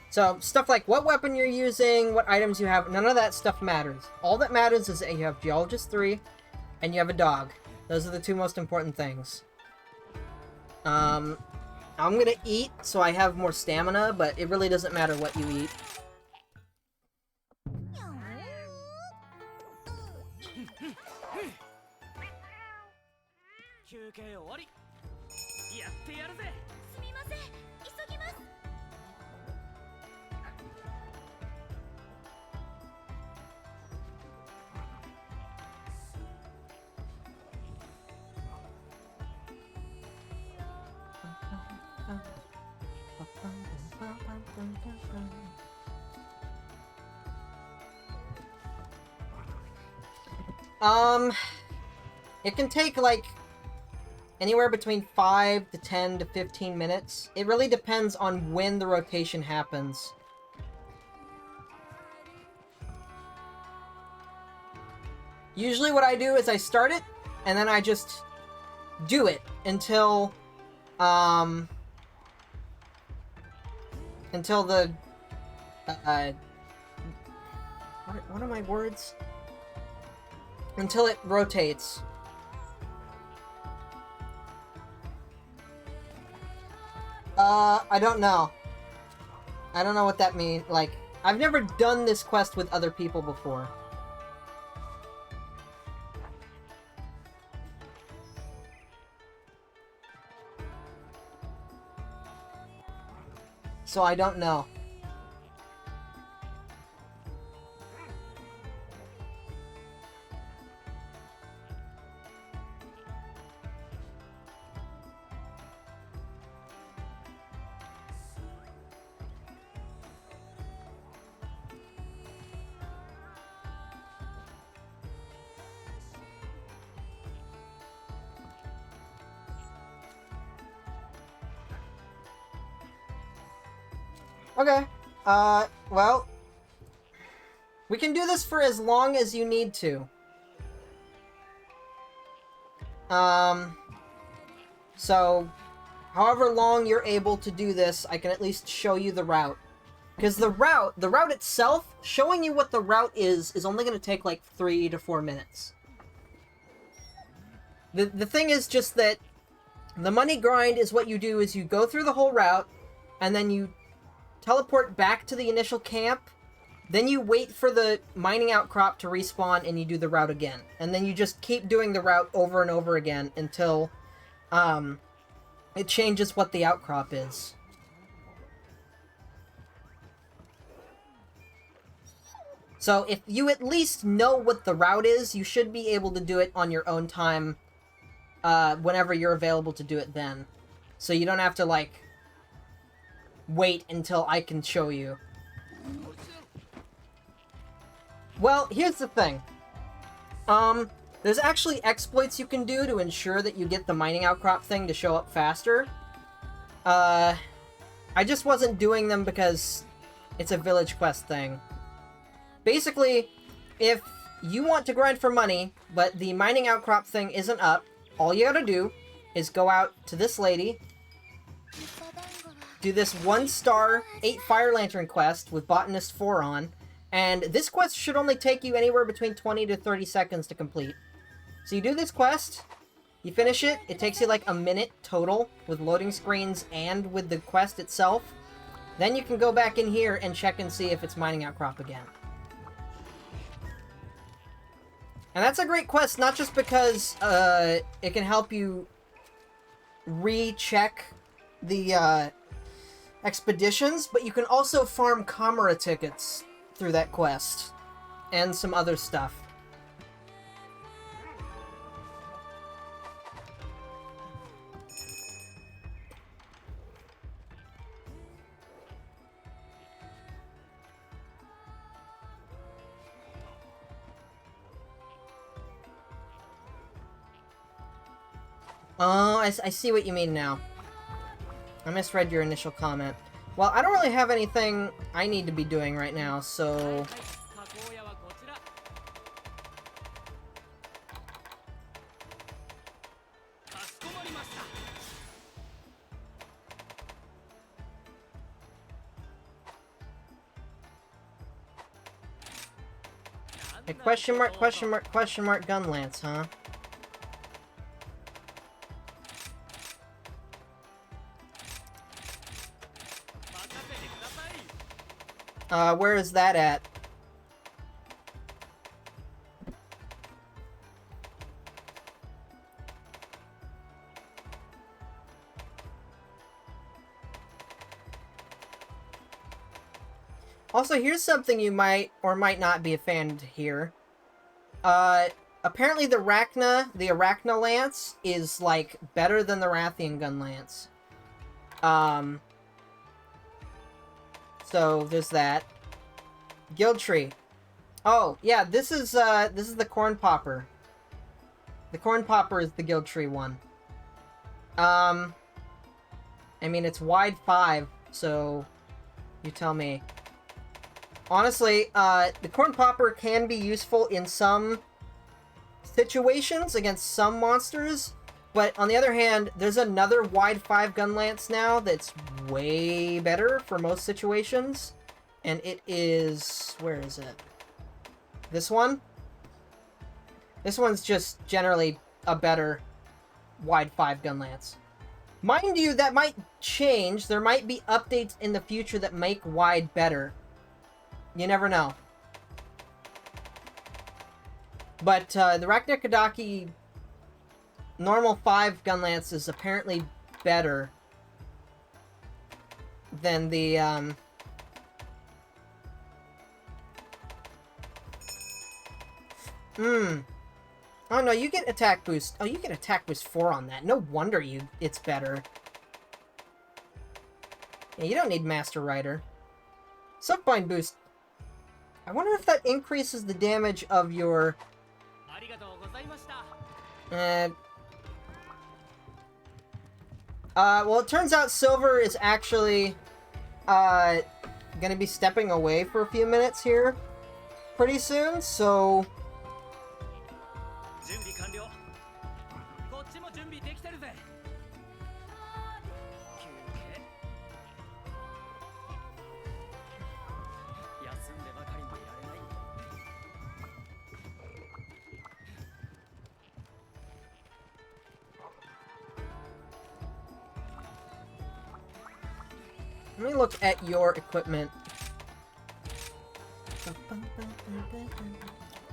So, stuff like what weapon you're using, what items you have, none of that stuff matters. All that matters is that you have Geologist 3, and you have a dog. Those are the two most important things. I'm gonna eat so I have more stamina, but it really doesn't matter what you eat. It can take, like, anywhere between 5 to 10 to 15 minutes. It really depends on when the rotation happens. Usually what I do is I start it, and then I just do it until the, what are my words? Until it rotates. I don't know. I don't know what that means. Like, I've never done this quest with other people before. So I don't know. Okay, well, we can do this for as long as you need to. So, however long you're able to do this, I can at least show you the route. Because the route itself, showing you what the route is only going to take like 3 to 4 minutes. The thing is just that the money grind is what you do is you go through the whole route, and then you teleport back to the initial camp, then you wait for the mining outcrop to respawn and you do the route again. And then you just keep doing the route over and over again until it changes what the outcrop is. So if you at least know what the route is, you should be able to do it on your own time whenever you're available to do it then. So you don't have to, like, wait until I can show you. Well, here's the thing. There's actually exploits you can do to ensure that you get the mining outcrop thing to show up faster. I just wasn't doing them because it's a village quest thing. Basically, if you want to grind for money, but the mining outcrop thing isn't up, all you gotta do is go out to this lady, do this 1-star 8 Fire Lantern quest with Botanist 4 on, and this quest should only take you anywhere between 20 to 30 seconds to complete. So you do this quest, you finish it, it takes you like a minute total with loading screens and with the quest itself. Then you can go back in here and check and see if it's mining outcrop again. And that's a great quest, not just because it can help you recheck the expeditions, but you can also farm Camera tickets through that quest. And some other stuff. Oh, I see what you mean now. I misread your initial comment. Well, I don't really have anything I need to be doing right now, so... A question mark, question mark, question mark, gun lance, huh? Where is that at? Also, here's something you might or might not be a fan to hear. Apparently the Arachna Lance is, like, better than the Rathian Gun Lance. So, there's that. Guild Tree. Oh, yeah, this is the Corn Popper. The Corn Popper is the Guild Tree one. I mean, it's wide 5, so you tell me. Honestly, the Corn Popper can be useful in some situations against some monsters, but on the other hand, there's another wide 5 gun lance now that's way better for most situations, and it is... where is it? This one? This one's just generally a better wide 5 gun lance. Mind you, that might change. There might be updates in the future that make wide better. You never know. But the Raknekadaki normal 5 gun lance is apparently better than the Oh no, you get attack boost. Oh, you get attack boost 4 on that. No wonder it's better. Yeah, you don't need Master Rider. Subbind boost. I wonder if that increases the damage of your... well, it turns out Silver is actually, gonna be stepping away for a few minutes here pretty soon, so... Let me look at your equipment.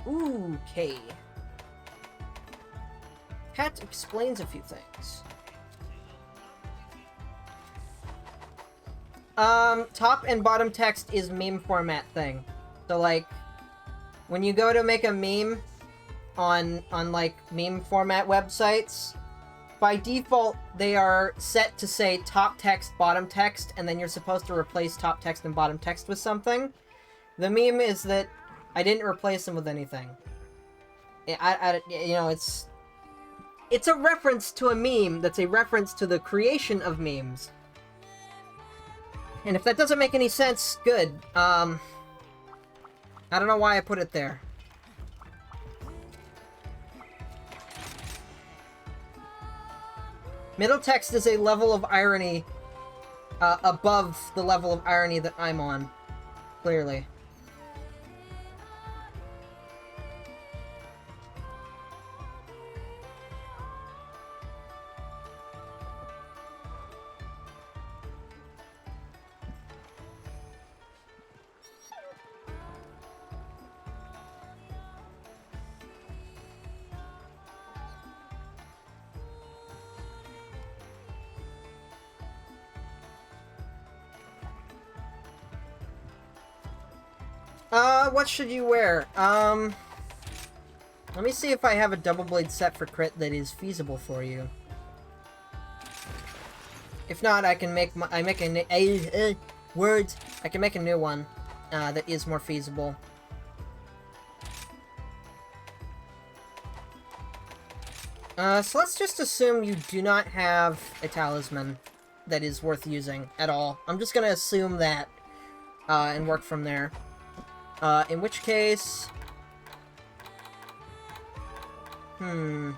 Ooh, okay. Cat explains a few things. Top and bottom text is meme format thing. So, like, when you go to make a meme on like, meme format websites, by default, they are set to say top text, bottom text, and then you're supposed to replace top text and bottom text with something. The meme is that I didn't replace them with anything. You know, it's a reference to a meme that's a reference to the creation of memes. And if that doesn't make any sense, good. I don't know why I put it there. Middle text is a level of irony above the level of irony that I'm on, clearly. What should you wear? Let me see if I have a double blade set for crit that is feasible for you. If not, I can make words. I can make a new one that is more feasible. So let's just assume you do not have a talisman that is worth using at all. I'm just gonna assume that and work from there. In which case... Well,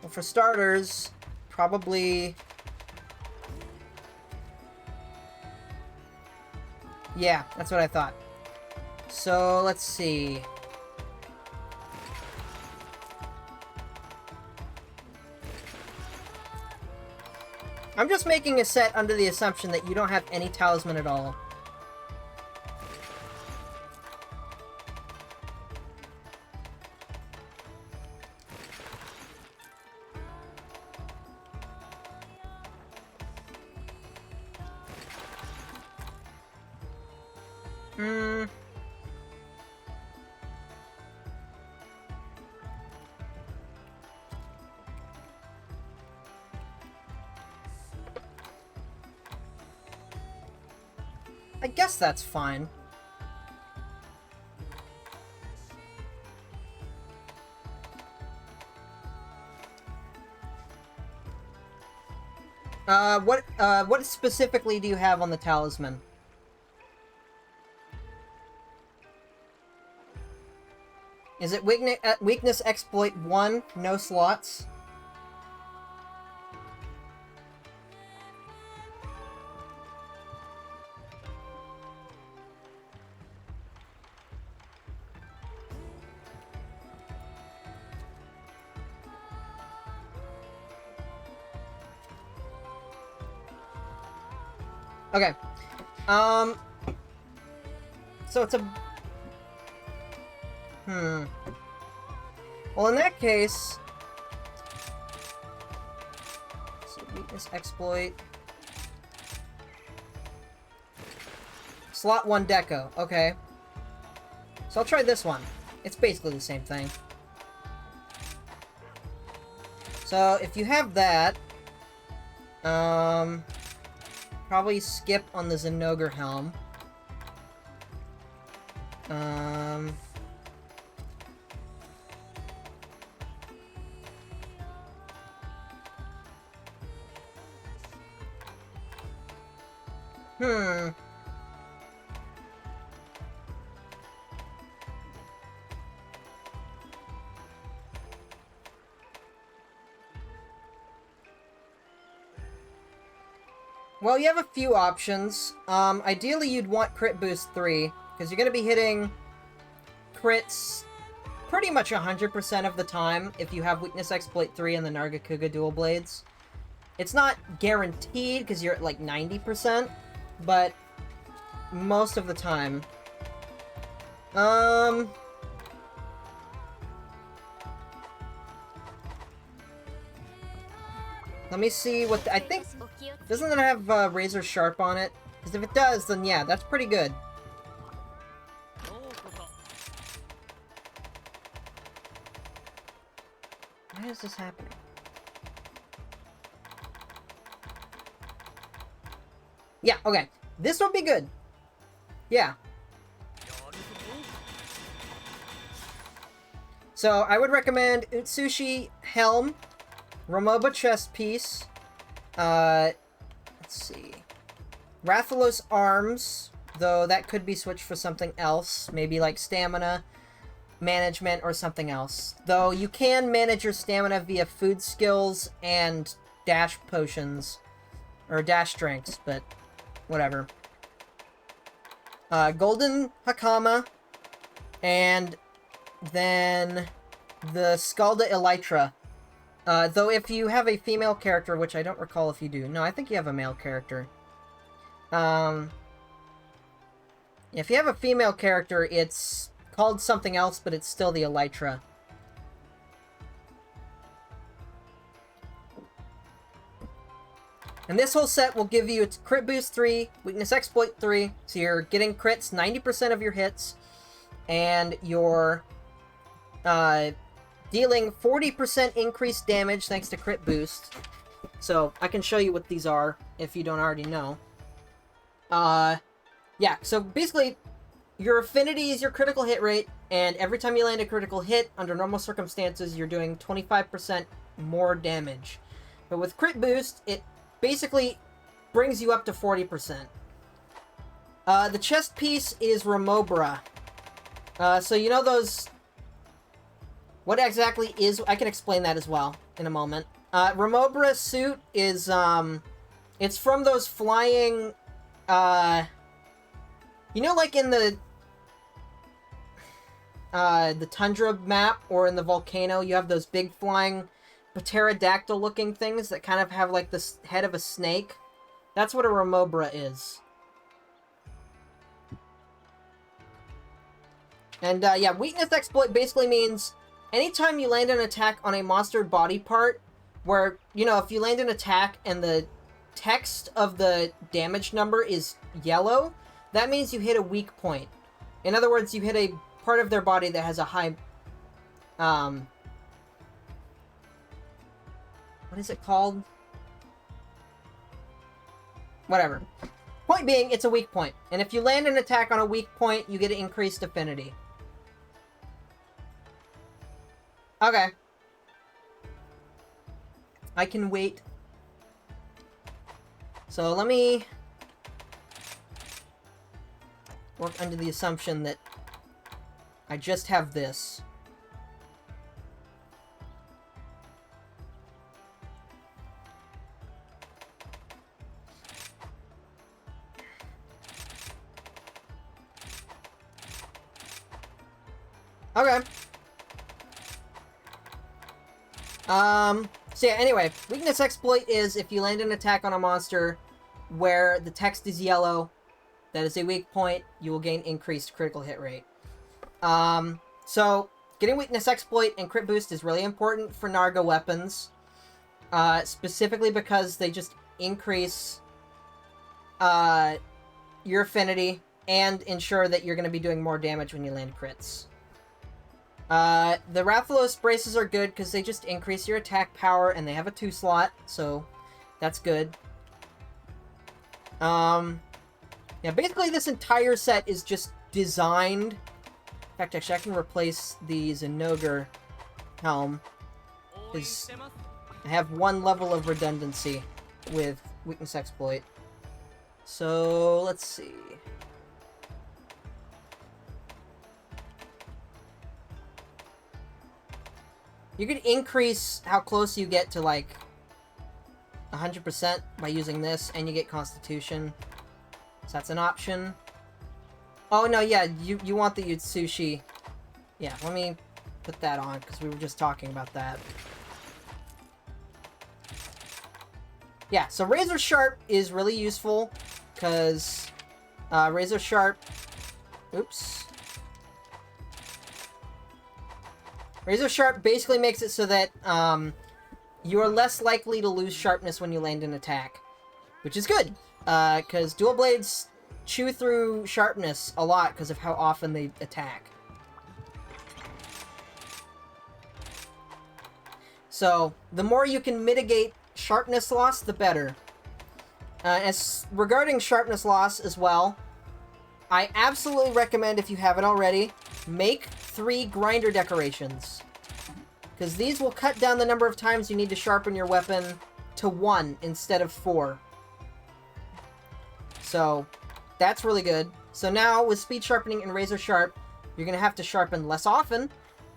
for starters, probably... Yeah, that's what I thought. So, let's see. I'm just making a set under the assumption that you don't have any talisman at all. I guess that's fine. What specifically do you have on the talisman? Is it weakness exploit 1, no slots? Okay. So it's a... Well, in that case... So, weakness exploit... Slot 1 deco. Okay. So I'll try this one. It's basically the same thing. So, if you have that... Probably skip on the Zinogre helm. Well, you have a few options. Ideally you'd want crit boost 3, because you're going to be hitting crits pretty much 100% of the time if you have weakness exploit 3 and the Nargacuga dual blades. It's not guaranteed, because you're at like 90%, but most of the time. Let me see what... I think... Doesn't it have Razor Sharp on it? Because if it does, then yeah, that's pretty good. Why is this happening? Yeah, okay. This would be good. Yeah. So, I would recommend Utsushi Helm, Ramoba Chest Piece, let's see, Rathalos Arms, though that could be switched for something else, maybe like Stamina Management or something else. Though you can manage your stamina via food skills and dash potions, or dash drinks, but whatever. Golden Hakama, and then the Scalda Elytra. Though if you have a female character, which I don't recall if you do. No, I think you have a male character. If you have a female character, it's called something else, but it's still the Elytra. And this whole set will give you its crit boost 3, weakness exploit 3, so you're getting crits 90% of your hits, and you're dealing 40% increased damage thanks to crit boost. So I can show you what these are if you don't already know. Yeah, so basically your affinity is your critical hit rate, and every time you land a critical hit, under normal circumstances, you're doing 25% more damage. But with crit boost, it basically brings you up to 40%. The chest piece is Remobra. So you know those... What exactly is... I can explain that as well in a moment. Remobra's suit is, it's from those flying, you know, like in the Tundra map, or in the Volcano, you have those big flying pterodactyl-looking things that kind of have, like, the head of a snake? That's what a Remobra is. And, yeah, weakness exploit basically means anytime you land an attack on a monster body part, where, you know, if you land an attack and the text of the damage number is yellow, that means you hit a weak point. In other words, you hit a part of their body that has a high, what is it called? Whatever. Point being, it's a weak point. And if you land an attack on a weak point, you get an increased affinity. Okay. I can wait. So let me work under the assumption that I just have this. Okay. So yeah, anyway, weakness exploit is if you land an attack on a monster where the text is yellow, that is a weak point, you will gain increased critical hit rate. So getting weakness exploit and crit boost is really important for Narga weapons, specifically because they just increase your affinity and ensure that you're going to be doing more damage when you land crits. The Rathalos braces are good because they just increase your attack power, and they have a 2 slot, so that's good. Yeah, basically this entire set is just designed... In fact, actually, I can replace the Zenogre helm, because I have 1 level of redundancy with weakness exploit. So, let's see... You could increase how close you get to, like, 100% by using this, and you get Constitution. So that's an option. Oh, no, yeah, you want the Utsushi. Yeah, let me put that on, because we were just talking about that. Yeah, so Razor Sharp is really useful, because Razor Sharp... Oops. Razor Sharp basically makes it so that you are less likely to lose sharpness when you land an attack. Which is good, because dual blades chew through sharpness a lot because of how often they attack. So, the more you can mitigate sharpness loss, the better. As regarding sharpness loss as well, I absolutely recommend, if you haven't already, make 3 grinder decorations. Because these will cut down the number of times you need to sharpen your weapon to 1 instead of 4. So, that's really good. So now, with speed sharpening and razor sharp, you're going to have to sharpen less often.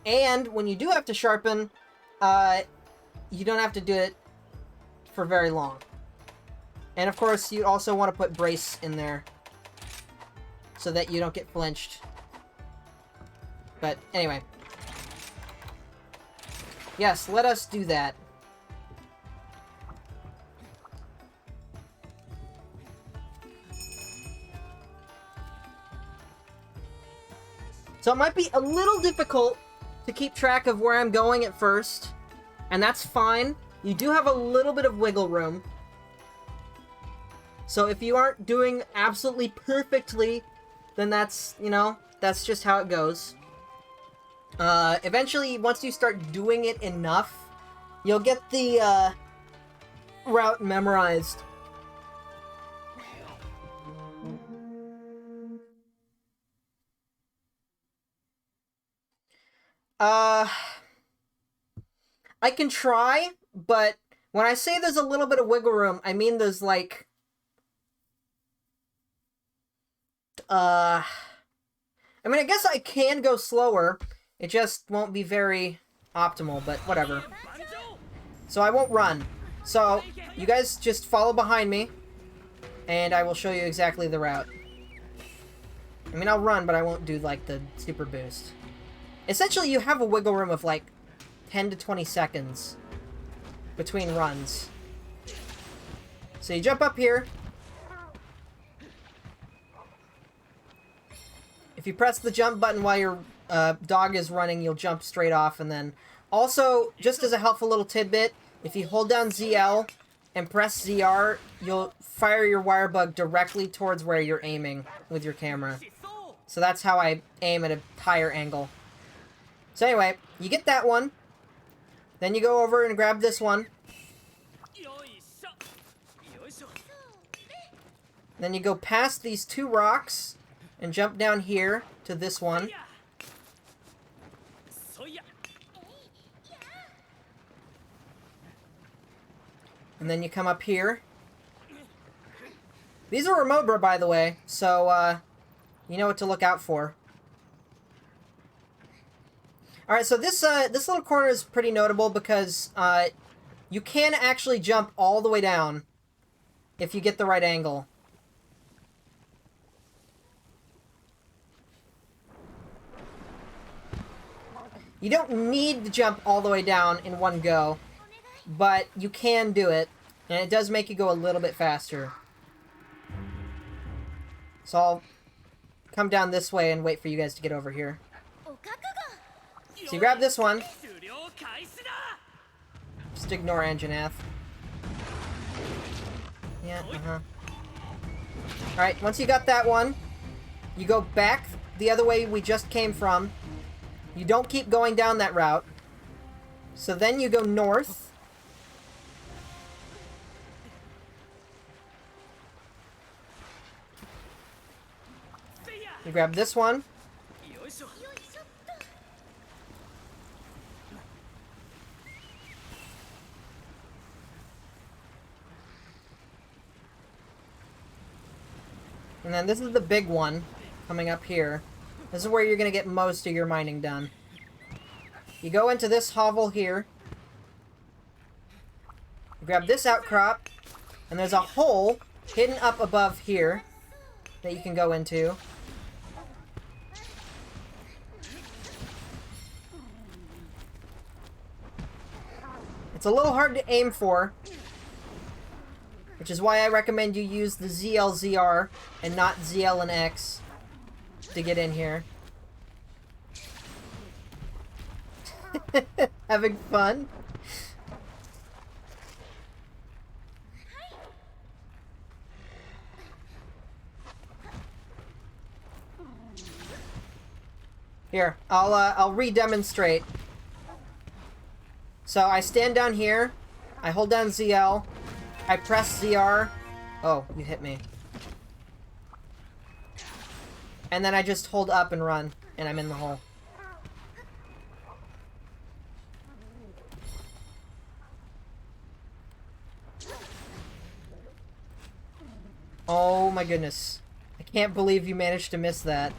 And when you do have to sharpen, you don't have to do it for very long. And of course, you also want to put brace in there, so that you don't get flinched. But anyway. Yes, let us do that. So it might be a little difficult to keep track of where I'm going at first, and that's fine. You do have a little bit of wiggle room. So if you aren't doing absolutely perfectly, then that's, you know, that's just how it goes. Eventually, once you start doing it enough, you'll get the, route memorized. I can try, but when I say there's a little bit of wiggle room, I mean there's, like... I mean, I guess I can go slower. It just won't be very optimal, but whatever. So I won't run. So, you guys just follow behind me, and I will show you exactly the route. I mean, I'll run, but I won't do, like, the super boost. Essentially, you have a wiggle room of, like, 10 to 20 seconds between runs. So you jump up here. If you press the jump button while your dog is running, you'll jump straight off, and then... Also, just as a helpful little tidbit, if you hold down ZL and press ZR, you'll fire your wire bug directly towards where you're aiming with your camera. So that's how I aim at a higher angle. So anyway, you get that one. Then you go over and grab this one. Then you go past these two rocks and jump down here to this one. And then you come up here. These are remote, by the way, so you know what to look out for. Alright, so this little corner is pretty notable because you can actually jump all the way down if you get the right angle. You don't need to jump all the way down in one go, but you can do it, and it does make you go a little bit faster. So I'll come down this way and wait for you guys to get over here. So you grab this one. Just ignore Anjanath. Yeah, Alright, once you got that one, you go back the other way we just came from. You don't keep going down that route. So then you go north. You grab this one. And then this is the big one coming up here. This is where you're going to get most of your mining done. You go into this hovel here. You grab this outcrop. And there's a hole hidden up above here that you can go into. It's a little hard to aim for, which is why I recommend you use the ZL-ZR and not ZL and X to get in here. Having fun? Here, I'll re-demonstrate. So I stand down here, I hold down ZL, I press ZR. Oh, you hit me. And then I just hold up and run, and I'm in the hole. Oh my goodness. I can't believe you managed to miss that.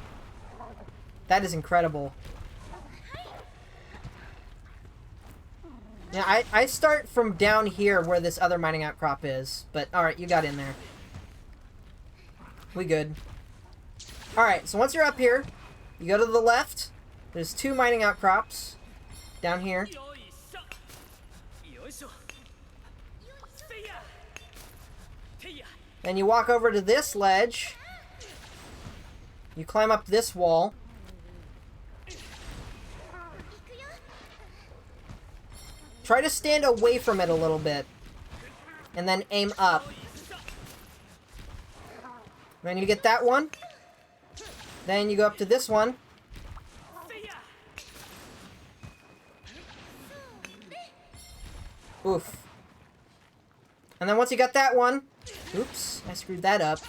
That is incredible. Yeah, I start from down here where this other mining outcrop is. But, alright, you got in there. We good. Alright, so once you're up here, you go to the left. There's two mining outcrops down here. Then you walk over to this ledge. You climb up this wall. Try to stand away from it a little bit. And then aim up. Then you get that one. Then you go up to this one. Oof. And then once you got that one... Oops, I screwed that up.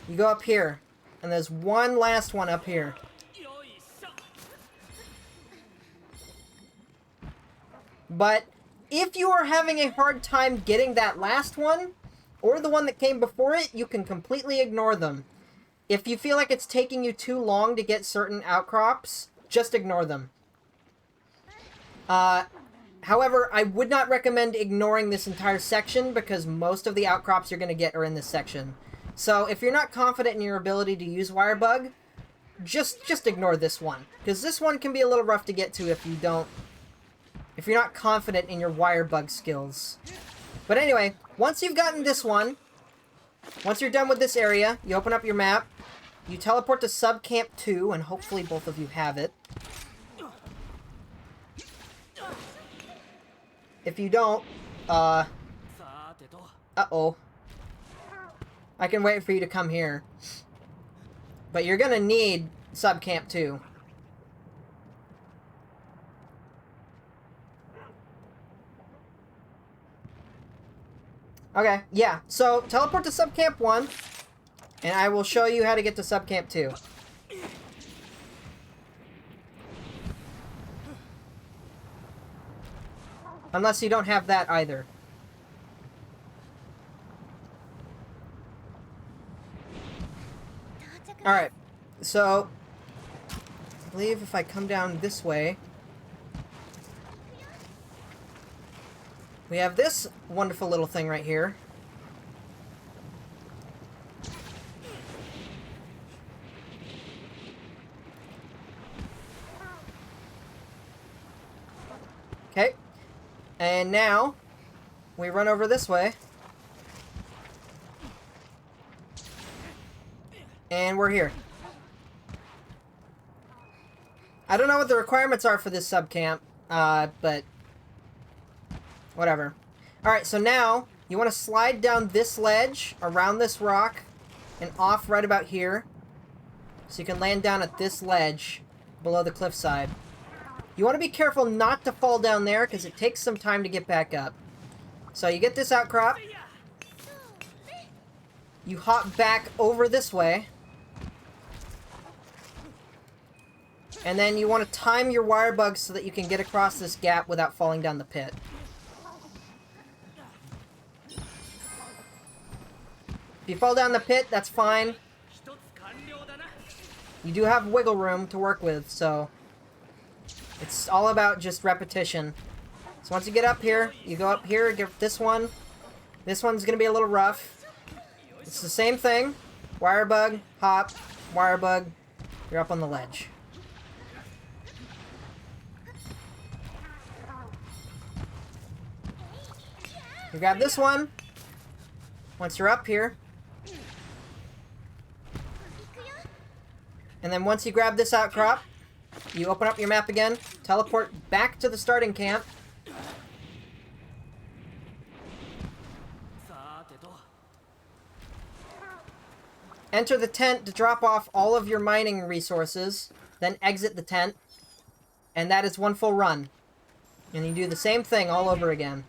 You go up here. And there's one last one up here. But if you are having a hard time getting that last one, or the one that came before it, you can completely ignore them. If you feel like it's taking you too long to get certain outcrops, just ignore them. However, I would not recommend ignoring this entire section because most of the outcrops you're going to get are in this section. So if you're not confident in your ability to use Wirebug, just ignore this one. Because this one can be a little rough to get to if you're not confident in your Wirebug skills. But anyway, once you've gotten this one, once you're done with this area, you open up your map, you teleport to Subcamp 2, and hopefully both of you have it. If you don't, uh-oh. I can wait for you to come here. But you're gonna need Subcamp 2. Okay, yeah. So, teleport to Subcamp 1, and I will show you how to get to Subcamp 2. Unless you don't have that either. Alright, so I believe if I come down this way, we have this wonderful little thing right here. Okay. And now, we run over this way. And we're here. I don't know what the requirements are for this subcamp, but whatever. Alright, so now, you want to slide down this ledge, around this rock, and off right about here. So you can land down at this ledge, below the cliffside. You want to be careful not to fall down there, because it takes some time to get back up. So you get this outcrop. You hop back over this way. And then you want to time your Wirebug so that you can get across this gap without falling down the pit. If you fall down the pit, that's fine. You do have wiggle room to work with, so it's all about just repetition. So once you get up here, you go up here, get this one. This one's going to be a little rough. It's the same thing. Wirebug, hop, Wirebug, you're up on the ledge. You grab this one. Once you're up here. And then once you grab this outcrop, you open up your map again, teleport back to the starting camp. Enter the tent to drop off all of your mining resources, then exit the tent. And that is one full run. And you do the same thing all over again.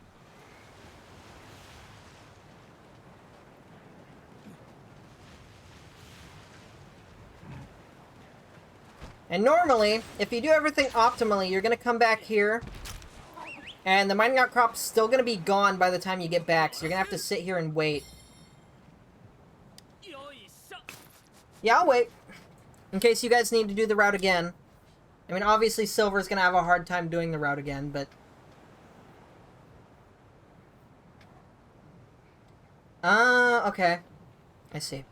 And normally, if you do everything optimally, you're going to come back here, and the mining outcrop's still going to be gone by the time you get back, so you're going to have to sit here and wait. Yeah, I'll wait. In case you guys need to do the route again. I mean, obviously Silver's going to have a hard time doing the route again, but... okay. I see.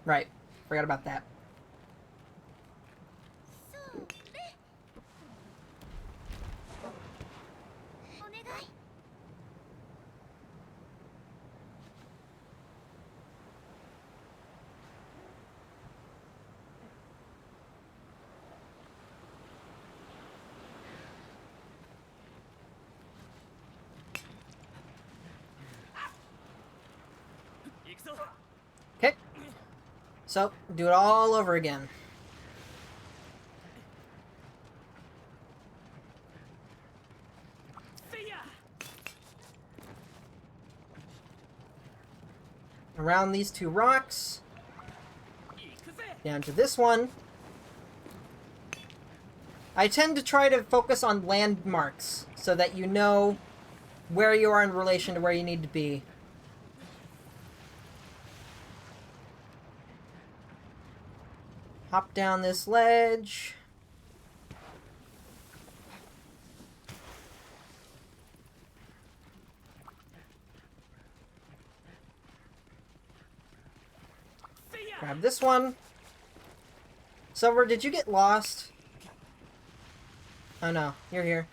Right. Forgot about that. Okay. So, do it all over again. Around these two rocks. Down to this one. I tend to try to focus on landmarks so that you know where you are in relation to where you need to be. Hop down this ledge. Grab this one. Silver, did you get lost? Oh no, you're here.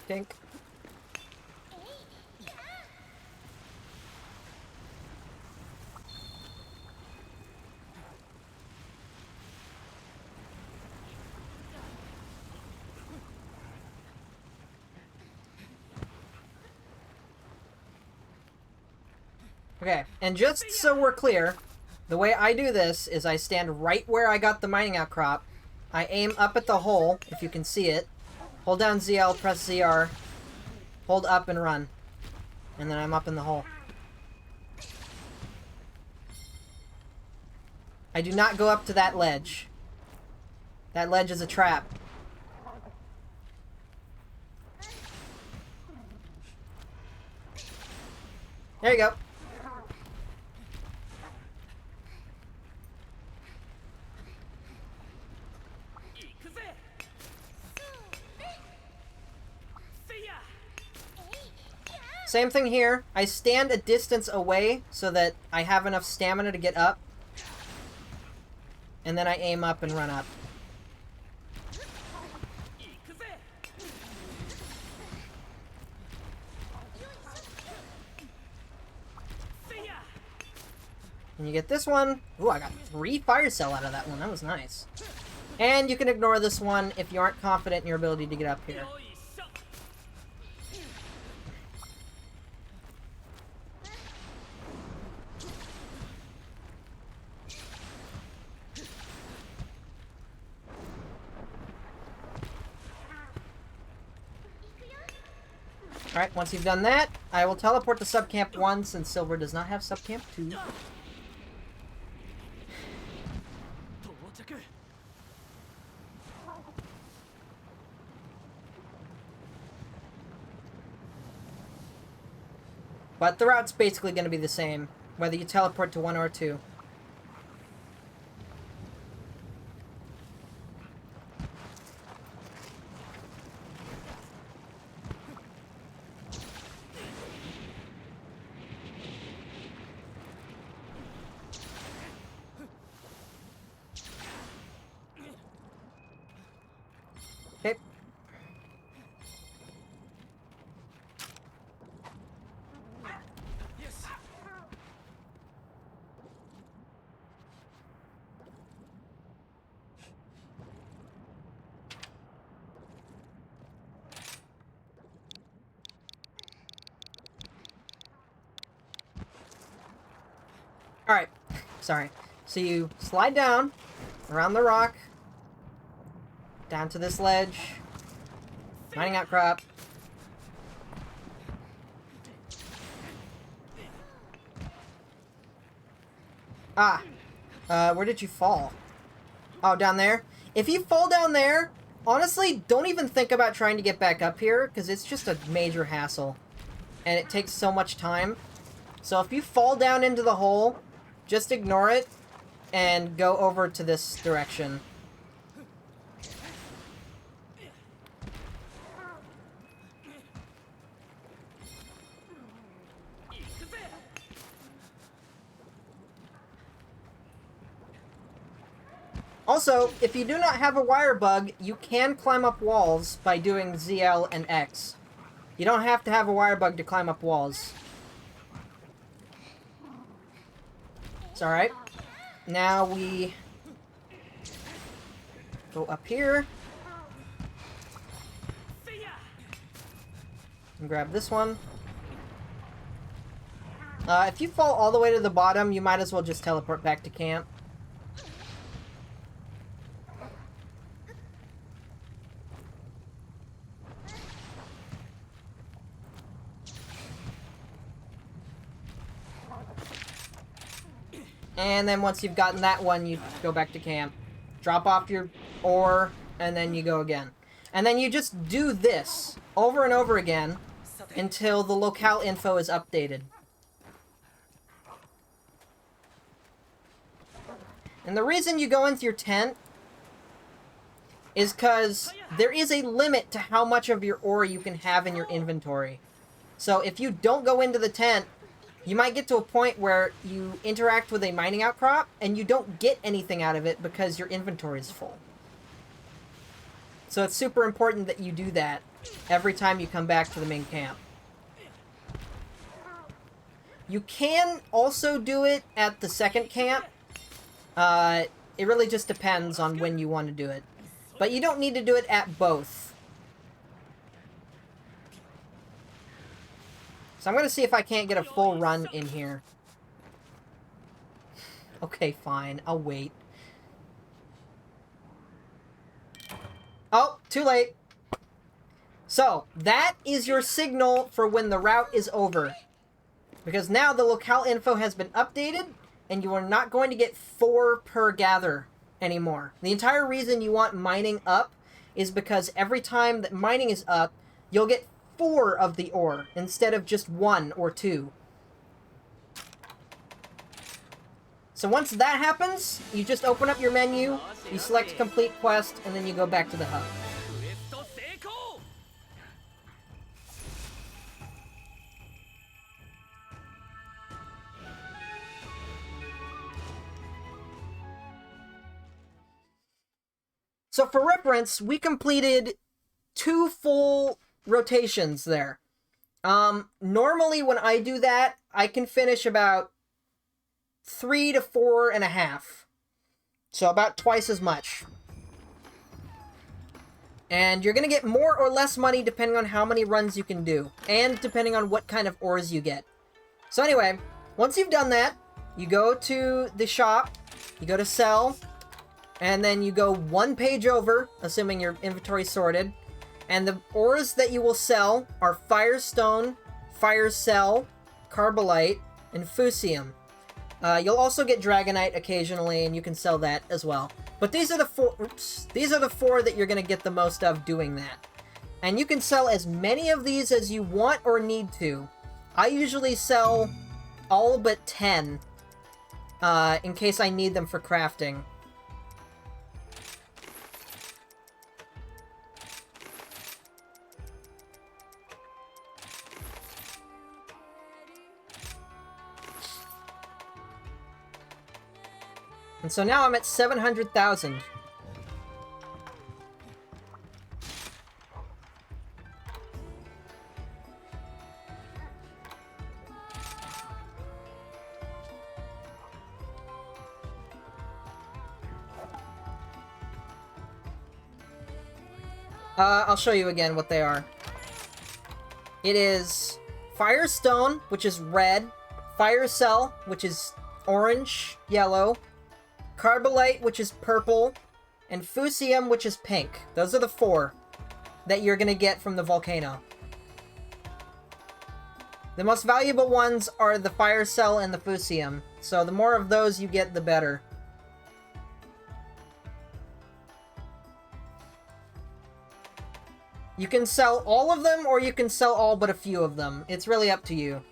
Dink. Okay, and just so we're clear, the way I do this is I stand right where I got the mining outcrop. I aim up at the hole, if you can see it. Hold down ZL, press ZR, hold up and run. And then I'm up in the hole. I do not go up to that ledge. That ledge is a trap. There you go. Same thing here. I stand a distance away so that I have enough stamina to get up. And then I aim up and run up. And you get this one. Ooh, I got 3 fire cell out of that one. That was nice. And you can ignore this one if you aren't confident in your ability to get up here. Alright, once you've done that, I will teleport to Subcamp 1 since Silver does not have Subcamp 2. But the route's basically going to be the same, whether you teleport to 1 or 2. Okay. Alright, sorry. So you slide down around the rock, down to this ledge, mining outcrop. Ah, where did you fall? Oh, down there? If you fall down there, honestly, don't even think about trying to get back up here, because it's just a major hassle. And it takes so much time. So if you fall down into the hole, just ignore it, and go over to this direction. Also, if you do not have a wire bug, you can climb up walls by doing ZL and X. You don't have to have a wire bug to climb up walls. It's alright. Now we go up here. And grab this one. If you fall all the way to the bottom, you might as well just teleport back to camp. And then once you've gotten that one, you go back to camp. Drop off your ore, and then you go again. And then you just do this over and over again until the locale info is updated. And the reason you go into your tent is because there is a limit to how much of your ore you can have in your inventory. So if you don't go into the tent, you might get to a point where you interact with a mining outcrop and you don't get anything out of it because your inventory is full. So it's super important that you do that every time you come back to the main camp. You can also do it at the second camp. It really just depends on when you want to do it. But you don't need to do it at both. So I'm going to see if I can't get a full run in here. Okay, fine. I'll wait. Oh, too late. So, that is your signal for when the route is over. Because now the locale info has been updated, and you are not going to get 4 per gather anymore. The entire reason you want mining up is because every time that mining is up, you'll get 4 of the ore instead of just 1 or 2. So once that happens, you just open up your menu, you select complete quest, and then you go back to the hub. So for reference, we completed 2 full rotations there. Normally when I do that, I can finish about 3 to 4.5. So about twice as much. And you're going to get more or less money depending on how many runs you can do. And depending on what kind of ores you get. So anyway, once you've done that, you go to the shop, you go to sell, and then you go 1 page over, assuming your inventory's sorted. And the ores that you will sell are Firestone, Firecell, Carbolite, and Fusium. You'll also get Dragonite occasionally, and you can sell that as well. But these are the 4. These are the 4 that you're going to get the most of doing that. And you can sell as many of these as you want or need to. I usually sell all but 10, in case I need them for crafting. And so now I'm at 700,000. I'll show you again what they are. It is Firestone, which is red, Firecell, which is orange, yellow, Carbolite, which is purple, and Fusium, which is pink. Those are the 4 that you're going to get from the volcano. The most valuable ones are the Firecell and the Fusium, so the more of those you get, the better. You can sell all of them, or you can sell all but a few of them. It's really up to you.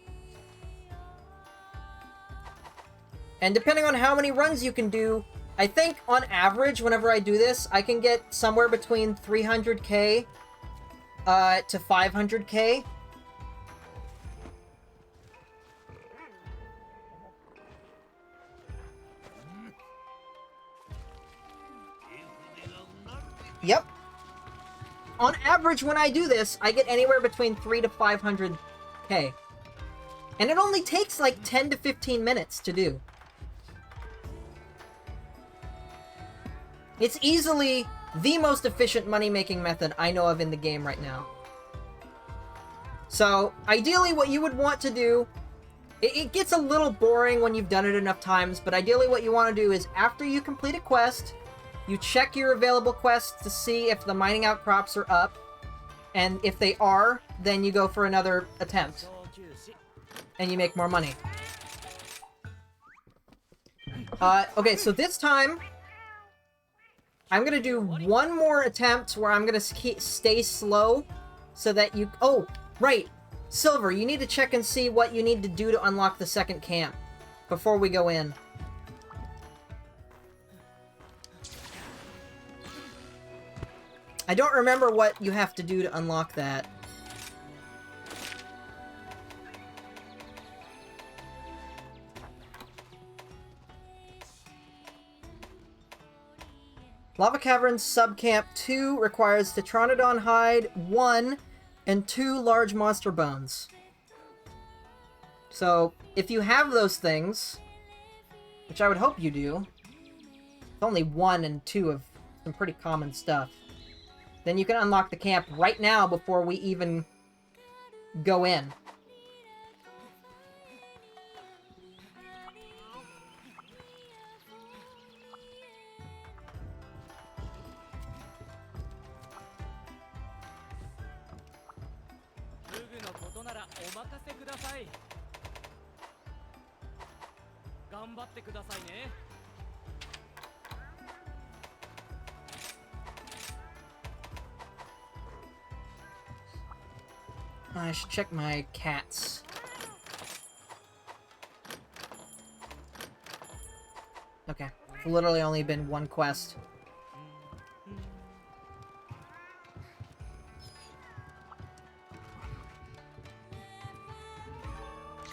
And depending on how many runs you can do, I think on average, whenever I do this, I can get somewhere between 300k to 500k. Yep. on average, when I do this, I get anywhere between 3 to 500k. And it only takes like 10 to 15 minutes to do. It's easily the most efficient money-making method I know of in the game right now. So, ideally what you would want to do, it gets a little boring when you've done it enough times, but ideally what you want to do is after you complete a quest, you check your available quests to see if the mining outcrops are up, and if they are, then you go for another attempt, and you make more money. Okay, so this time, I'm gonna do one more attempt where I'm gonna stay slow, so that you... Oh, right! Silver, you need to check and see what you need to do to unlock the second camp, before we go in. I don't remember what you have to do to unlock that. Lava Cavern Subcamp 2 requires Tetranodon Hide 1 and 2 large monster bones. So, if you have those things, which I would hope you do, it's only 1 and 2 of some pretty common stuff, then you can unlock the camp right now before we even go in. I should check my cats. Okay. It's literally only been one quest.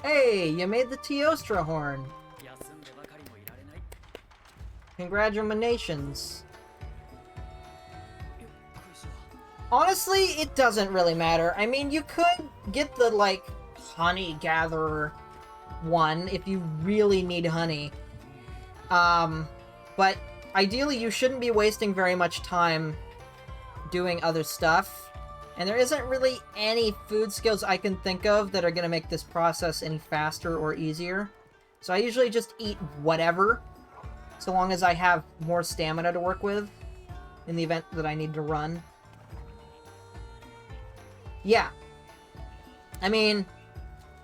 Hey, you made the Teostra horn. Congratulations. Honestly, it doesn't really matter. I mean, you could get the, like, honey gatherer one if you really need honey. But ideally you shouldn't be wasting very much time doing other stuff. And there isn't really any food skills I can think of that are going to make this process any faster or easier. So I usually just eat whatever, so long as I have more stamina to work with in the event that I need to run. Yeah. I mean,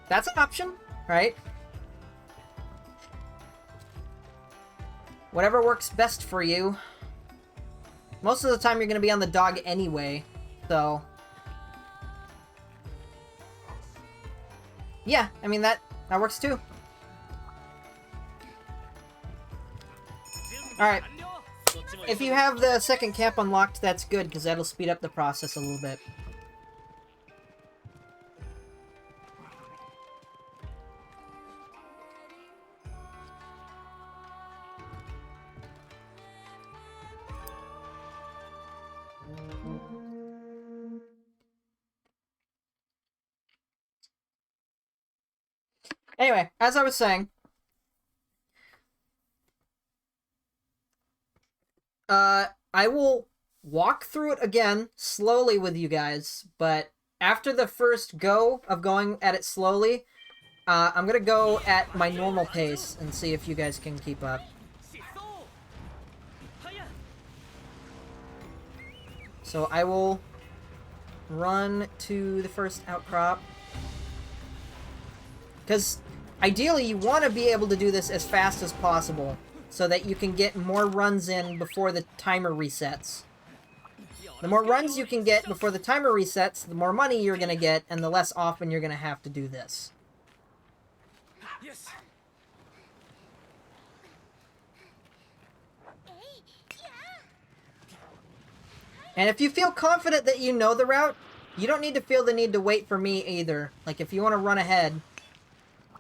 that's an option, right? Whatever works best for you. Most of the time you're going to be on the dog anyway, so... Yeah, I mean, that works too. Alright. If you have the second camp unlocked, that's good, because that'll speed up the process a little bit. Anyway, as I was saying, I will walk through it again, slowly with you guys, but after the first go of going at it slowly, I'm gonna go at my normal pace and see if you guys can keep up. So I will run to the first outcrop. Because ideally you want to be able to do this as fast as possible, so that you can get more runs in before the timer resets. The more runs you can get before the timer resets, the more money you're going to get, and the less often you're going to have to do this. And if you feel confident that you know the route, you don't need to feel the need to wait for me either. Like, if you want to run ahead.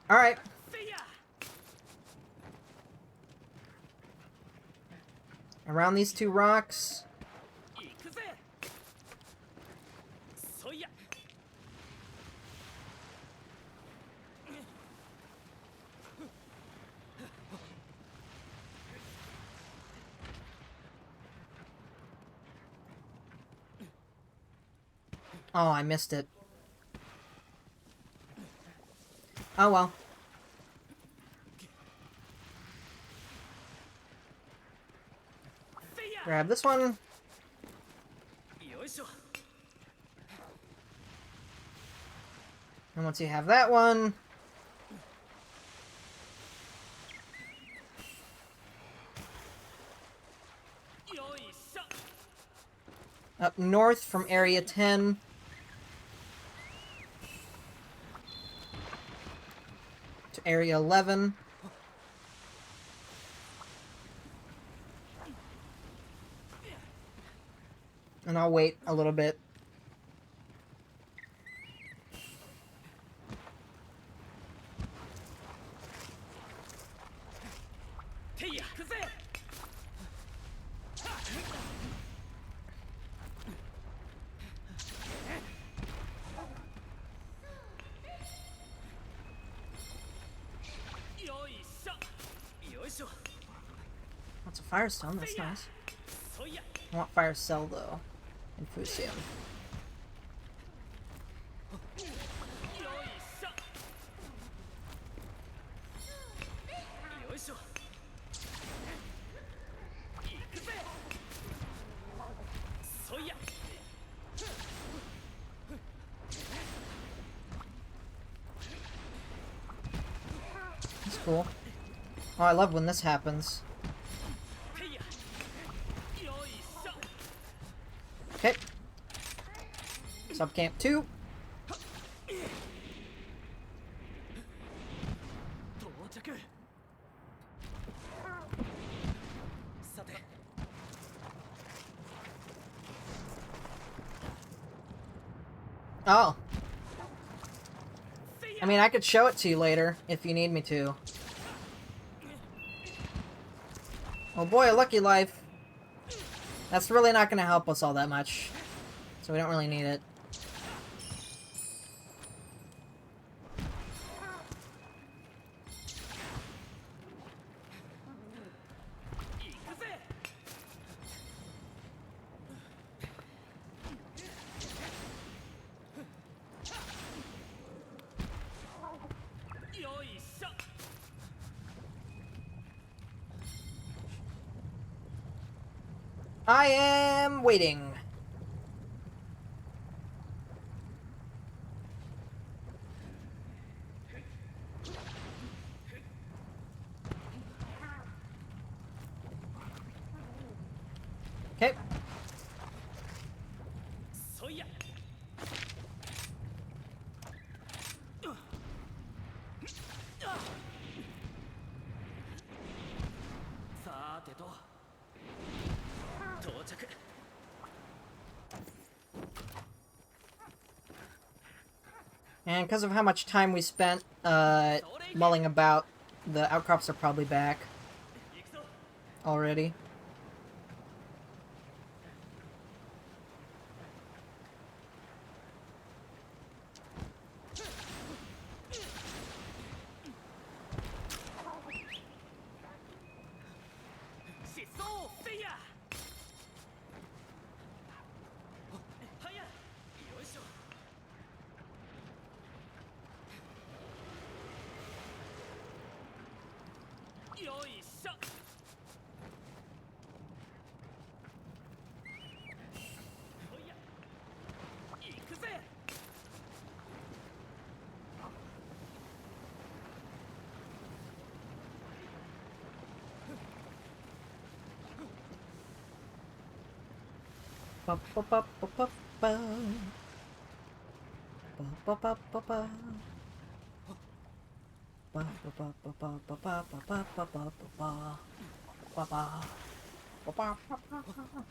Alright. Around these two rocks. Oh, I missed it. Oh well. Grab this one. And once you have that one... Up north from Area 10. To Area 11. And I'll wait a little bit. That's a Firestone, that's nice. I want Fire Cell though. And Fusium. That's cool. Oh, I love when this happens. Okay. Subcamp 2. Oh. I mean, I could show it to you later, if you need me to. Oh boy, a Lucky Life. That's really not going to help us all that much. So we don't really need it. I am waiting. Okay. And because of how much time we spent mulling about, the outcrops are probably back already. Ba ba ba ba ba ba. Ba ba ba ba ba. Ba ba ba ba ba ba ba ba ba ba ba ba ba. Ba ba. Ba ba ba ba.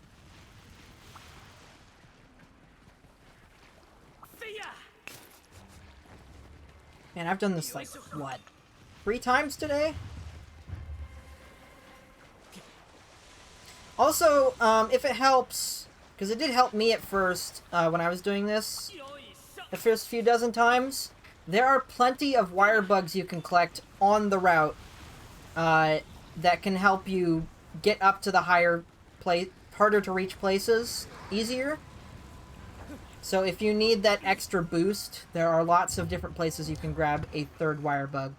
Man, I've done this like what? 3 times today? Also, if it helps, because it did help me at first when I was doing this, the first few dozen times, there are plenty of wire bugs you can collect on the route that can help you get up to the harder to reach places easier. So if you need that extra boost, there are lots of different places you can grab a third wire bug.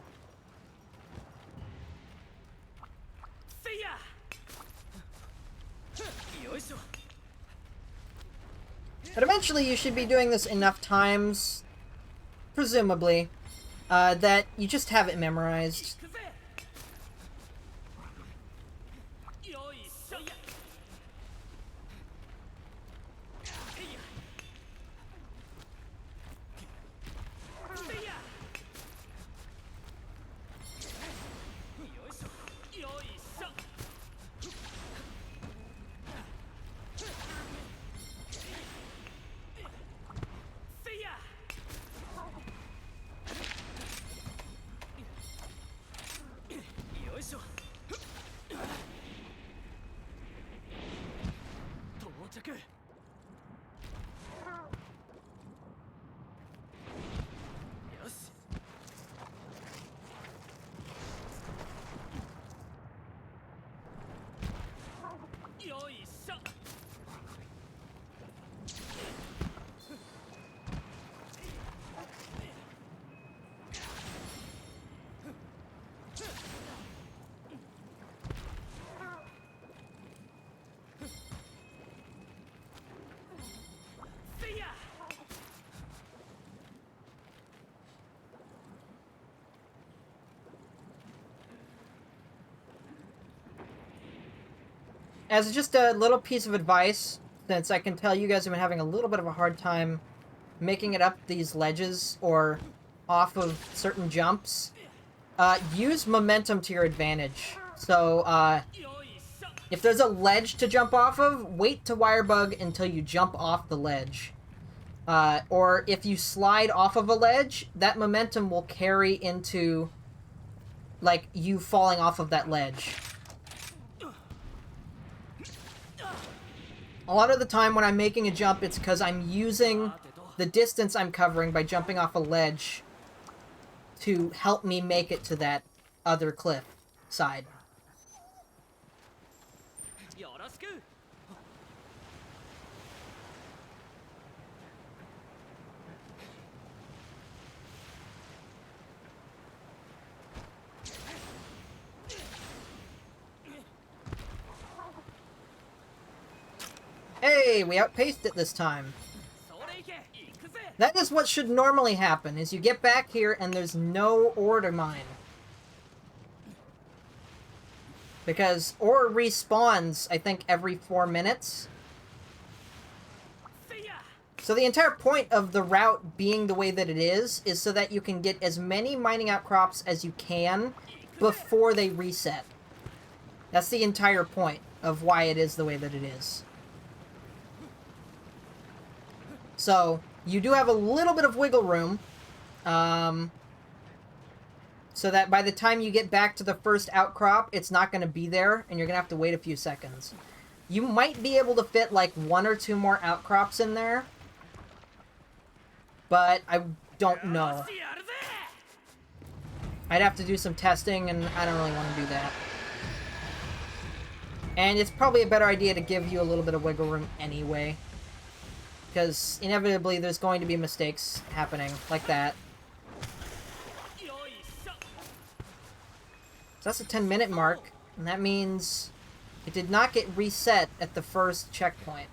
But eventually you should be doing this enough times, presumably, that you just have it memorized. As just a little piece of advice, since I can tell you guys have been having a little bit of a hard time making it up these ledges or off of certain jumps, use momentum to your advantage. So, if there's a ledge to jump off of, wait to wirebug until you jump off the ledge. Or if you slide off of a ledge, that momentum will carry into, like, you falling off of that ledge. A lot of the time when I'm making a jump, it's because I'm using the distance I'm covering by jumping off a ledge to help me make it to that other cliff side. Hey, we outpaced it this time. That is what should normally happen, is you get back here and there's no ore to mine. Because ore respawns, I think, every 4 minutes. So the entire point of the route being the way that it is so that you can get as many mining outcrops as you can before they reset. That's the entire point of why it is the way that it is. So, you do have a little bit of wiggle room, so that by the time you get back to the first outcrop, it's not going to be there, and you're going to have to wait a few seconds. You might be able to fit, like, 1 or 2 more outcrops in there, but I don't know. I'd have to do some testing, and I don't really want to do that. And it's probably a better idea to give you a little bit of wiggle room anyway. Because inevitably there's going to be mistakes happening, like that. So that's a 10-minute mark, and that means it did not get reset at the first checkpoint.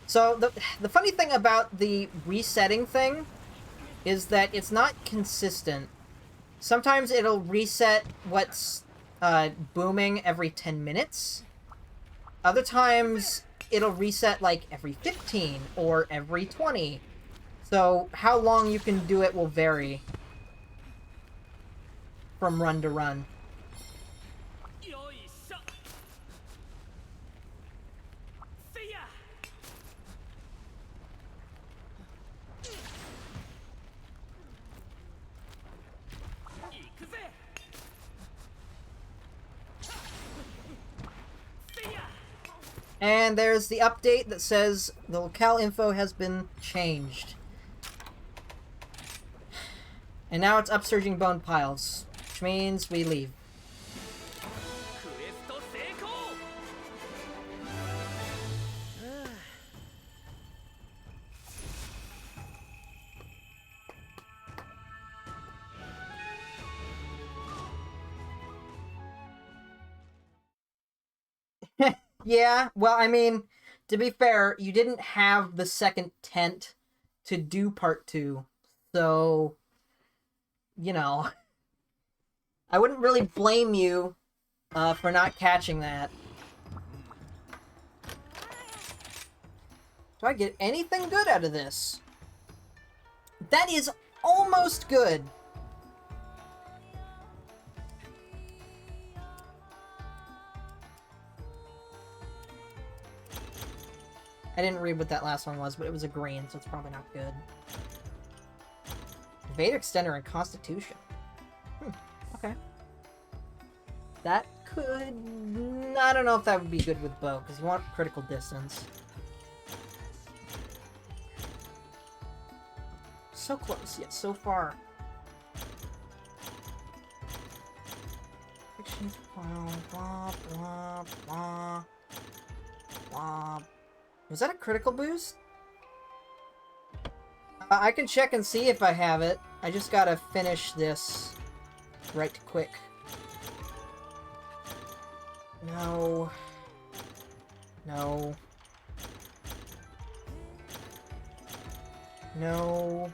So the funny thing about the resetting thing is that it's not consistent. Sometimes it'll reset what's booming every 10 minutes. Other times it'll reset like every 15 or every 20. So how long you can do it will vary from run to run. And there's the update that says the locale info has been changed. And now it's upsurging bone piles, which means we leave. Yeah, well, I mean, to be fair, you didn't have the second tent to do part 2. So, you know, I wouldn't really blame you for not catching that. Do I get anything good out of this? That is almost good. I didn't read what that last one was, but it was a green, so it's probably not good. Evade Extender and Constitution. Okay. That could... I don't know if that would be good with bow, because you want critical distance. So close, yet so far. Blah, blah, blah, blah. Was that a critical boost? I can check and see if I have it. I just gotta finish this right quick. No. No. No.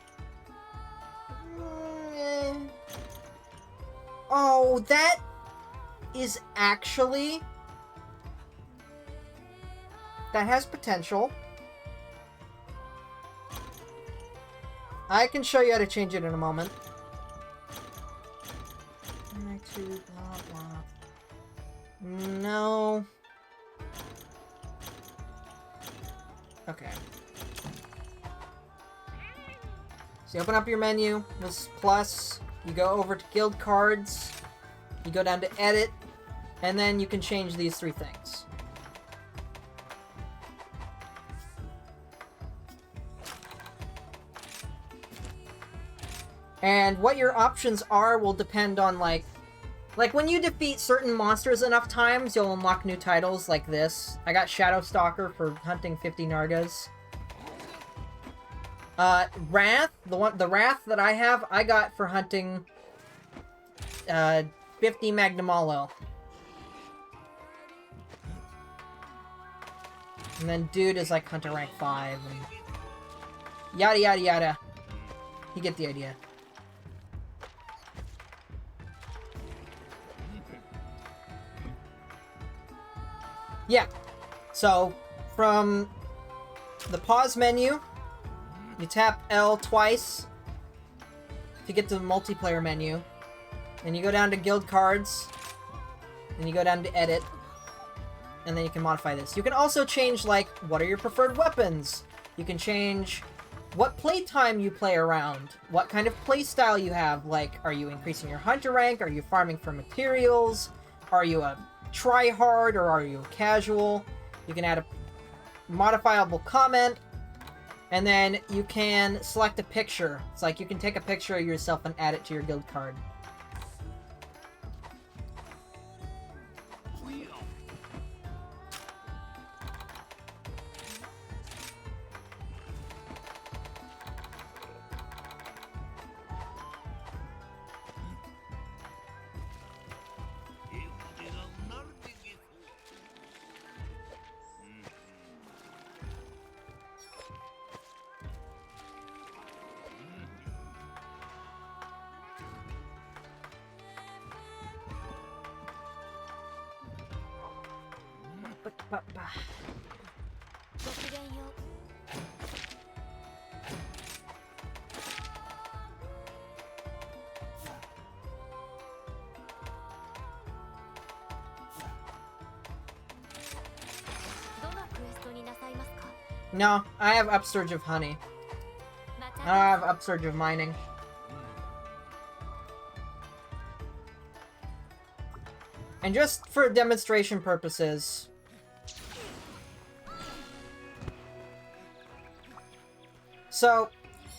Oh, that is actually... That has potential. I can show you how to change it in a moment. Blah, blah. No. Okay. So you open up your menu, this plus, you go over to guild cards, you go down to edit, and then you can change these 3 things. And what your options are will depend on, like when you defeat certain monsters enough times, you'll unlock new titles like this. I got Shadow Stalker for hunting 50 Nargas. Wrath, the Wrath that I have, I got for hunting 50 Magnamalo. And then Dude is like Hunter rank 5 and yada yada yada. You get the idea. Yeah, so from the pause menu, you tap L twice to get to the multiplayer menu. Then you go down to guild cards, then you go down to edit, and then you can modify this. You can also change, like, what are your preferred weapons? You can change what playtime you play around, what kind of playstyle you have, like, are you increasing your hunter rank, are you farming for materials, are you a try-hard, or are you a casual? You can add a modifiable comment, and then you can select a picture. It's like you can take a picture of yourself and add it to your guild card. No, I have Upsurge of Honey. I don't have Upsurge of Mining. And just for demonstration purposes... So,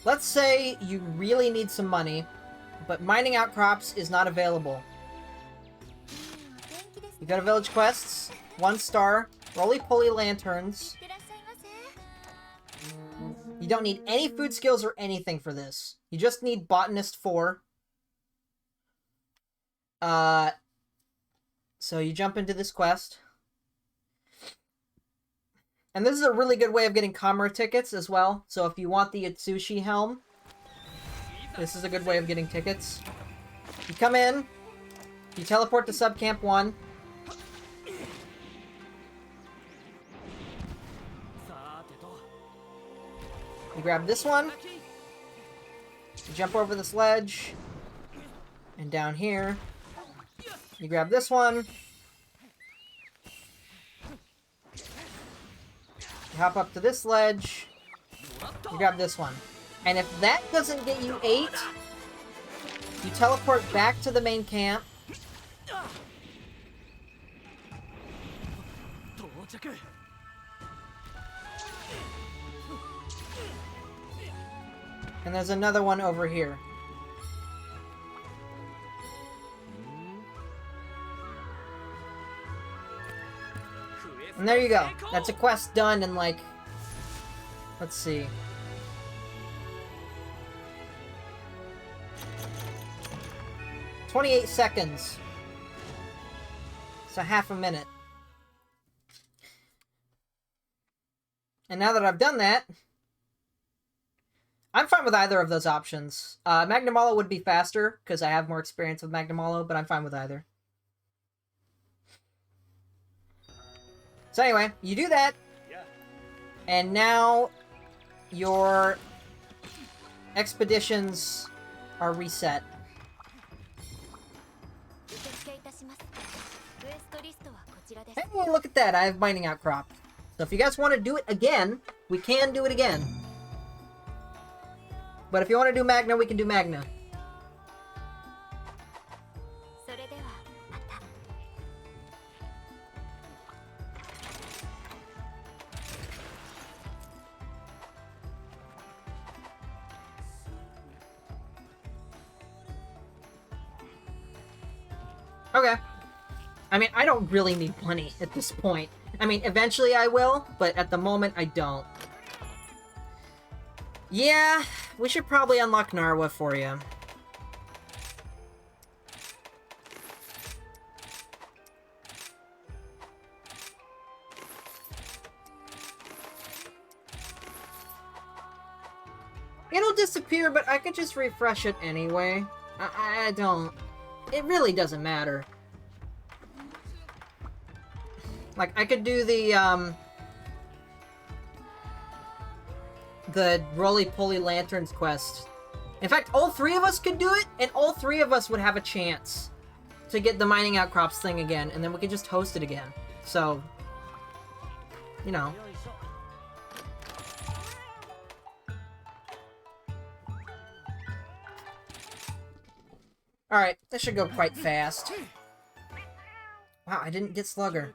let's say you really need some money, but mining outcrops is not available. You go to Village Quests, 1 star, roly-poly lanterns. You don't need any food skills or anything for this. You just need Botanist 4. So you jump into this quest. And this is a really good way of getting Comra tickets as well. So if you want the Itsushi helm, this is a good way of getting tickets. You come in, you teleport to Subcamp 1. You grab this one. You jump over this ledge. And down here, you grab this one. You hop up to this ledge. You grab this one. And if that doesn't get you 8, you teleport back to the main camp. And there's another one over here. And there you go. That's a quest done in, like... Let's see. "28 seconds. So half a minute. And now that I've done that, I'm fine with either of those options. Magnum Hollow would be faster, because I have more experience with Magnum Hollow, but I'm fine with either. So anyway, you do that, and now your expeditions are reset. Hey, look at that, I have Mining Outcrop. So if you guys want to do it again, we can do it again. But if you want to do Magna, we can do Magna. Okay. I mean, I don't really need money at this point. I mean, eventually I will, but at the moment I don't. Yeah, we should probably unlock Narwa for you. It'll disappear, but I could just refresh it anyway. I don't... It really doesn't matter. Like, I could do the roly-poly lanterns quest. In fact, all 3 of us could do it, and all 3 of us would have a chance to get the mining outcrops thing again, and then we could just host it again. So, you know. Alright, this should go quite fast. Wow, I didn't get Slugger.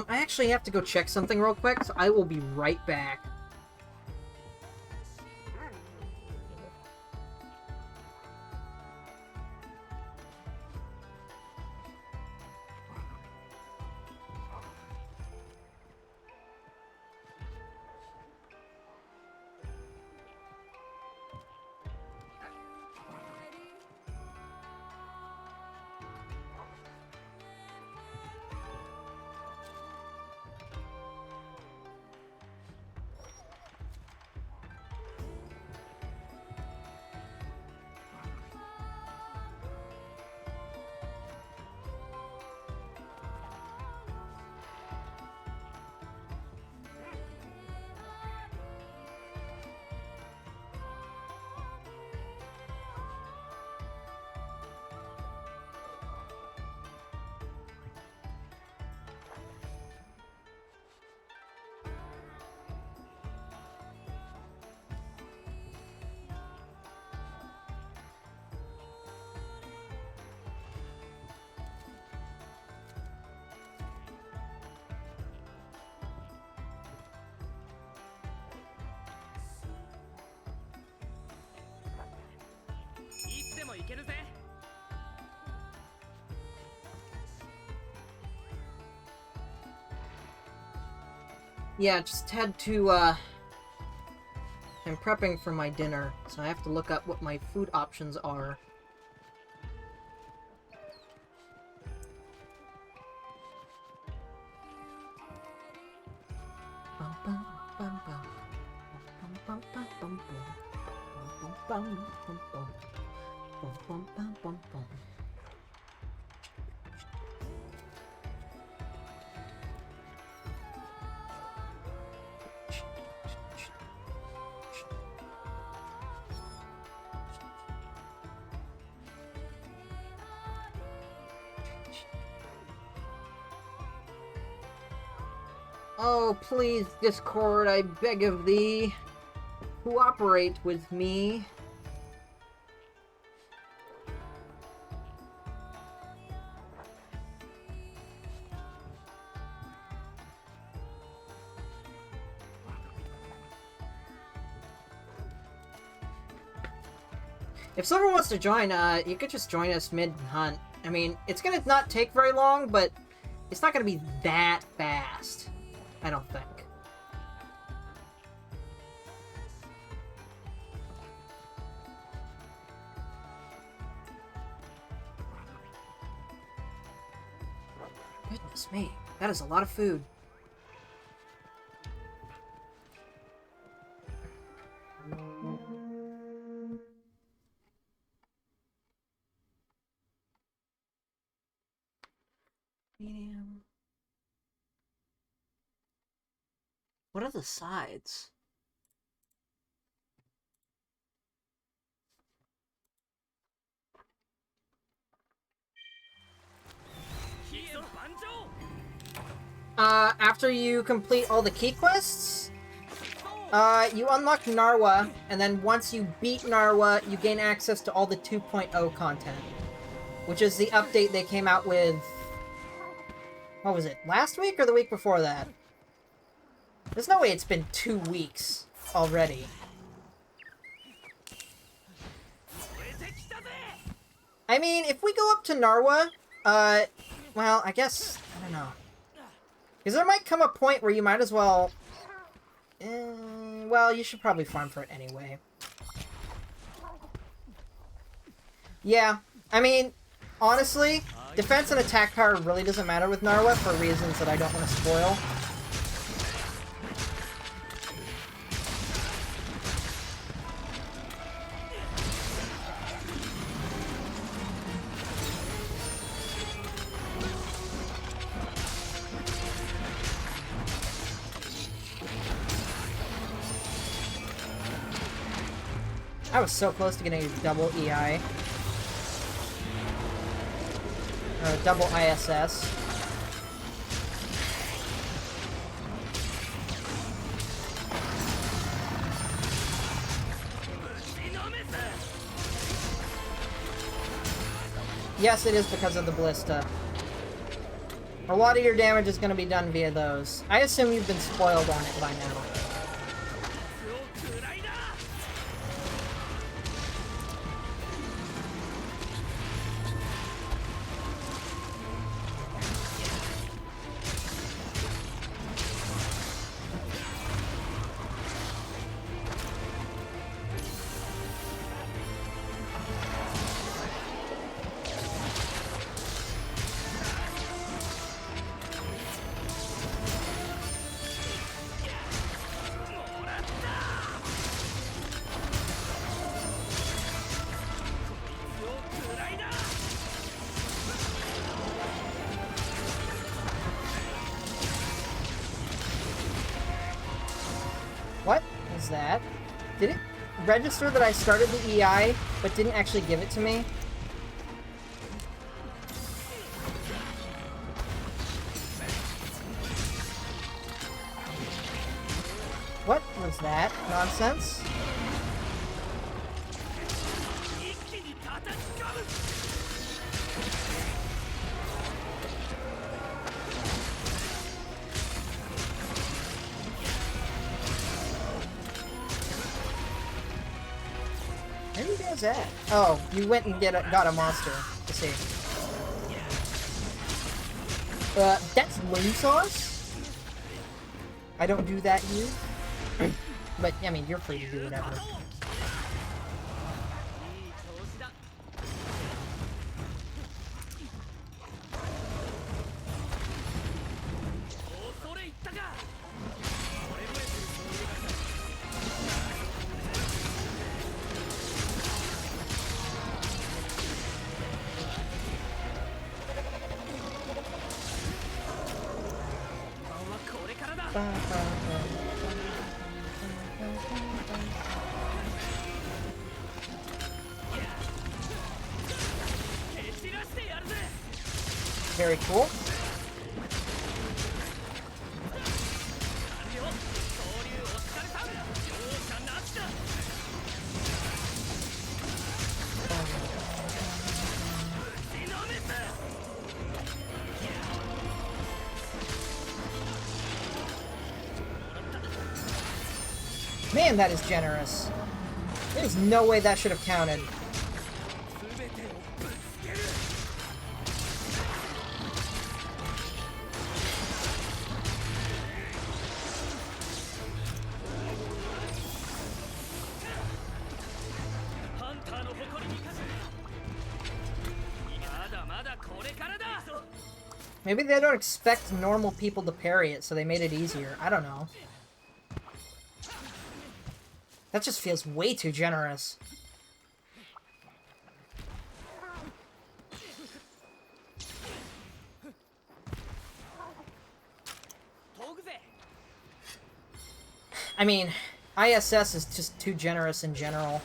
I actually have to go check something real quick, so I will be right back. Yeah, just had to, I'm prepping for my dinner, so I have to look up what my food options are. Oh, please, Discord, I beg of thee, cooperate with me. If someone wants to join, you could just join us mid hunt. I mean, it's gonna not take very long, but it's not gonna be that fast. I don't think. Goodness me, that is a lot of food. Medium. What are the sides? After you complete all the key quests, you unlock Narwa, and then once you beat Narwa, you gain access to all the 2.0 content, which is the update they came out with, what was it, last week or the week before that? There's no way it's been 2 weeks already. I mean, if we go up to Narwa, well, I guess, I don't know. Because there might come a point where you might as well... well, you should probably farm for it anyway. Yeah, I mean, honestly, defense and attack power really doesn't matter with Narwa for reasons that I don't want to spoil. I was so close to getting a double EI. Or a double ISS. Yes, it is because of the Ballista. A lot of your damage is going to be done via those. I assume you've been spoiled on it by now. What was that? Did it register that I started the EI, but didn't actually give it to me? What was that nonsense? Maybe was that? Oh, you went and got a monster. Let's see. That's wing sauce? I don't do that here. But, I mean, you're free to do whatever. Very cool. Man, that is generous. There's no way that should have counted. Maybe they don't expect normal people to parry it, so they made it easier. I don't know. That just feels way too generous. I mean, ISS is just too generous in general.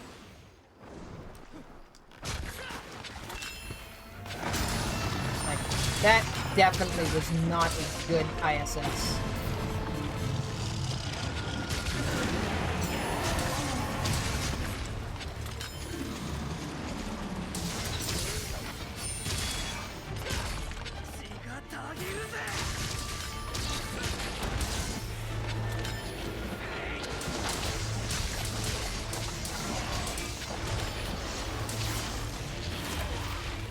Like, that definitely was not a good ISS.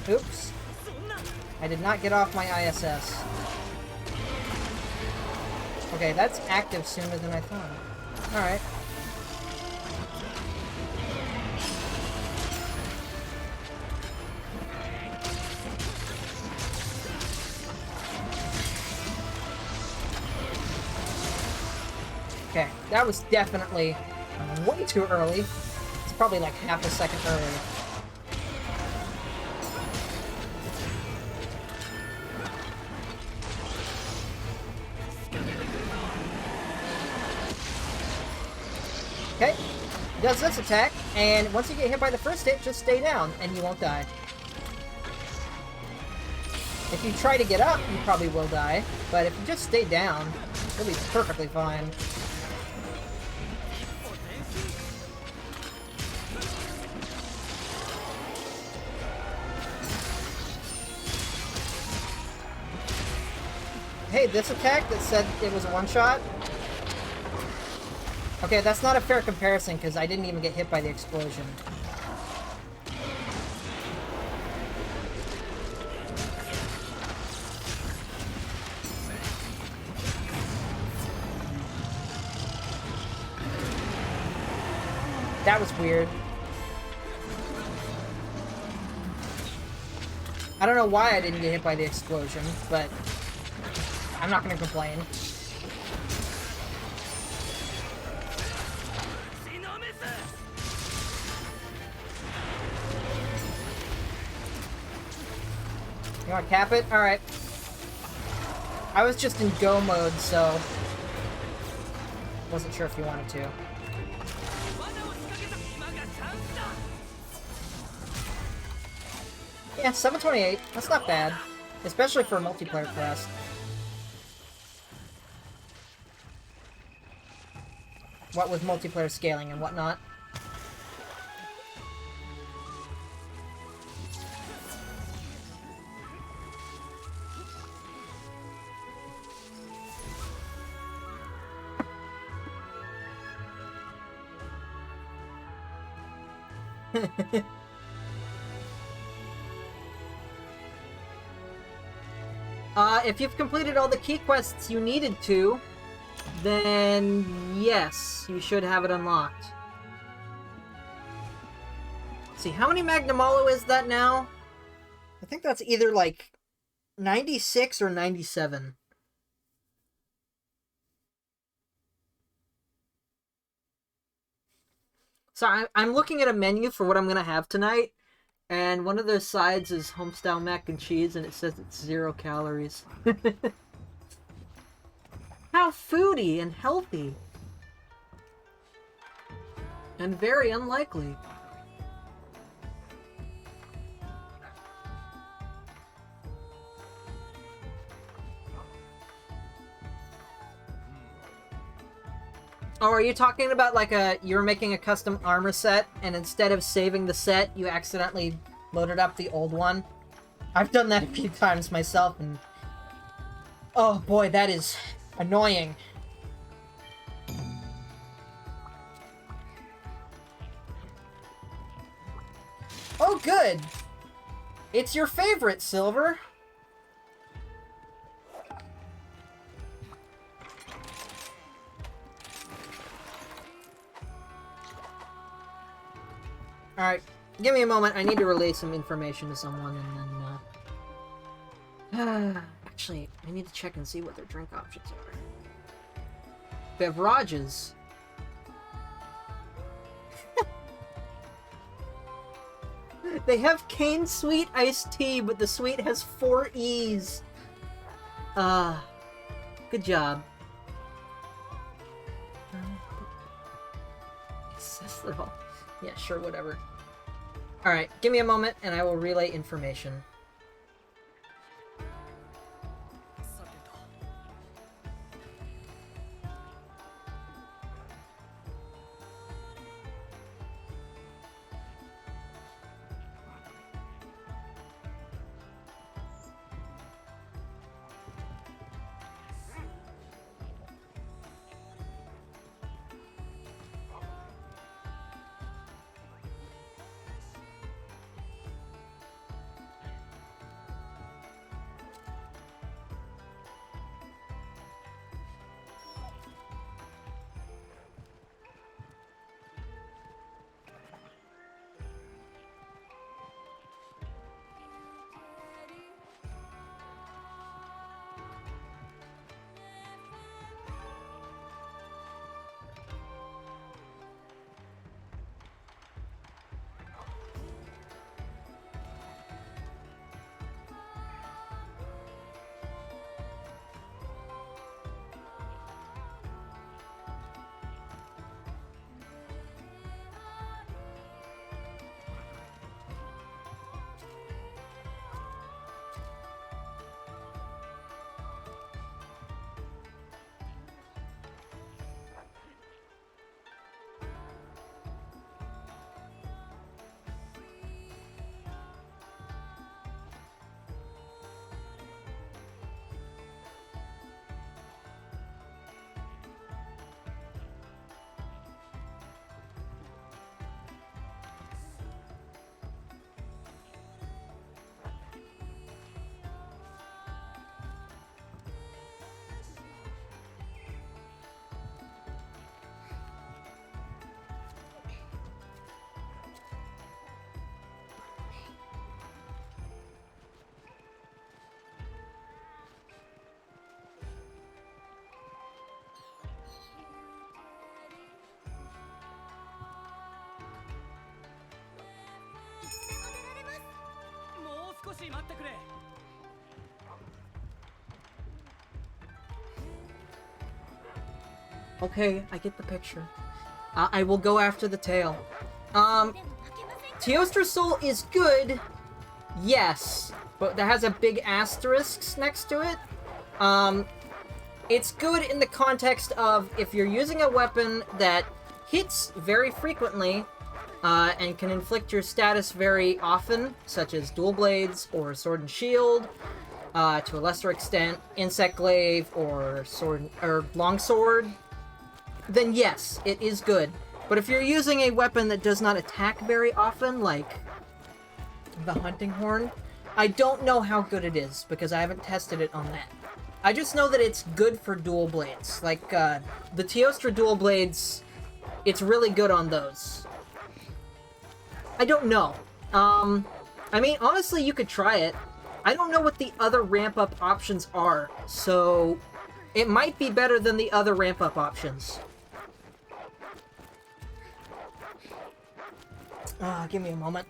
Oops. I did not get off my ISS. Okay, that's active sooner than I thought. Alright. Okay, that was definitely way too early. It's probably like half a second early. Okay, does this attack, and once you get hit by the first hit, just stay down, and you won't die. If you try to get up, you probably will die, but if you just stay down, you'll be perfectly fine. Hey, this attack that said it was a one-shot? Okay, that's not a fair comparison, because I didn't even get hit by the explosion. That was weird. I don't know why I didn't get hit by the explosion, but I'm not going to complain. You want to cap it? Alright. I was just in go mode, so wasn't sure if you wanted to. Yeah, 728. That's not bad. Especially for a multiplayer quest. What with multiplayer scaling and whatnot. If you've completed all the key quests you needed to, then yes, you should have it unlocked. Let's see, how many Magnamalo is that now? I think that's either like 96 or 97. So I'm looking at a menu for what I'm gonna have tonight, and one of those sides is homestyle mac and cheese, and it says it's 0 calories. How foodie and healthy. And very unlikely. Oh, are you talking about like you're making a custom armor set, and instead of saving the set, you accidentally loaded up the old one? I've done that a few times myself, and oh boy, that is annoying. Oh good! It's your favorite, Silver! Alright, give me a moment. I need to relay some information to someone, and then, actually, I need to check and see what their drink options are. Beverages. They have cane sweet iced tea, but the sweet has 4 E's. Good job. Yeah, sure, whatever. Alright, give me a moment and I will relay information. Okay, I get the picture. I will go after the tail. Teostra Soul is good, yes, but that has a big asterisk next to it. It's good in the context of if you're using a weapon that hits very frequently, and can inflict your status very often, such as dual blades or sword and shield, to a lesser extent, insect glaive or sword or longsword, then yes, it is good. But if you're using a weapon that does not attack very often, like the hunting horn, I don't know how good it is, because I haven't tested it on that. I just know that it's good for dual blades. Like, the Teostra dual blades, it's really good on those. I don't know. I mean, honestly, you could try it. I don't know what the other ramp-up options are, so it might be better than the other ramp-up options. Give me a moment.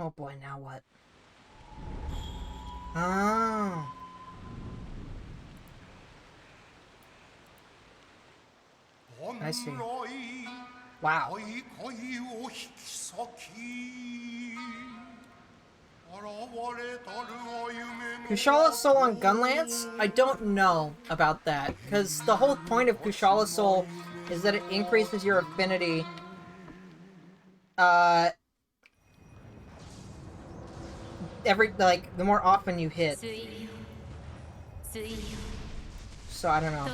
Oh boy, now what? Oh. I see. Wow. Kushala Soul on Gunlance? I don't know about that, because the whole point of Kushala Soul is that it increases your affinity. The more often you hit. So, I don't know.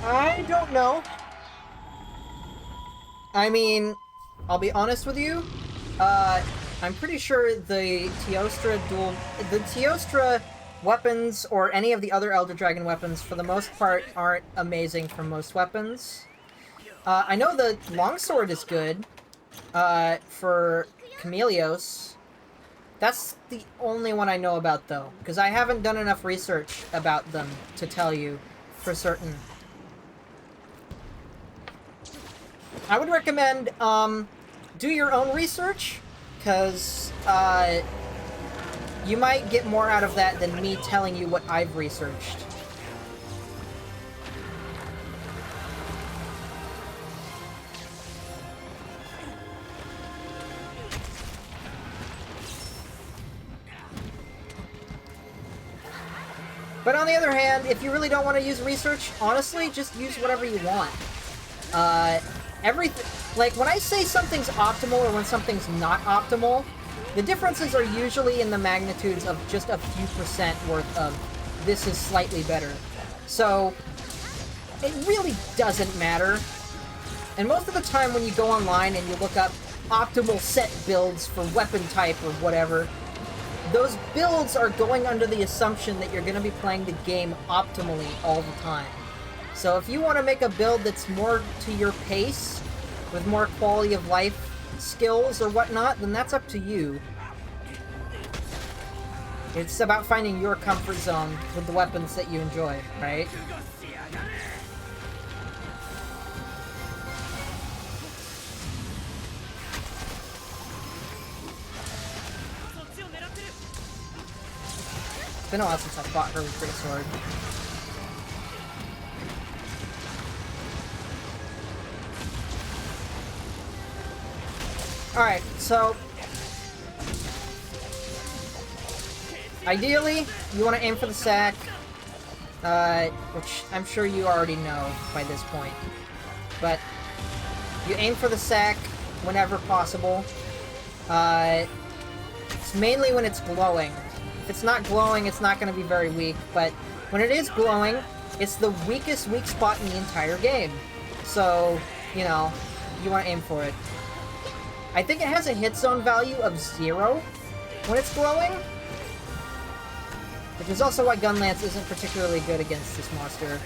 I don't know. I mean, I'll be honest with you. I'm pretty sure the Teostra weapons, or any of the other Elder Dragon weapons, for the most part, aren't amazing for most weapons. I know the longsword is good, for Chameleos. That's the only one I know about, though, because I haven't done enough research about them to tell you for certain. I would recommend, do your own research, because, you might get more out of that than me telling you what I've researched. But on the other hand, if you really don't want to use research, honestly, just use whatever you want. Everything, like, when I say something's optimal or when something's not optimal, the differences are usually in the magnitudes of just a few percent worth of this is slightly better. So, it really doesn't matter. And most of the time when you go online and you look up optimal set builds for weapon type or whatever, those builds are going under the assumption that you're going to be playing the game optimally all the time. So if you want to make a build that's more to your pace, with more quality of life skills or whatnot, then that's up to you. It's about finding your comfort zone with the weapons that you enjoy, right? It's been a while since I fought her with Great Sword. Alright, so ideally, you want to aim for the sack, which I'm sure you already know by this point. But you aim for the sack whenever possible. It's mainly when it's glowing. If it's not glowing, it's not going to be very weak, but When it is glowing, it's the weakest weak spot in the entire game. So, you know, you want to aim for it. I think it has a hit zone value of 0 when it's glowing. Which is also why Gun Lance isn't particularly good against this monster.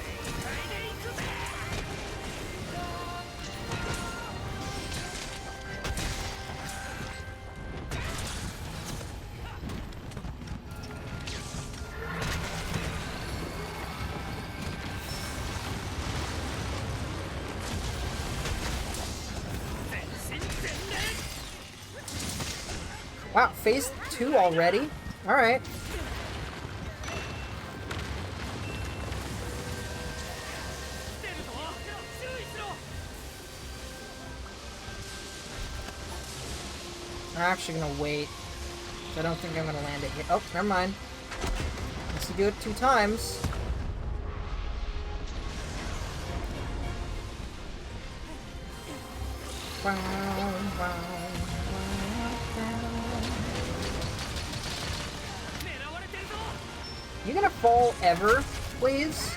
Wow, phase 2 already? Alright. I'm actually gonna wait. I don't think I'm gonna land it here. Oh, never mind. Let's do it 2 times. Wow, wow. You gonna fall ever, please?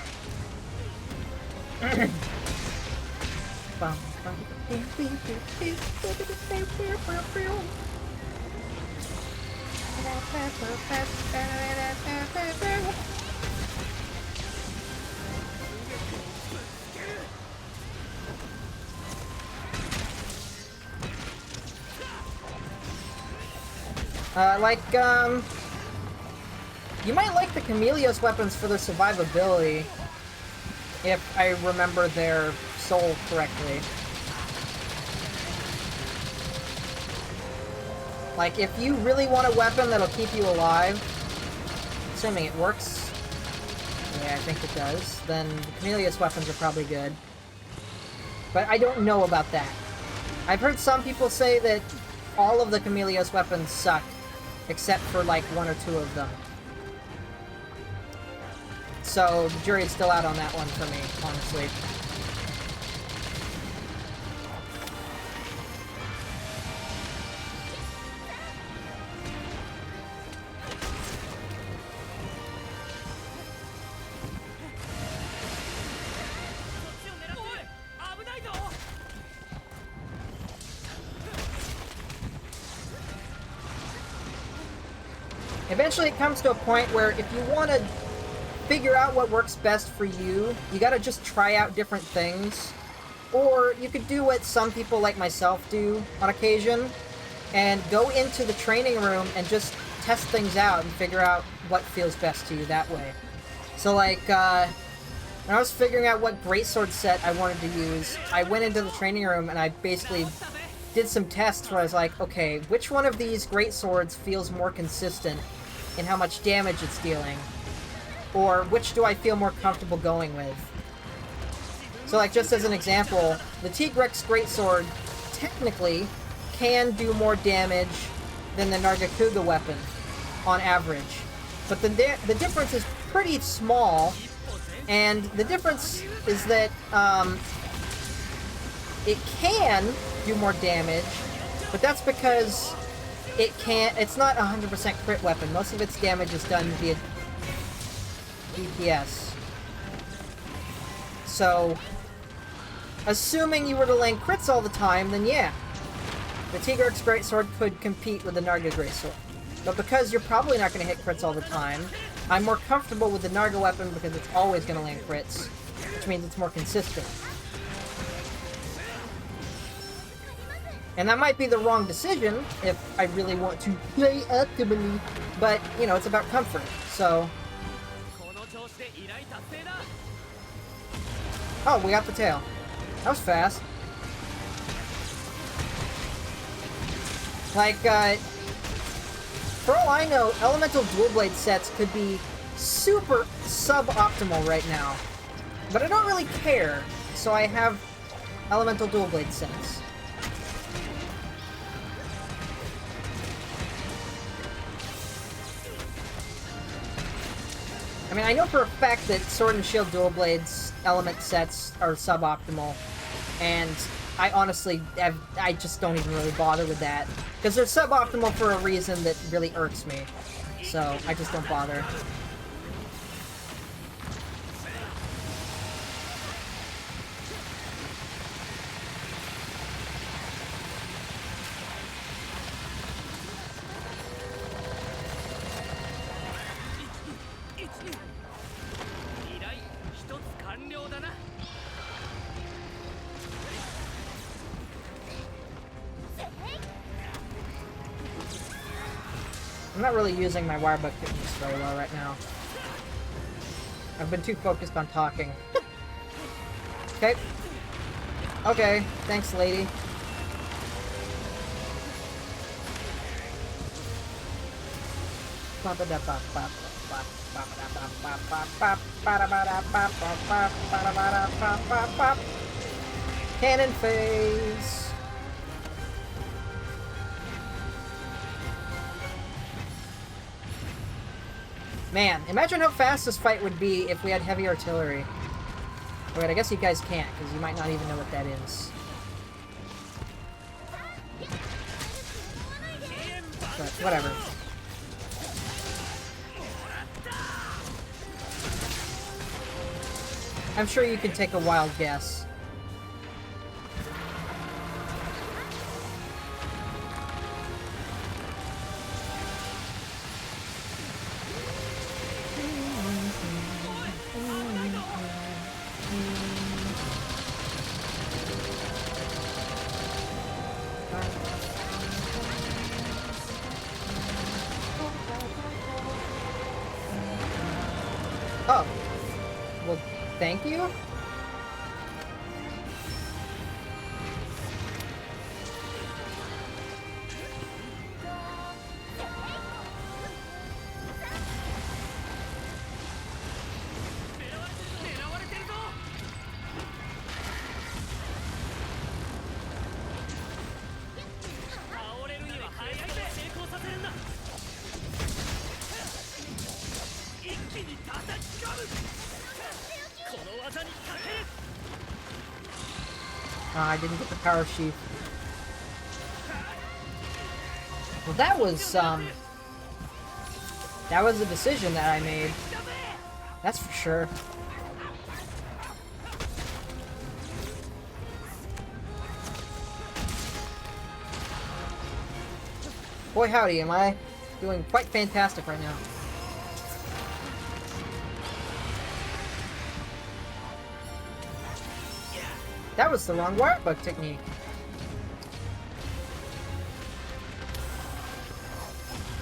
You might like the Chameleos weapons for their survivability, if I remember their soul correctly. Like, if you really want a weapon that'll keep you alive, assuming it works, yeah, I think it does, then the Chameleos weapons are probably good. But I don't know about that. I've heard some people say that all of the Chameleos weapons suck, except for, like, 1 or 2 of them. So, the jury is still out on that one for me, honestly. Eventually it comes to a point where if you want to figure out what works best for you, you gotta just try out different things. Or you could do what some people like myself do on occasion, and go into the training room and just test things out and figure out what feels best to you that way. So like, when I was figuring out what greatsword set I wanted to use, I went into the training room and I basically did some tests where I was like, okay, which one of these greatswords feels more consistent in how much damage it's dealing? Or which do I feel more comfortable going with? So like, just as an example, the Tigrex greatsword technically can do more damage than the Nargacuga weapon on average. But the difference is pretty small, and the difference is that it can do more damage, but that's because it's not a 100% crit weapon. Most of its damage is done via DPS. So, assuming you were to land crits all the time, then yeah, the Tigrex greatsword could compete with the Narga greatsword. But because you're probably not going to hit crits all the time, I'm more comfortable with the Narga weapon because it's always going to land crits, which means it's more consistent. And that might be the wrong decision if I really want to play optimally, but, you know, it's about comfort, so... Oh, we got the tail. That was fast. Like, for all I know, elemental dual blade sets could be super suboptimal right now. But I don't really care, so I have elemental dual blade sets. I mean, I know for a fact that Sword and Shield dual blades element sets are suboptimal, and I honestly I just don't even really bother with that, because they're suboptimal for a reason that really irks me, so I just don't bother. I'm not really using my wire bug techniques very well right now. I've been too focused on talking. Okay. Okay, thanks, lady. Cannon phase. Man, imagine how fast this fight would be if we had heavy artillery. Wait, I guess you guys can't, because you might not even know what that is. But, whatever. I'm sure you can take a wild guess. Oh. Well, thank you? I didn't get the power sheath. Well, that was a decision that I made. That's for sure. Boy howdy, am I doing quite fantastic right now. That was the wrong wire bug technique.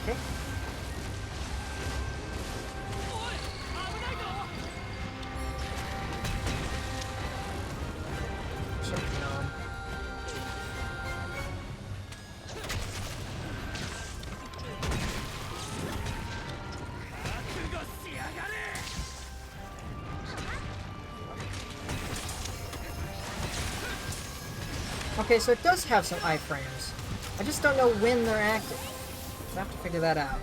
Okay. Should've known. Okay, so it does have some iframes. I just don't know when they're active. So I have to figure that out.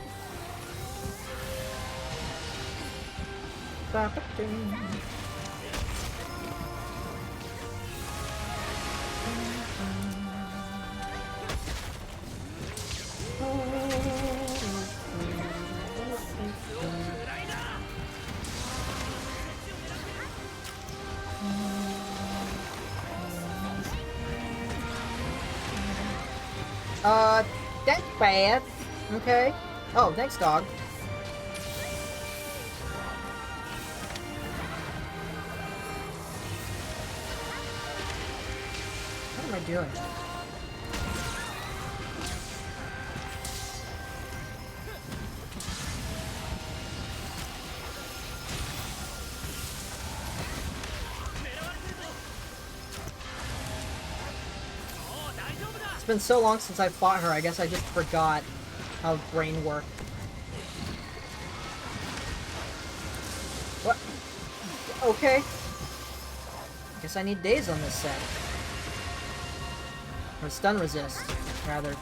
That's bad. Okay. Oh, thanks, dog. What am I doing? It's been so long since I fought her, I guess I just forgot how brain worked. What? Okay. Guess I need days on this set. Or stun resist, rather.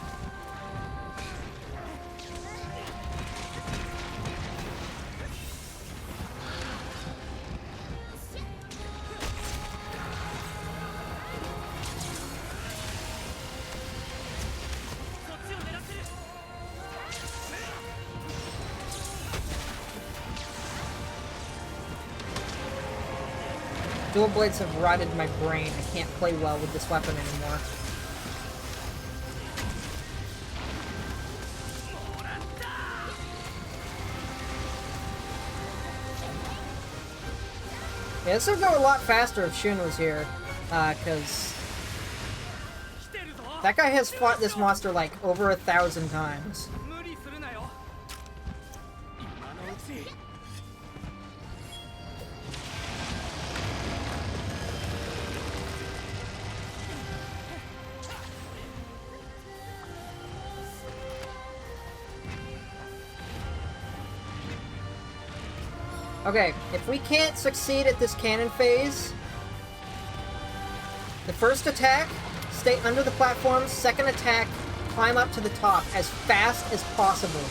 Dual blades have rotted my brain. I can't play well with this weapon anymore. Yeah, this would go a lot faster if Shun was here, because that guy has fought this monster like over 1,000 times. Okay, if we can't succeed at this cannon phase, the first attack, stay under the platform. Second attack, climb up to the top as fast as possible.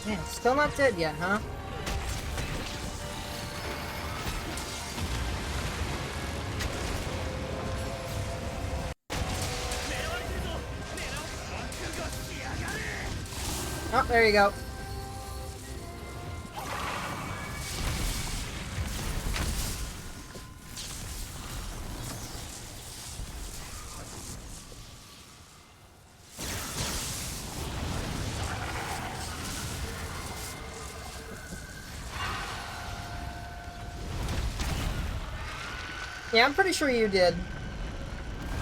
Man, still not dead yet, huh? Oh, there you go. Yeah, I'm pretty sure you did.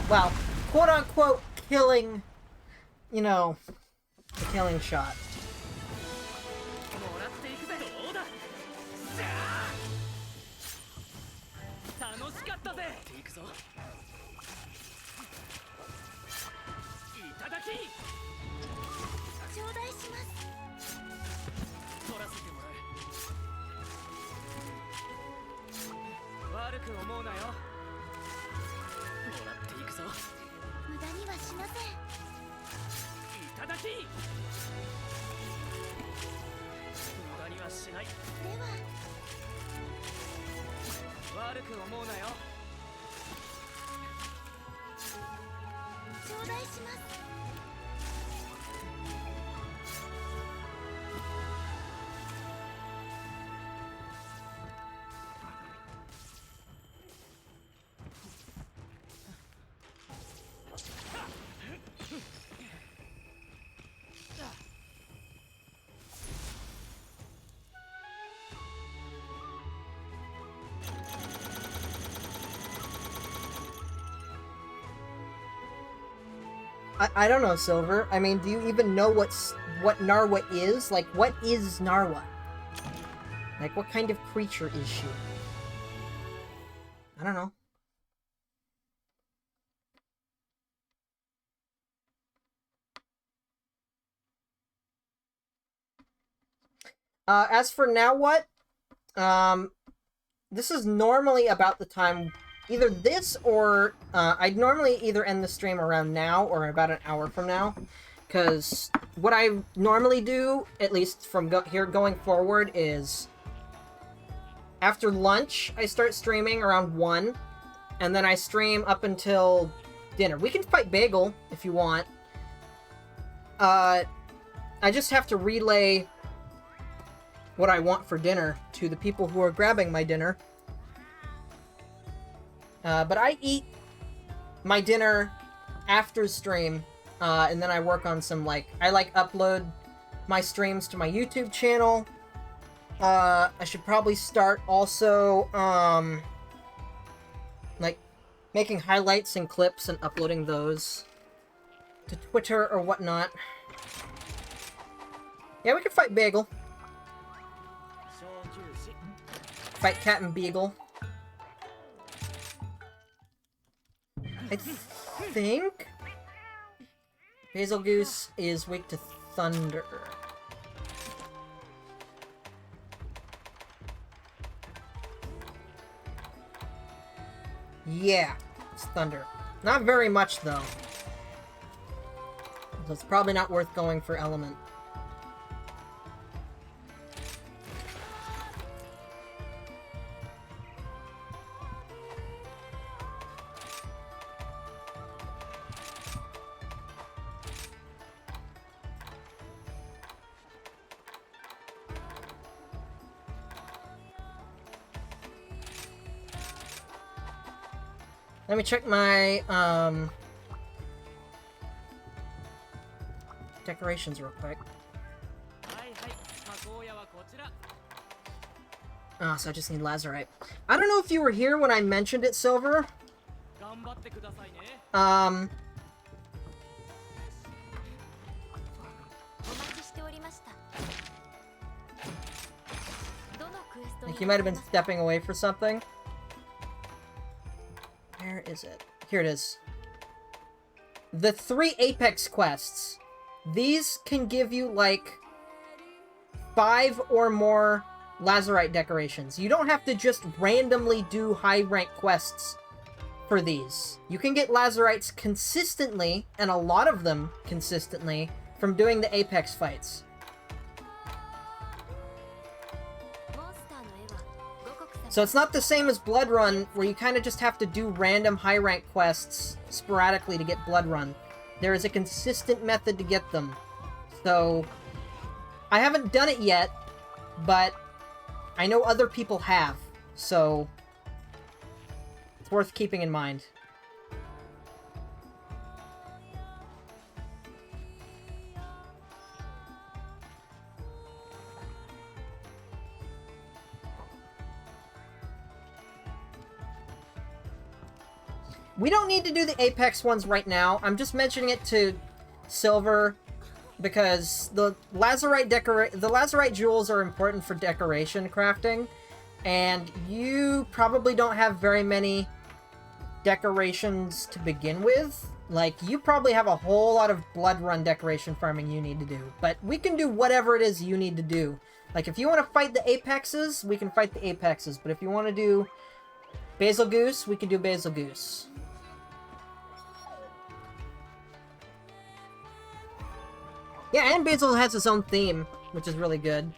Well, quote-unquote killing, you know, the killing shot. I don't know, Silver. I mean, do you even know what Narwa is? Like, what is Narwa? Like, what kind of creature is she? I don't know. As for now what? This is normally about the time... Either this or I'd normally either end the stream around now or about an hour from now. Because what I normally do, at least from here going forward, is after lunch, I start streaming around 1. And then I stream up until dinner. We can fight Bagel if you want. I just have to relay what I want for dinner to the people who are grabbing my dinner. But I eat my dinner after stream, and then I work on some, like, I upload my streams to my YouTube channel. I should probably start also, making highlights and clips and uploading those to Twitter or whatnot. Yeah, we could fight Bagel. Fight Cat and Beagle. I think Basil Goose is weak to thunder. Yeah, it's thunder. Not very much, though. So it's probably not worth going for element. Let me check my, decorations real quick. Oh, so I just need lazurite. I don't know if you were here when I mentioned it, Silver. Like you might have been stepping away for something. Where is it? Here it is. The 3 Apex quests. These can give you, like, 5 or more lazurite decorations. You don't have to just randomly do high-rank quests for these. You can get lazurites consistently, and a lot of them consistently, from doing the Apex fights. So it's not the same as Blood Run, where you kind of just have to do random high-rank quests sporadically to get Blood Run. There is a consistent method to get them. So, I haven't done it yet, but I know other people have, so it's worth keeping in mind. We don't need to do the Apex ones right now. I'm just mentioning it to Silver because the lazurite jewels are important for decoration crafting, and you probably don't have very many decorations to begin with. Like, you probably have a whole lot of Blood Run decoration farming you need to do, but we can do whatever it is you need to do. Like, if you want to fight the Apexes, we can fight the Apexes, but if you want to do Basil Goose, we can do Basil Goose. Yeah, and Basil has its own theme, which is really good.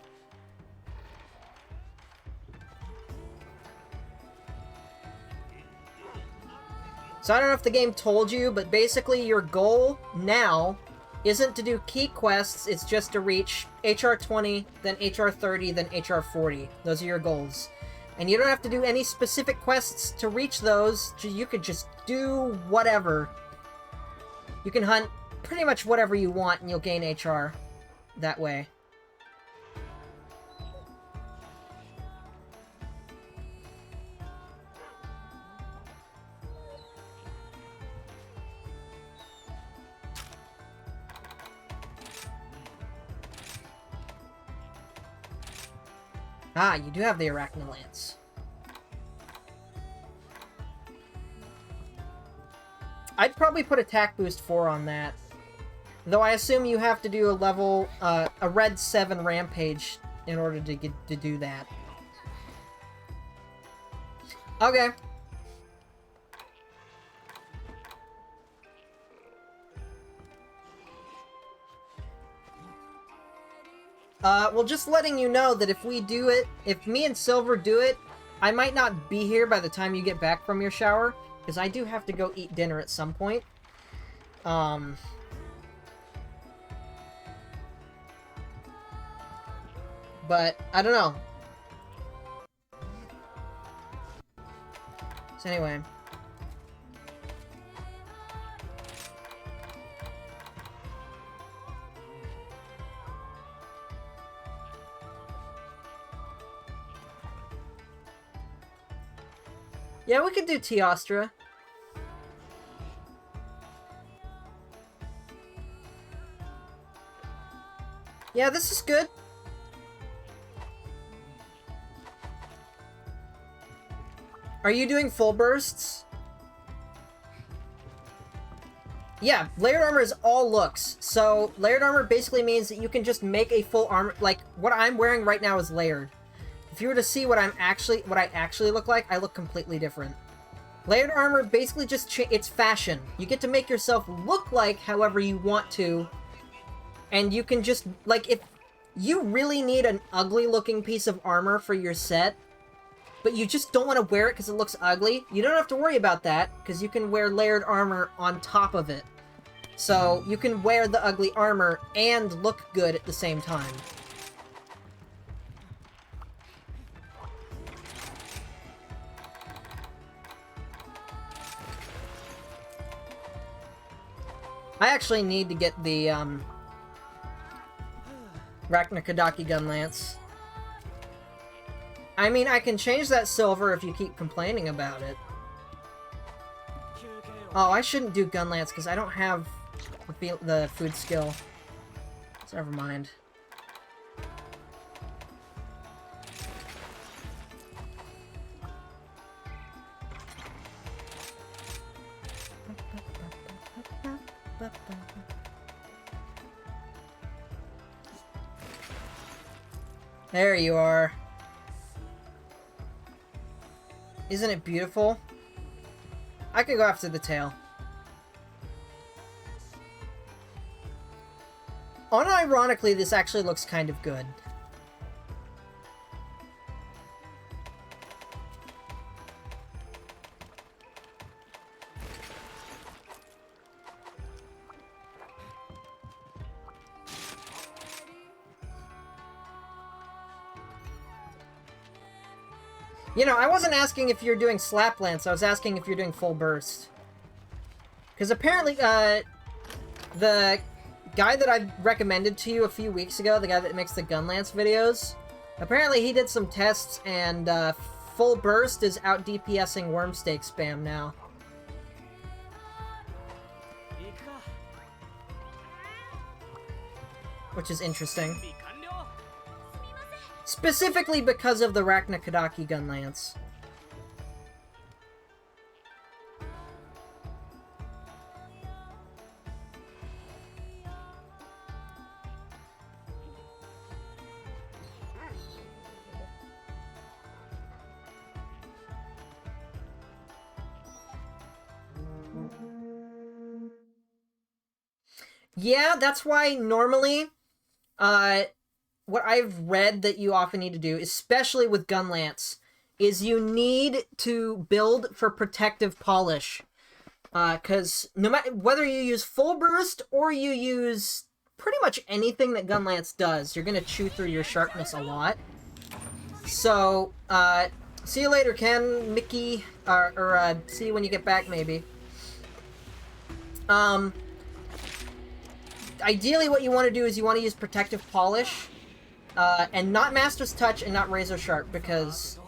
So I don't know if the game told you, but basically your goal now isn't to do key quests, it's just to reach HR 20, then HR 30, then HR 40. Those are your goals. And you don't have to do any specific quests to reach those, you could just do whatever. You can hunt pretty much whatever you want, and you'll gain HR that way. Ah, you do have the Arachnolance. I'd probably put attack boost 4 on that. Though I assume you have to do a level, a red 7 rampage in order to do that. Okay. Well, just letting you know that if we do it, if me and Silver do it, I might not be here by the time you get back from your shower, because I do have to go eat dinner at some point. But, I don't know. So anyway. Yeah, we could do Teostra. Yeah, this is good. Are you doing full bursts? Yeah, layered armor is all looks. So, layered armor basically means that you can just make a full armor. Like, what I'm wearing right now is layered. If you were to see what I actually look like, I look completely different. Layered armor basically just it's fashion. You get to make yourself look like however you want to. And you can just, like, if you really need an ugly looking piece of armor for your set, but you just don't want to wear it because it looks ugly, you don't have to worry about that, because you can wear layered armor on top of it. So, you can wear the ugly armor and look good at the same time. I actually need to get the, Raknakadaki gun lance. I mean, I can change that silver if you keep complaining about it. Oh, I shouldn't do gun lance because I don't have the food skill. So never mind. There you are. Isn't it beautiful? I could go after the tail. Unironically, this actually looks kind of good. You know, I wasn't asking if you're doing slap lance, I was asking if you're doing full burst. Because apparently, the guy that I recommended to you a few weeks ago, the guy that makes the gun lance videos, apparently he did some tests and, full burst is out DPSing Wormstake spam now. Which is interesting. Specifically because of the Raknakadaki gun lance. Yeah, that's why normally, what I've read that you often need to do, especially with gun lance, is you need to build for protective polish. Because no matter whether you use full burst or you use pretty much anything that gun lance does, you're gonna chew through your sharpness a lot. So, see you later, Ken, Mickey, or see you when you get back, maybe. Ideally what you want to do is you want to use protective polish, and not Master's Touch and not Razor Sharp, because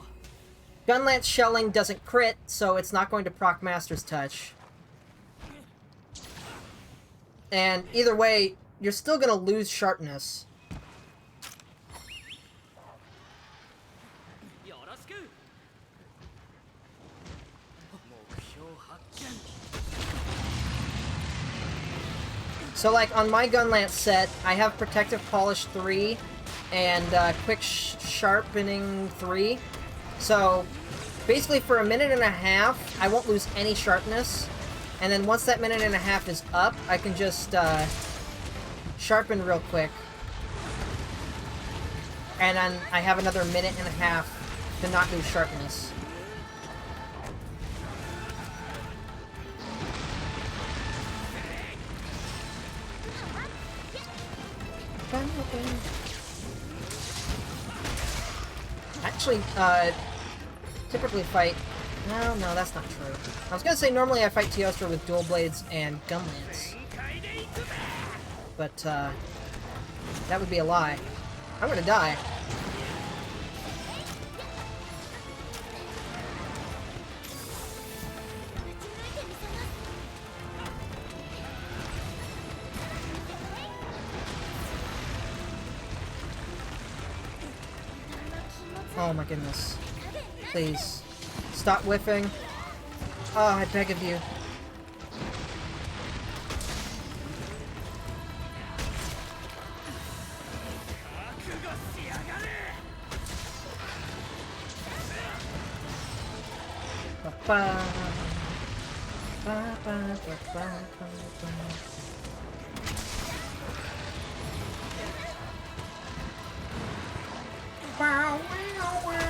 gun lance shelling doesn't crit, so it's not going to proc Master's Touch. And either way, you're still gonna lose sharpness. So, like, on my gun lance set, I have Protective Polish 3 and Quick Sharpening 3. So, basically for a minute and a half, I won't lose any sharpness. And then once that minute and a half is up, I can just sharpen real quick. And then I have another minute and a half to not lose sharpness. Actually, typically fight... No, that's not true. I was gonna say normally I fight Teostra with dual blades and gun lance. But, that would be a lie. I'm gonna die. Oh my goodness. Please. Stop whiffing. Oh, I beg of you. Ba-ba. Ba-ba-ba-ba-ba-ba. Wow, wow, wow.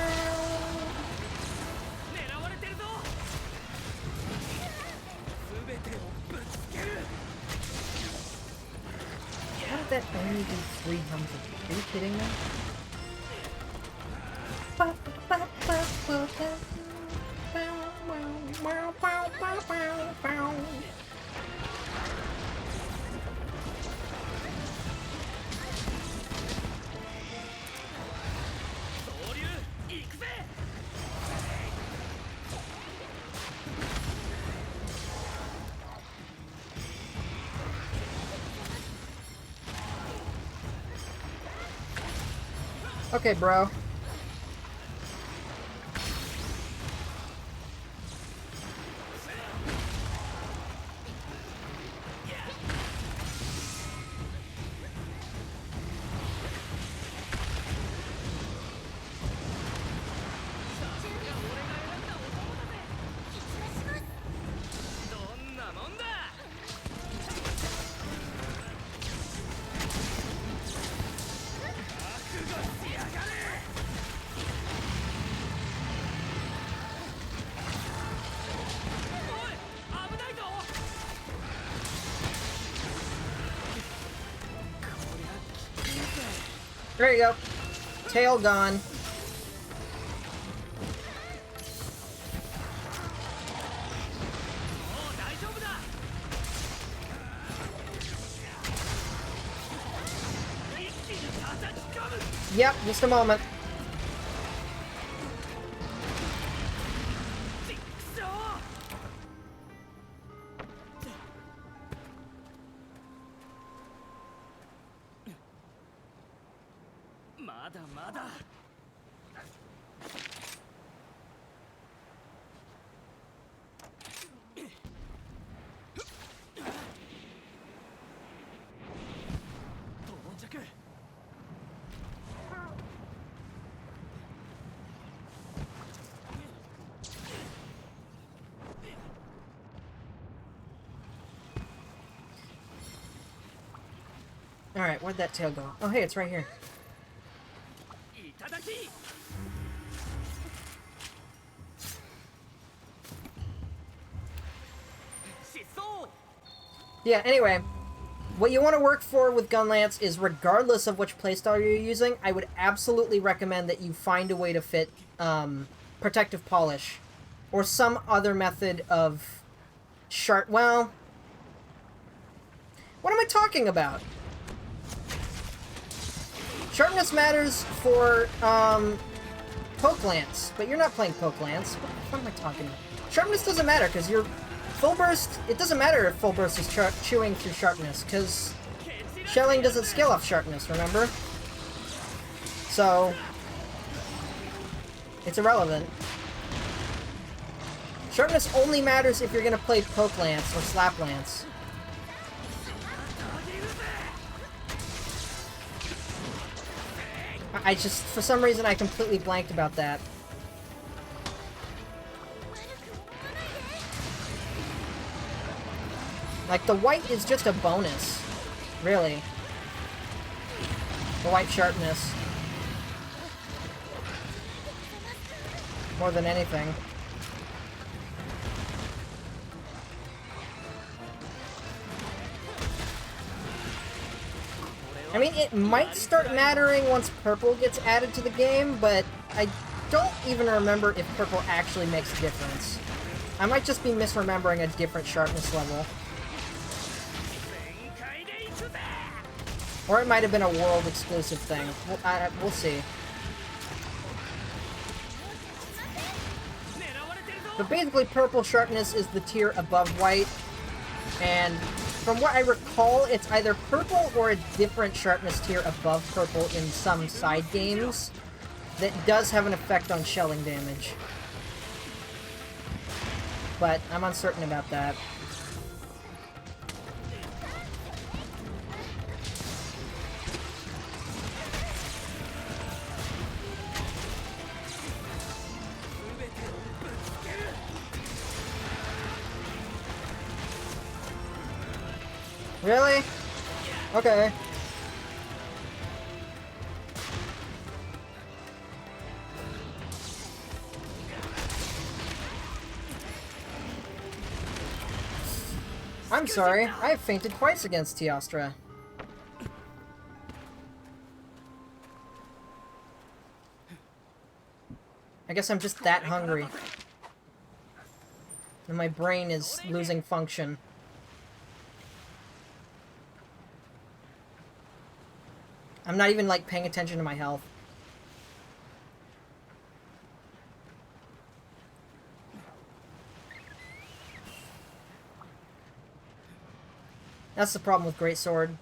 How did that only do 300? Are you kidding me? Okay, bro. There you go. Tail gone. Yep, just a moment. Alright, where'd that tail go? Oh, hey, it's right here. Yeah, anyway, what you want to work for with Gunlance is, regardless of which playstyle you're using, I would absolutely recommend that you find a way to fit Protective Polish, or some other method of well, what am I talking about? Sharpness matters for Poke Lance, but you're not playing Poke Lance. What am I talking about? Sharpness doesn't matter, because you're Full Burst, it doesn't matter if Full Burst is chewing through Sharpness, because Shelling doesn't scale off Sharpness, remember? So, it's irrelevant. Sharpness only matters if you're going to play Poke Lance or Slap Lance. I just, for some reason, I completely blanked about that. Like, the white is just a bonus, really. The white sharpness. More than anything. I mean, it might start mattering once purple gets added to the game, but I don't even remember if purple actually makes a difference. I might just be misremembering a different sharpness level. Or it might have been a world exclusive thing. We'll see. But basically, purple sharpness is the tier above white, and from what I recall, it's either purple or a different sharpness tier above purple in some side games. that does have an effect on shelling damage. But I'm uncertain about that. Really? Okay. I'm sorry, I fainted twice against Teostra. I guess I'm just that hungry. And my brain is losing function. I'm not even, like, paying attention to my health. That's the problem with Greatsword.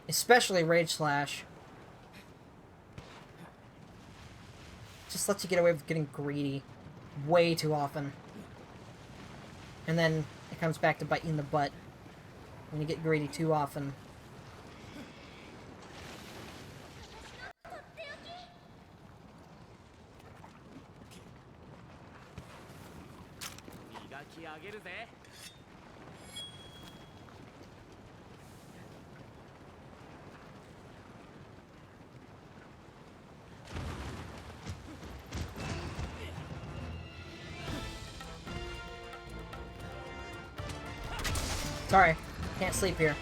Especially Rage Slash. Just lets you get away with getting greedy. Way too often. And then it comes back to bite you in the butt. When you get greedy too often. Sorry, can't sleep here.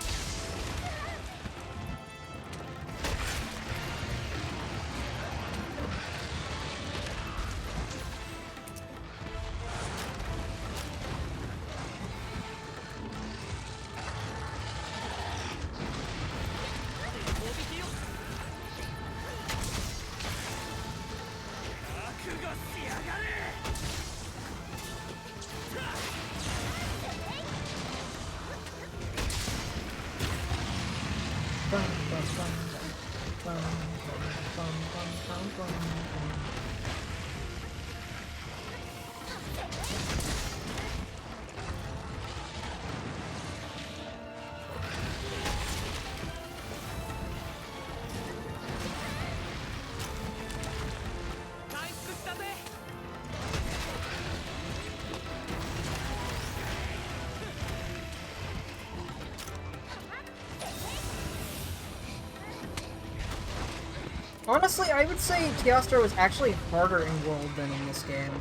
Honestly, I would say Teostra was actually harder in World than in this game.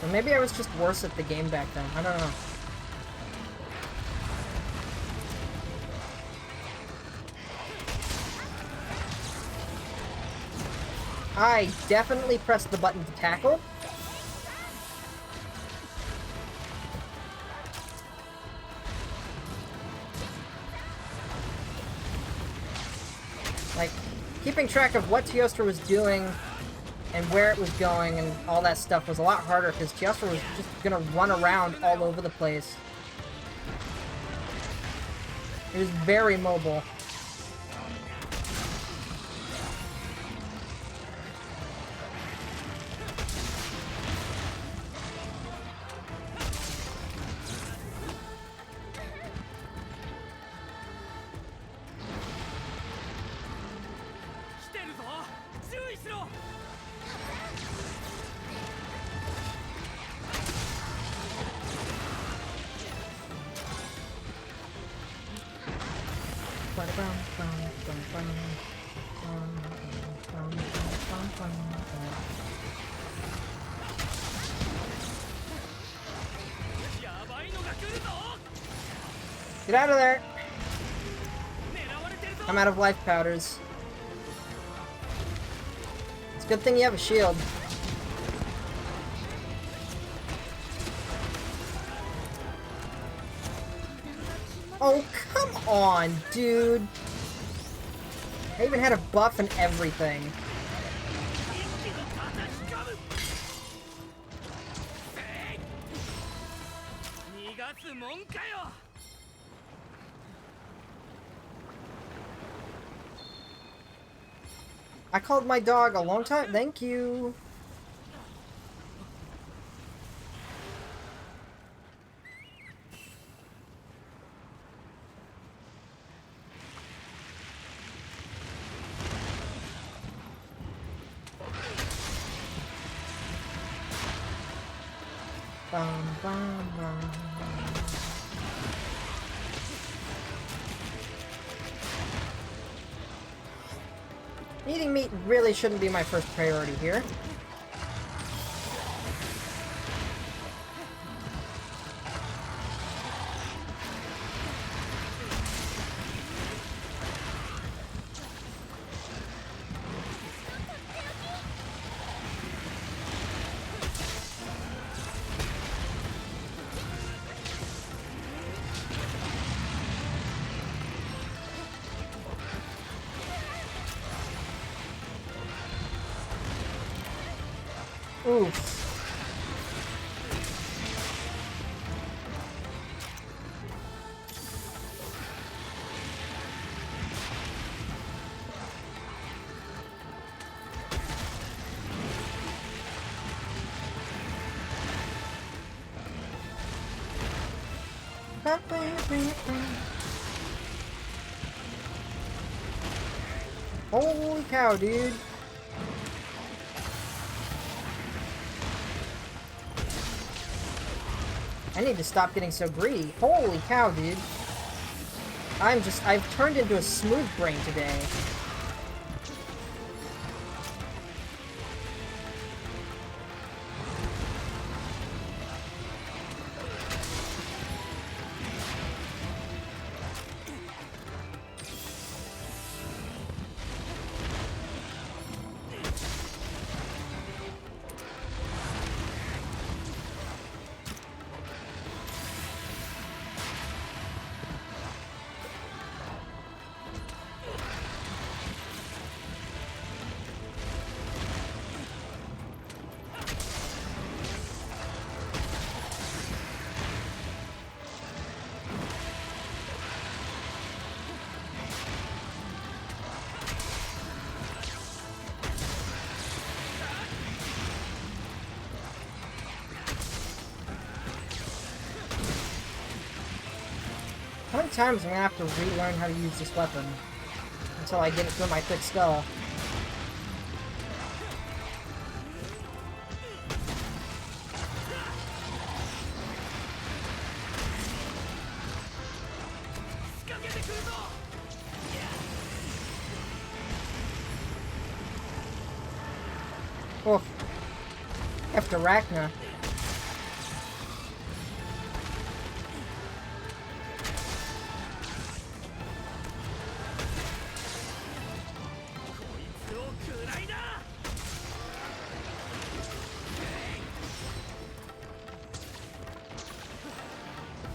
Or maybe I was just worse at the game back then. I don't know. I definitely pressed the button to tackle. Like, keeping track of what Teostra was doing and where it was going and all that stuff was a lot harder because Teostra was just gonna run around all over the place. It was very mobile. Get out of there! I'm out of life powders. It's a good thing you have a shield. Oh, come on, dude! I even had a buff and everything. I called my dog a long time. Thank you. Bum, bum, bum. Eating meat really shouldn't be my first priority here. Oof. Holy cow, dude. I need to stop getting so greedy. Holy cow, dude. I've turned into a smooth brain today. How many times am I gonna have to relearn how to use this weapon until I get it through my thick skull? Oof. After Rachna.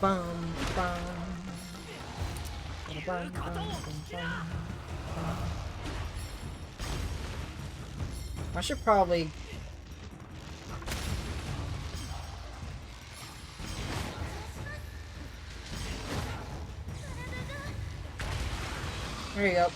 Bum, bum. Bum, bum, bum, bum. I should probably... There you go.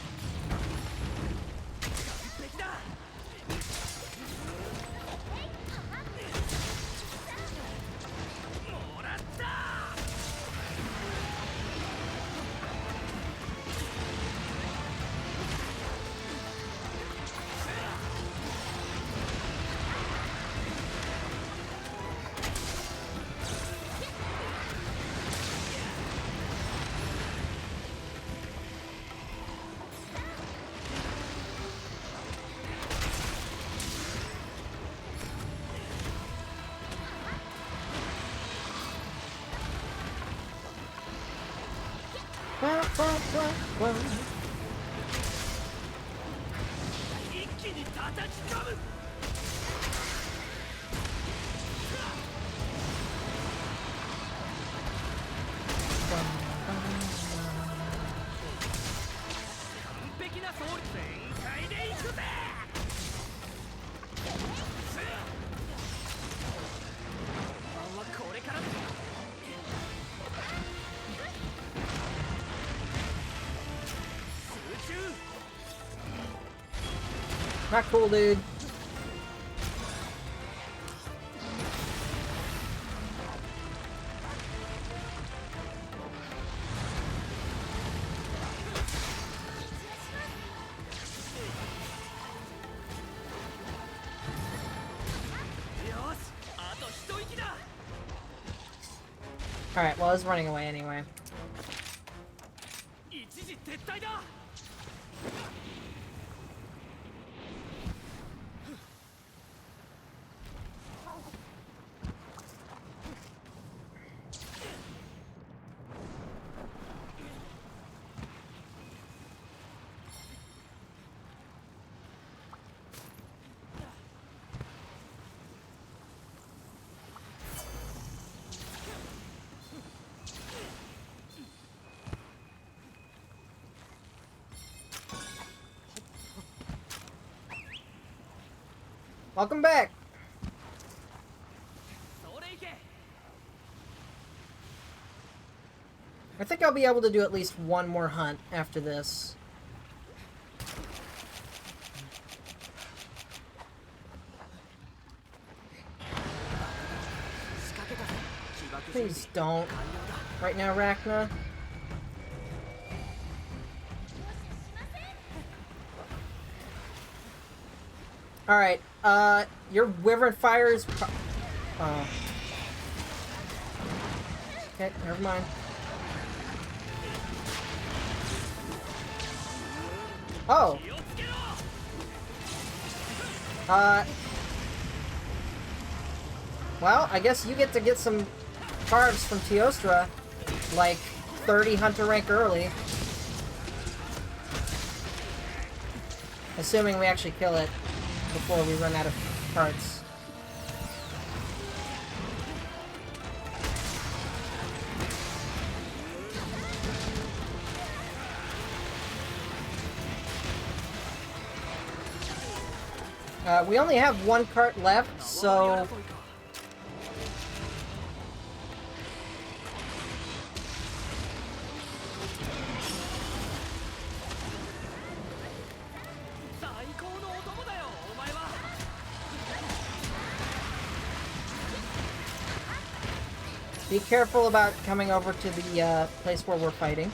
Not cool, dude. Alright, well, it's running away anyway. Welcome back! I think I'll be able to do at least one more hunt after this. Please don't. Right now, Rachna. Alright, your Wyvern Fire is oh. Okay, never mind. Oh! Well, I guess you get to get some carbs from Teostra, like 30 Hunter rank early. Assuming we actually kill it before we run out of parts. We only have one cart left, so... Be careful about coming over to the place where we're fighting.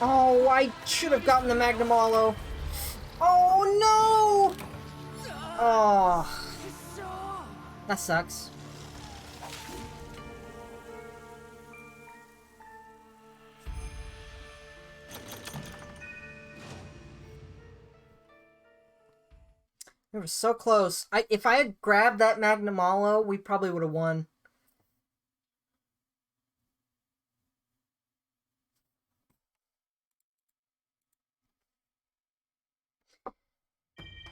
Oh, I should have gotten the Magnamalo. Oh, no! Oh. That sucks. We were so close. If I had grabbed that Magnamalo, we probably would have won.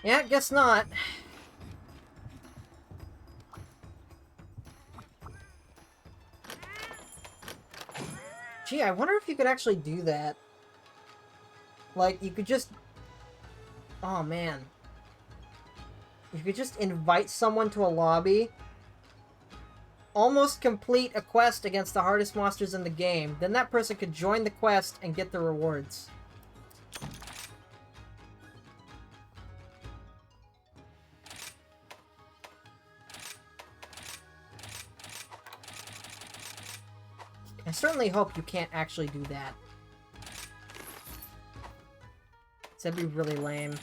Yeah, guess not. Gee, I wonder if you could actually do that. Like, you could just... Oh, man. You could just invite someone to a lobby, almost complete a quest against the hardest monsters in the game, then that person could join the quest and get the rewards. I certainly hope you can't actually do that. That'd be really lame.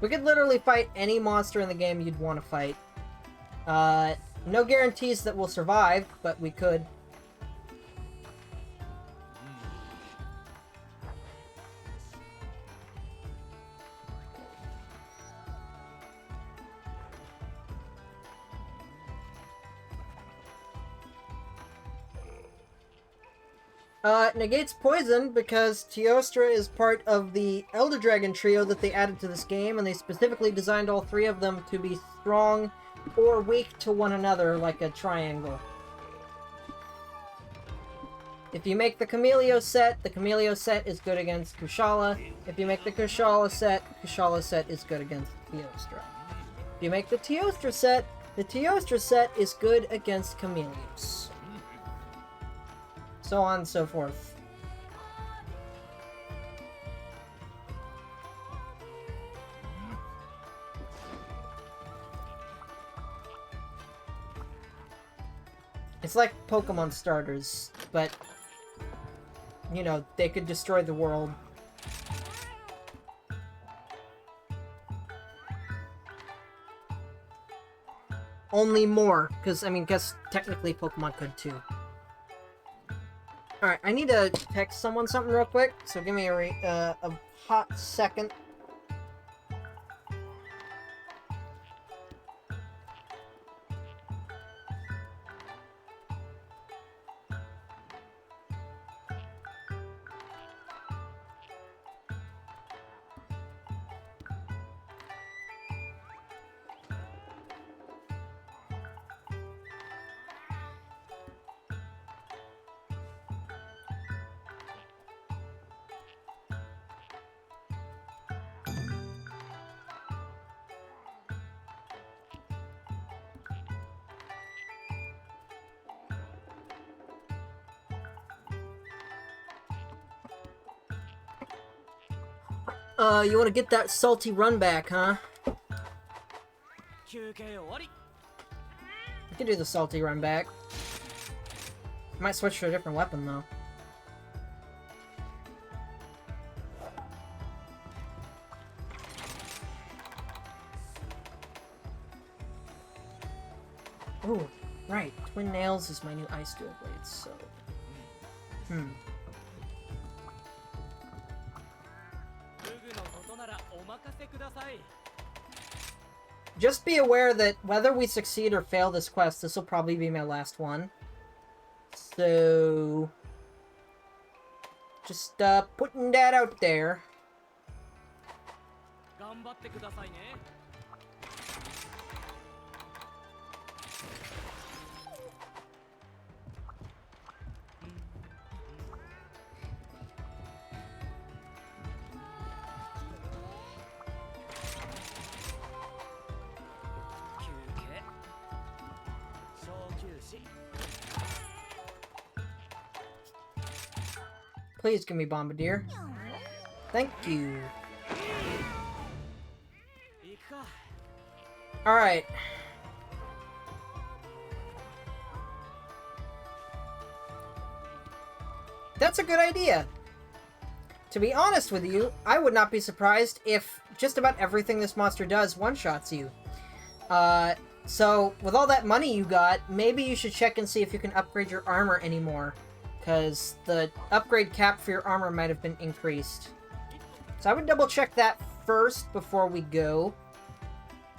We could literally fight any monster in the game you'd want to fight. No guarantees that we'll survive, but we could. Negates poison because Teostra is part of the Elder Dragon trio that they added to this game, and they specifically designed all three of them to be strong or weak to one another like a triangle. If you make the Camelio set is good against Kushala. If you make the Kushala set is good against Teostra. If you make the Teostra set is good against Camelios. So on and so forth. It's like Pokemon starters, but, you know, they could destroy the world. Only more, because, I mean, guess technically Pokemon could too. Alright, I need to text someone something real quick, so give me a hot second. You want to get that salty run back, huh? I can do the salty run back. Might switch to a different weapon, though. Oh, right. Twin Nails is my new Ice Dual Blades, so... Just be aware that whether we succeed or fail this quest, this will probably be my last one. So... just, putting that out there. Please give me Bombardier. Thank you. Alright. That's a good idea. To be honest with you, I would not be surprised if just about everything this monster does one-shots you. So, with all that money you got, maybe you should check and see if you can upgrade your armor anymore. Because the upgrade cap for your armor might have been increased. So I would double check that first before we go.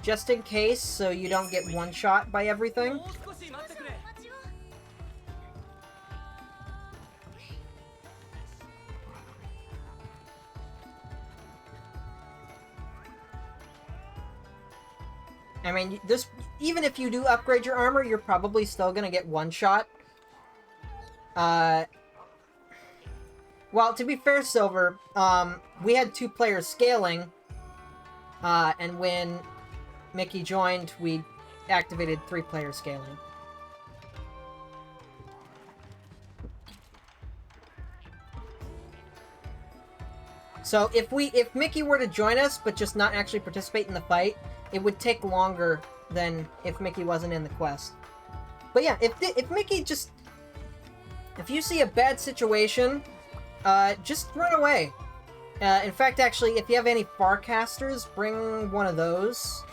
Just in case, so you don't get one-shot by everything. I mean, this, even if you do upgrade your armor, you're probably still gonna get one-shot. Well, to be fair, Silver, we had 2-player scaling, and when Mickey joined, we activated 3-player scaling. So if Mickey were to join us, but just not actually participate in the fight, it would take longer than if Mickey wasn't in the quest. But yeah, if Mickey just... if you see a bad situation, just run away. In fact, actually, if you have any Farcasters, bring one of those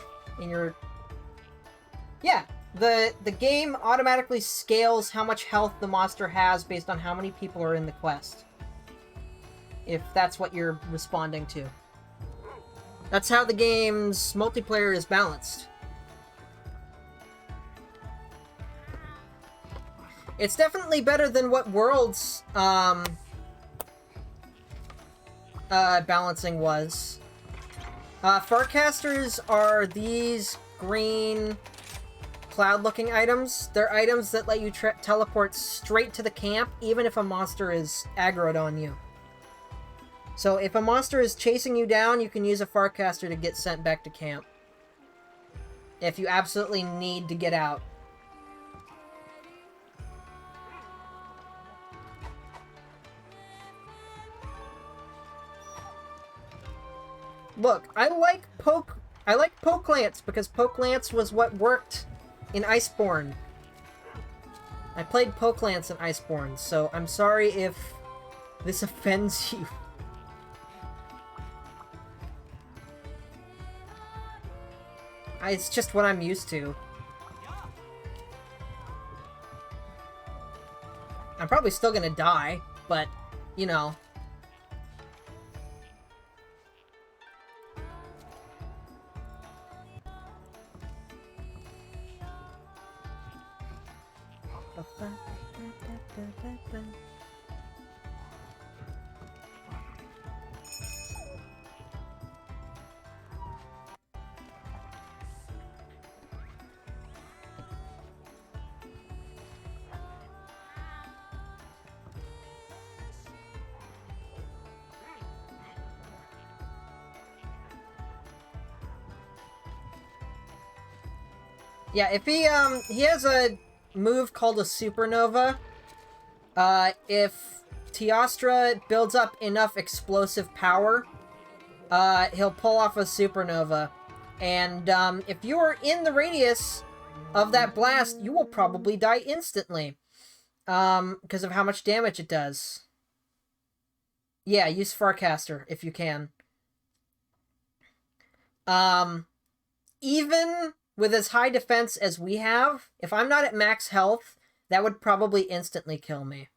in your... yeah, the game automatically scales how much health the monster has based on how many people are in the quest. If that's what you're responding to. That's how the game's multiplayer is balanced. It's definitely better than what World's, balancing was. Farcasters are these green cloud-looking items. They're items that let you teleport straight to the camp, even if a monster is aggroed on you. So if a monster is chasing you down, you can use a Farcaster to get sent back to camp. If you absolutely need to get out. Look, I like Poke Lance because Poke Lance was what worked in Iceborne. I played Poke Lance in Iceborne, so I'm sorry if this offends you. It's just what I'm used to. I'm probably still gonna die, but, you know. Yeah, if he has a move called a supernova. If Teostra builds up enough explosive power, he'll pull off a supernova. And, if you're in the radius of that blast, you will probably die instantly. Because of how much damage it does. Yeah, use Farcaster if you can. Even with as high defense as we have, if I'm not at max health, that would probably instantly kill me.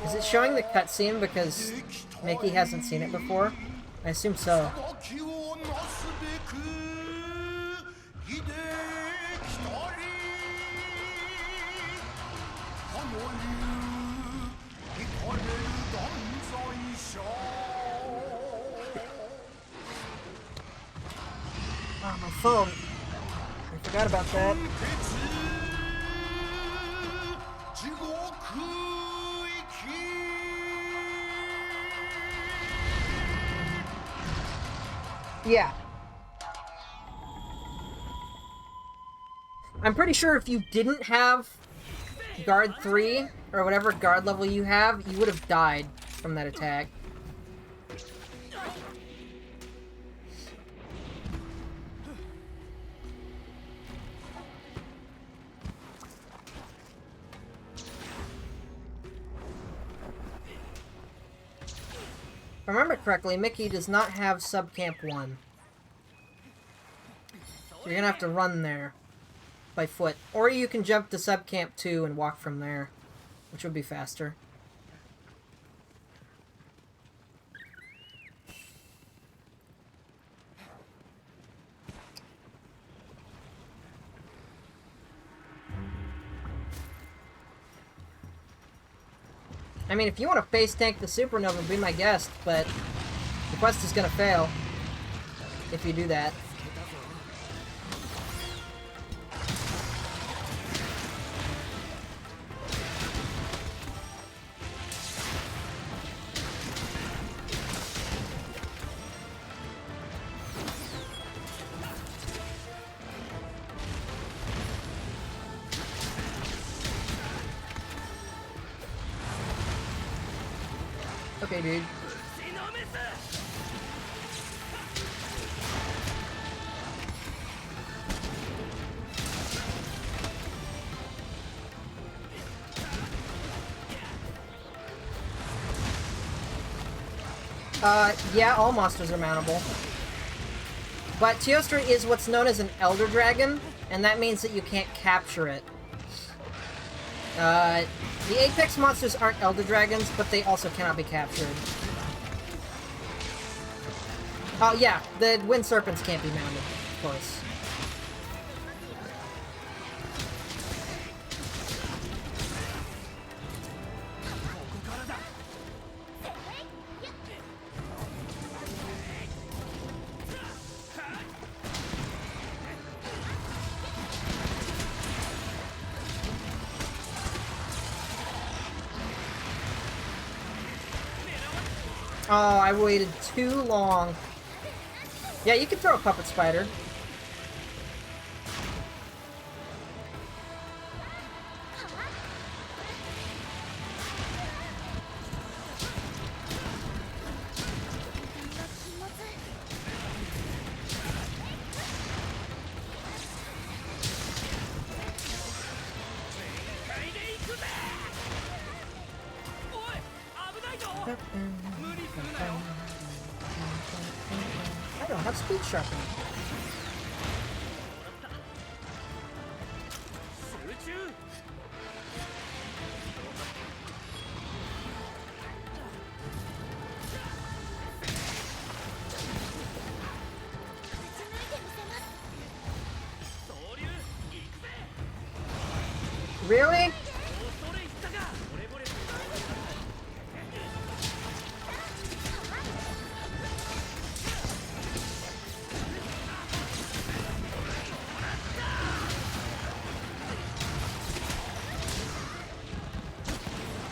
Is it showing the cutscene because Mickey hasn't seen it before? I assume so. Oh, my phone. I forgot about that. Yeah. I'm pretty sure if you didn't have guard 3, or whatever guard level you have, you would have died from that attack. If I remember correctly, Mickey does not have Subcamp 1. So you're gonna have to run there by foot. Or you can jump to Subcamp 2 and walk from there, which would be faster. I mean, if you want to face tank the supernova, be my guest, but the quest is gonna fail if you do that. Okay, dude. Yeah, all monsters are mountable. But Teostra is what's known as an Elder Dragon, and that means that you can't capture it. The Apex monsters aren't Elder Dragons, but they also cannot be captured. Oh, yeah, the Wind Serpents can't be mounted, of course. Oh, I waited too long. Yeah, you can throw a puppet spider. I don't have speed sharpening. Really?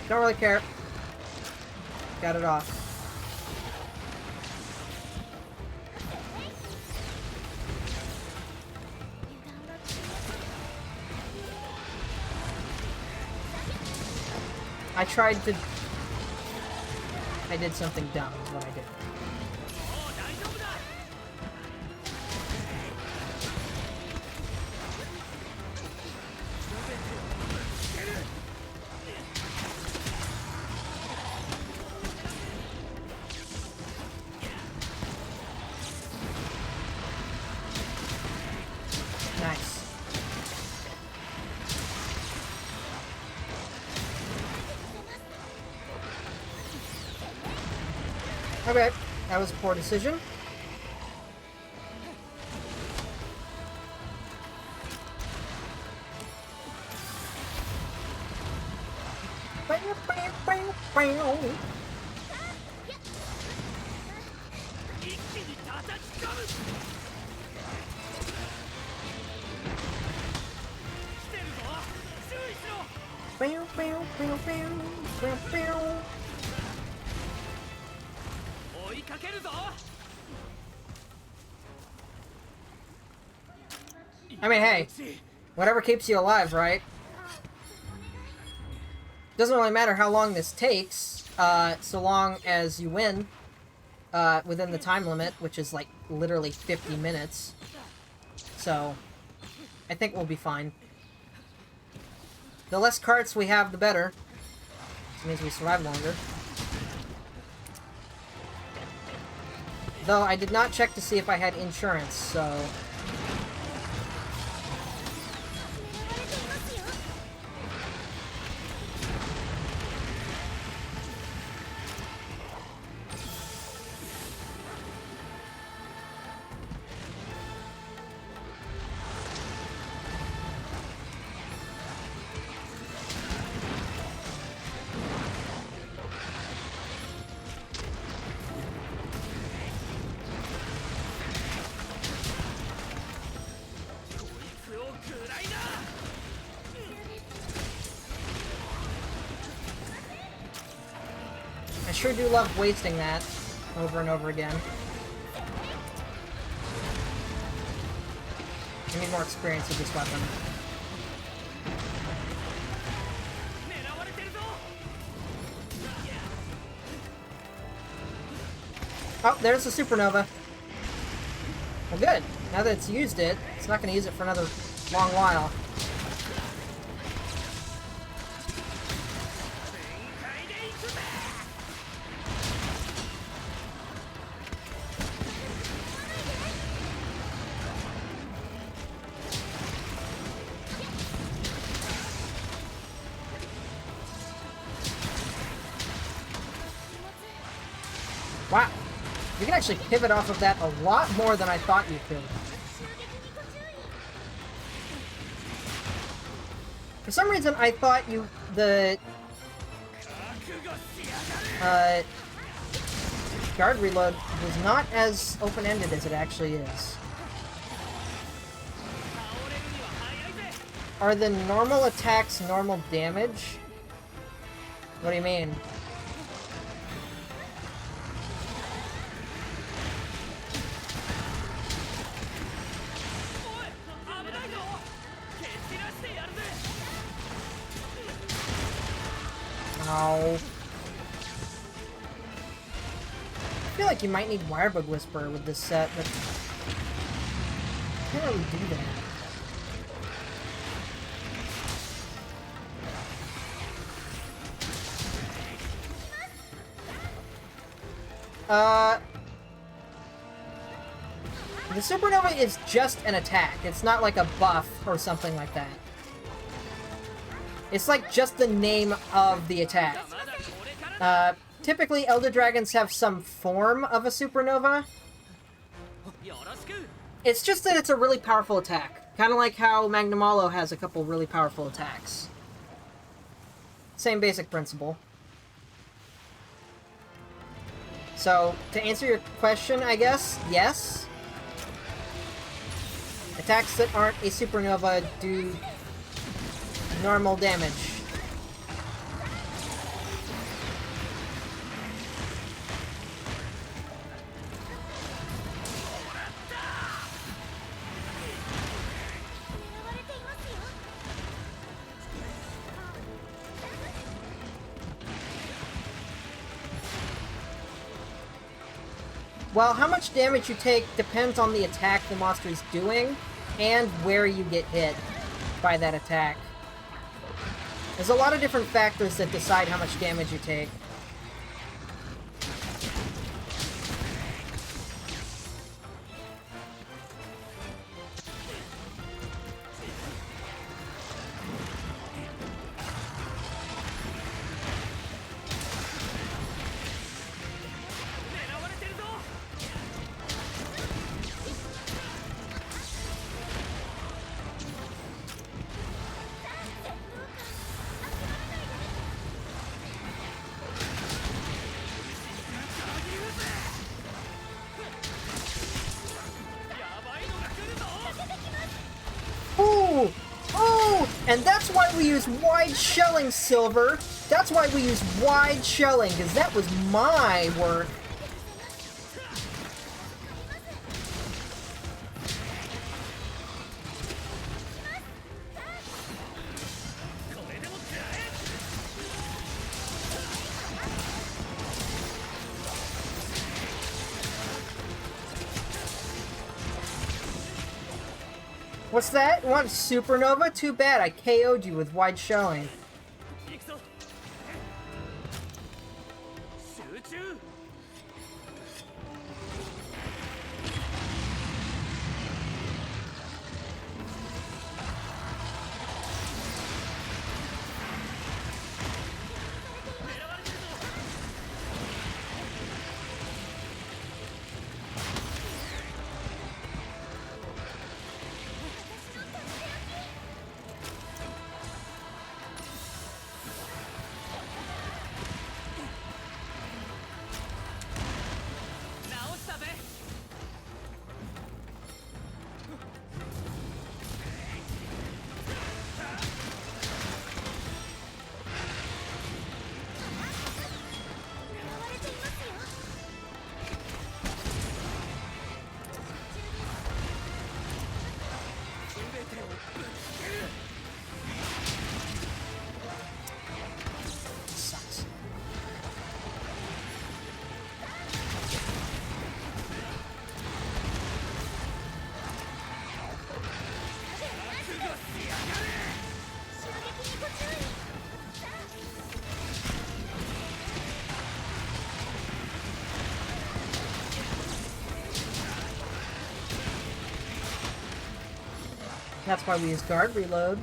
Don't really care. Got it off. I tried to... I did something dumb, is what I did. Nice. Okay, that was a poor decision. I mean, hey, whatever keeps you alive, right? Doesn't really matter how long this takes, so long as you win within the time limit, which is like literally 50 minutes. So, I think we'll be fine. The less carts we have, the better. Which means we survive longer. Though I did not check to see if I had insurance, so... I sure do love wasting that over and over again. I need more experience with this weapon. Oh, there's the supernova. Well, good. Now that it's used it, it's not going to use it for another long while. You can actually pivot off of that a lot more than I thought you could. For some reason, I thought guard reload was not as open-ended as it actually is. Are the normal attacks normal damage? What do you mean? Ow. I feel like you might need Wirebug Whisperer with this set, but I can't really do that. The Supernova is just an attack. It's not like a buff or something like that. It's like just the name of the attack. Typically, Elder Dragons have some form of a Supernova. It's just that it's a really powerful attack. Kind of like how Magnamalo has a couple really powerful attacks. Same basic principle. So, to answer your question, I guess, yes. Attacks that aren't a Supernova do normal damage. Well, how much damage you take depends on the attack the monster is doing, and where you get hit by that attack. There's a lot of different factors that decide how much damage you take. And that's why we use wide shelling, Silver. That's why we use wide shelling, because that was my work. What's that? Want Supernova? Too bad, I KO'd you with wide shelling. That's why we use guard reload.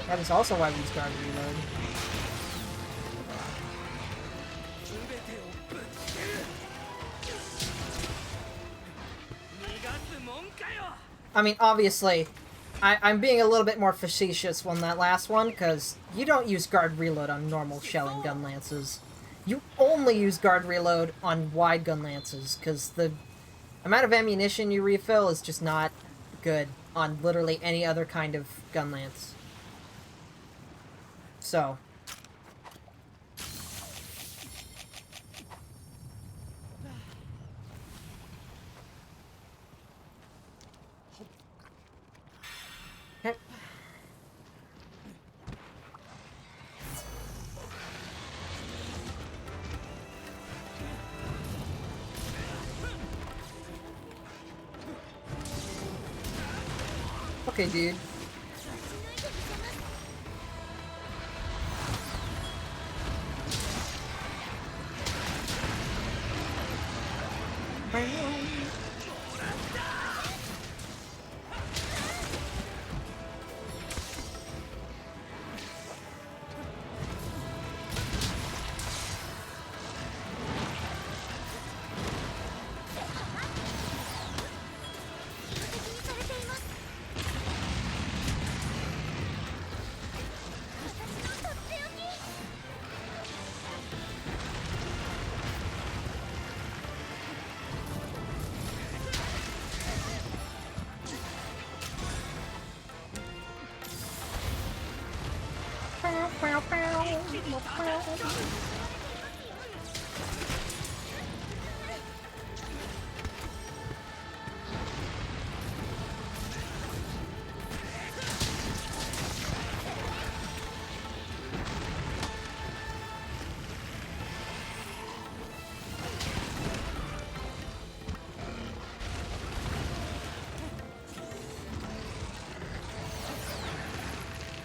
That is also why we use guard reload. I mean, obviously, I'm being a little bit more facetious on that last one, because you don't use guard reload on normal shell and gun lances. You only use guard reload on wide gun lances, because the amount of ammunition you refill is just not good on literally any other kind of gun lance. So. Okay. Okay, dude.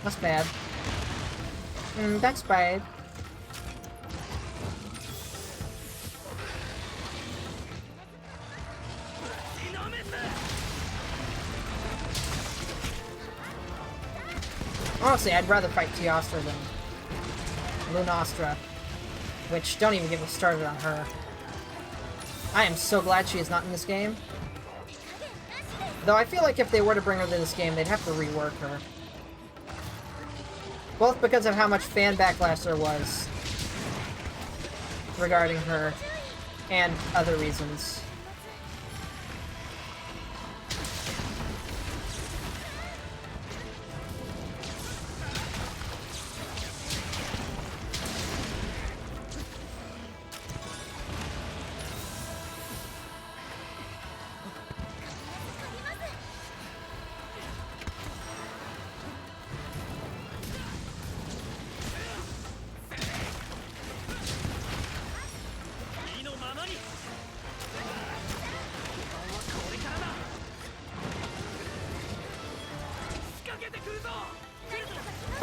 That's bad. That's bad. Honestly, I'd rather fight Teostra than Lunastra. Which, don't even get me started on her. I am so glad she is not in this game. Though I feel like if they were to bring her to this game, they'd have to rework her. Both because of how much fan backlash there was regarding her, and other reasons.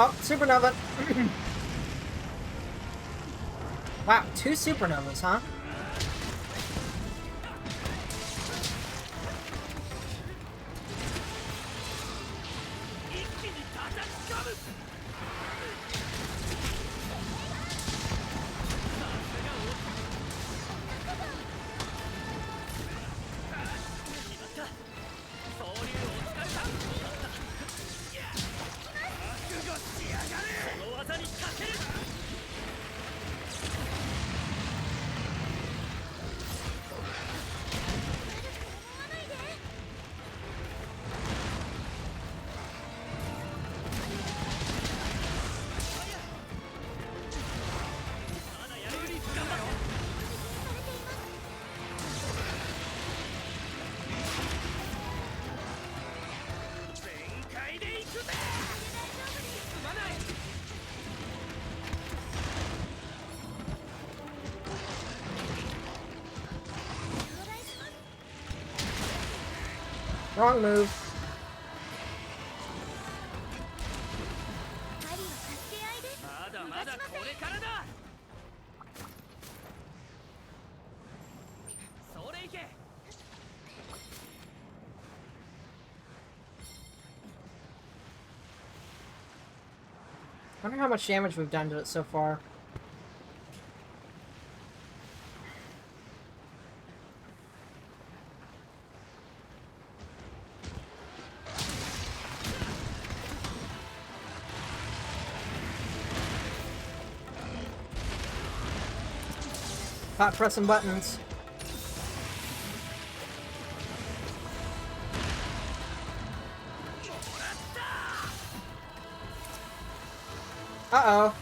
Oh, supernova! Wow, 2 supernovas, huh? Wrong move. Wonder how much damage we've done to it so far. Hot pressing buttons. Uh-oh.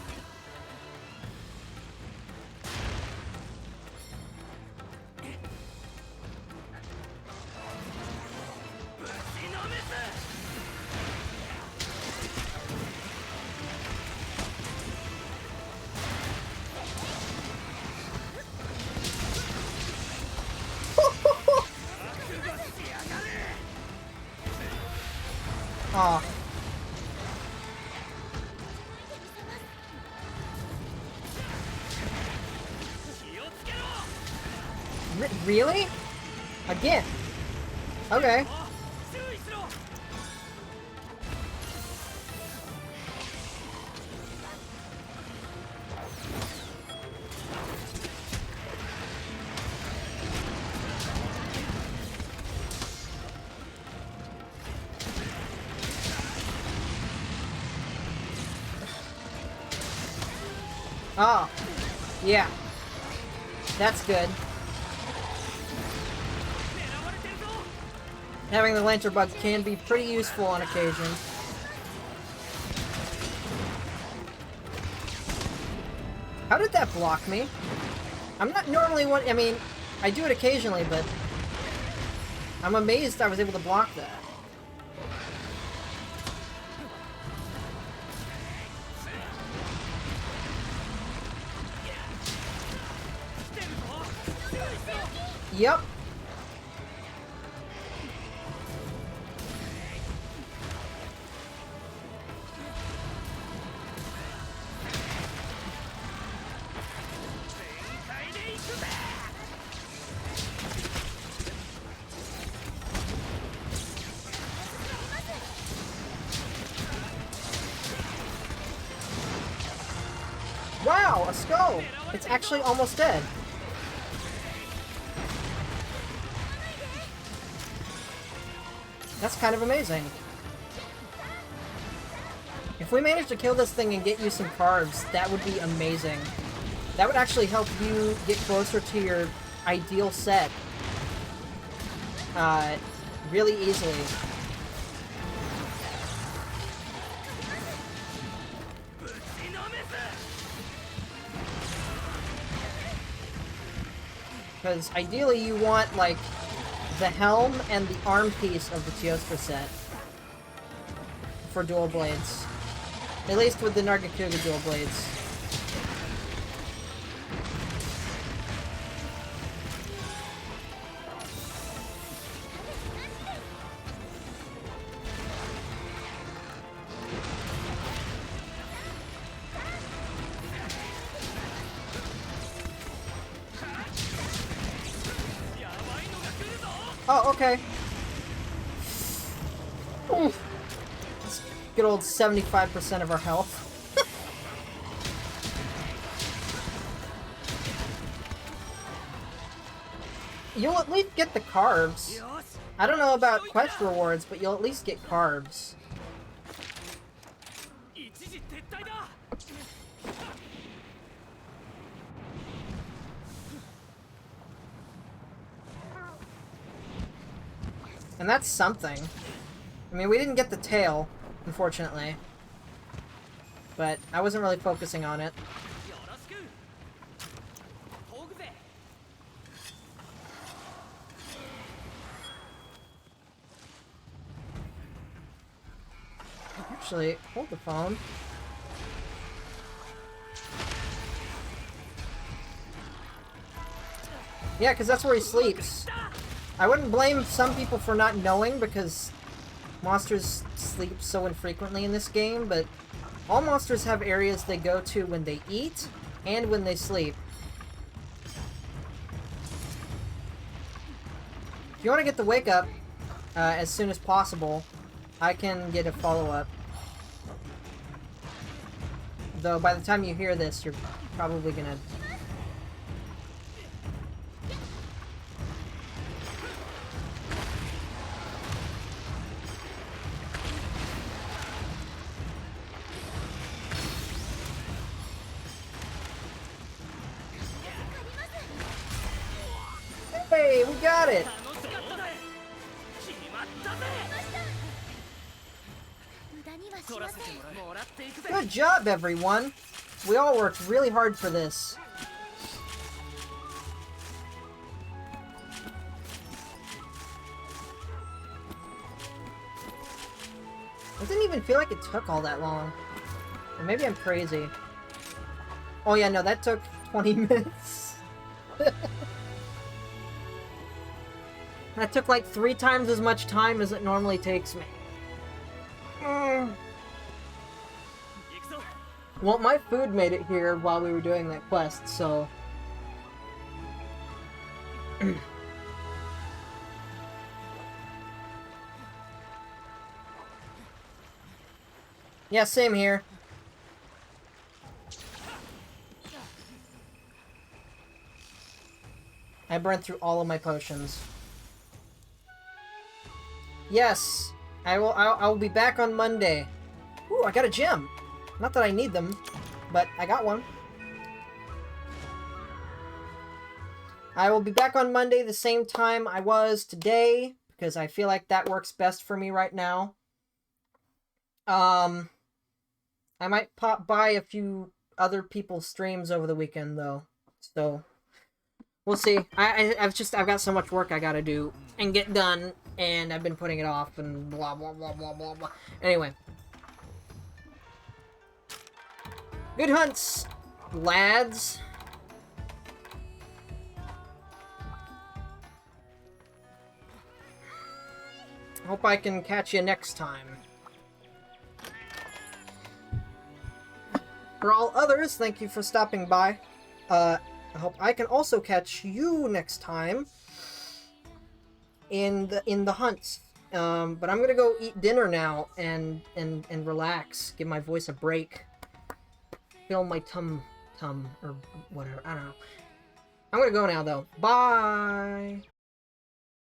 Aw. Really? Again? Okay. Oh. Yeah. That's good. Having the lantern bug can be pretty useful on occasion. How did that block me? I'm not normally one. I mean, I do it occasionally, but I'm amazed I was able to block that. Yep. Wow, a skull! It's actually almost dead. That's kind of amazing. If we manage to kill this thing and get you some carbs, that would be amazing. That would actually help you get closer to your ideal set. Really easily. Because ideally you want, like, the helm and the arm piece of the Teostra set for dual blades. At least with the Nargacuga dual blades. Oh, okay. Oof. Let's good old 75% of our health. You'll at least get the carbs. I don't know about quest rewards, but you'll at least get carbs. And that's something. I mean, we didn't get the tail, unfortunately. But I wasn't really focusing on it. Actually, hold the phone. Yeah, because that's where he sleeps. I wouldn't blame some people for not knowing, because monsters sleep so infrequently in this game, but all monsters have areas they go to when they eat and when they sleep. If you want to get the wake up as soon as possible, I can get a follow-up. Though by the time you hear this, you're probably gonna... Hey, we got it! Good job, everyone! We all worked really hard for this. It didn't even feel like it took all that long. Or maybe I'm crazy. Oh yeah, no, that took 20 minutes. That took like 3 times as much time as it normally takes me. Well, my food made it here while we were doing that quest, so... Yeah, same here. I burned through all of my potions. Yes! I'll be back on Monday. Ooh, I got a gem! Not that I need them, but I got one. I will be back on Monday the same time I was today, because I feel like that works best for me right now. I might pop by a few other people's streams over the weekend, though. So, we'll see. I've got so much work I gotta do and get done, and I've been putting it off, and blah, blah, blah, blah, blah, blah. Anyway. Good hunts, lads. Hope I can catch you next time. For all others, thank you for stopping by. I hope I can also catch you next time in the hunts. But I'm gonna go eat dinner now and relax, give my voice a break. Fill my tum or whatever. I don't know. I'm gonna go now though. Bye.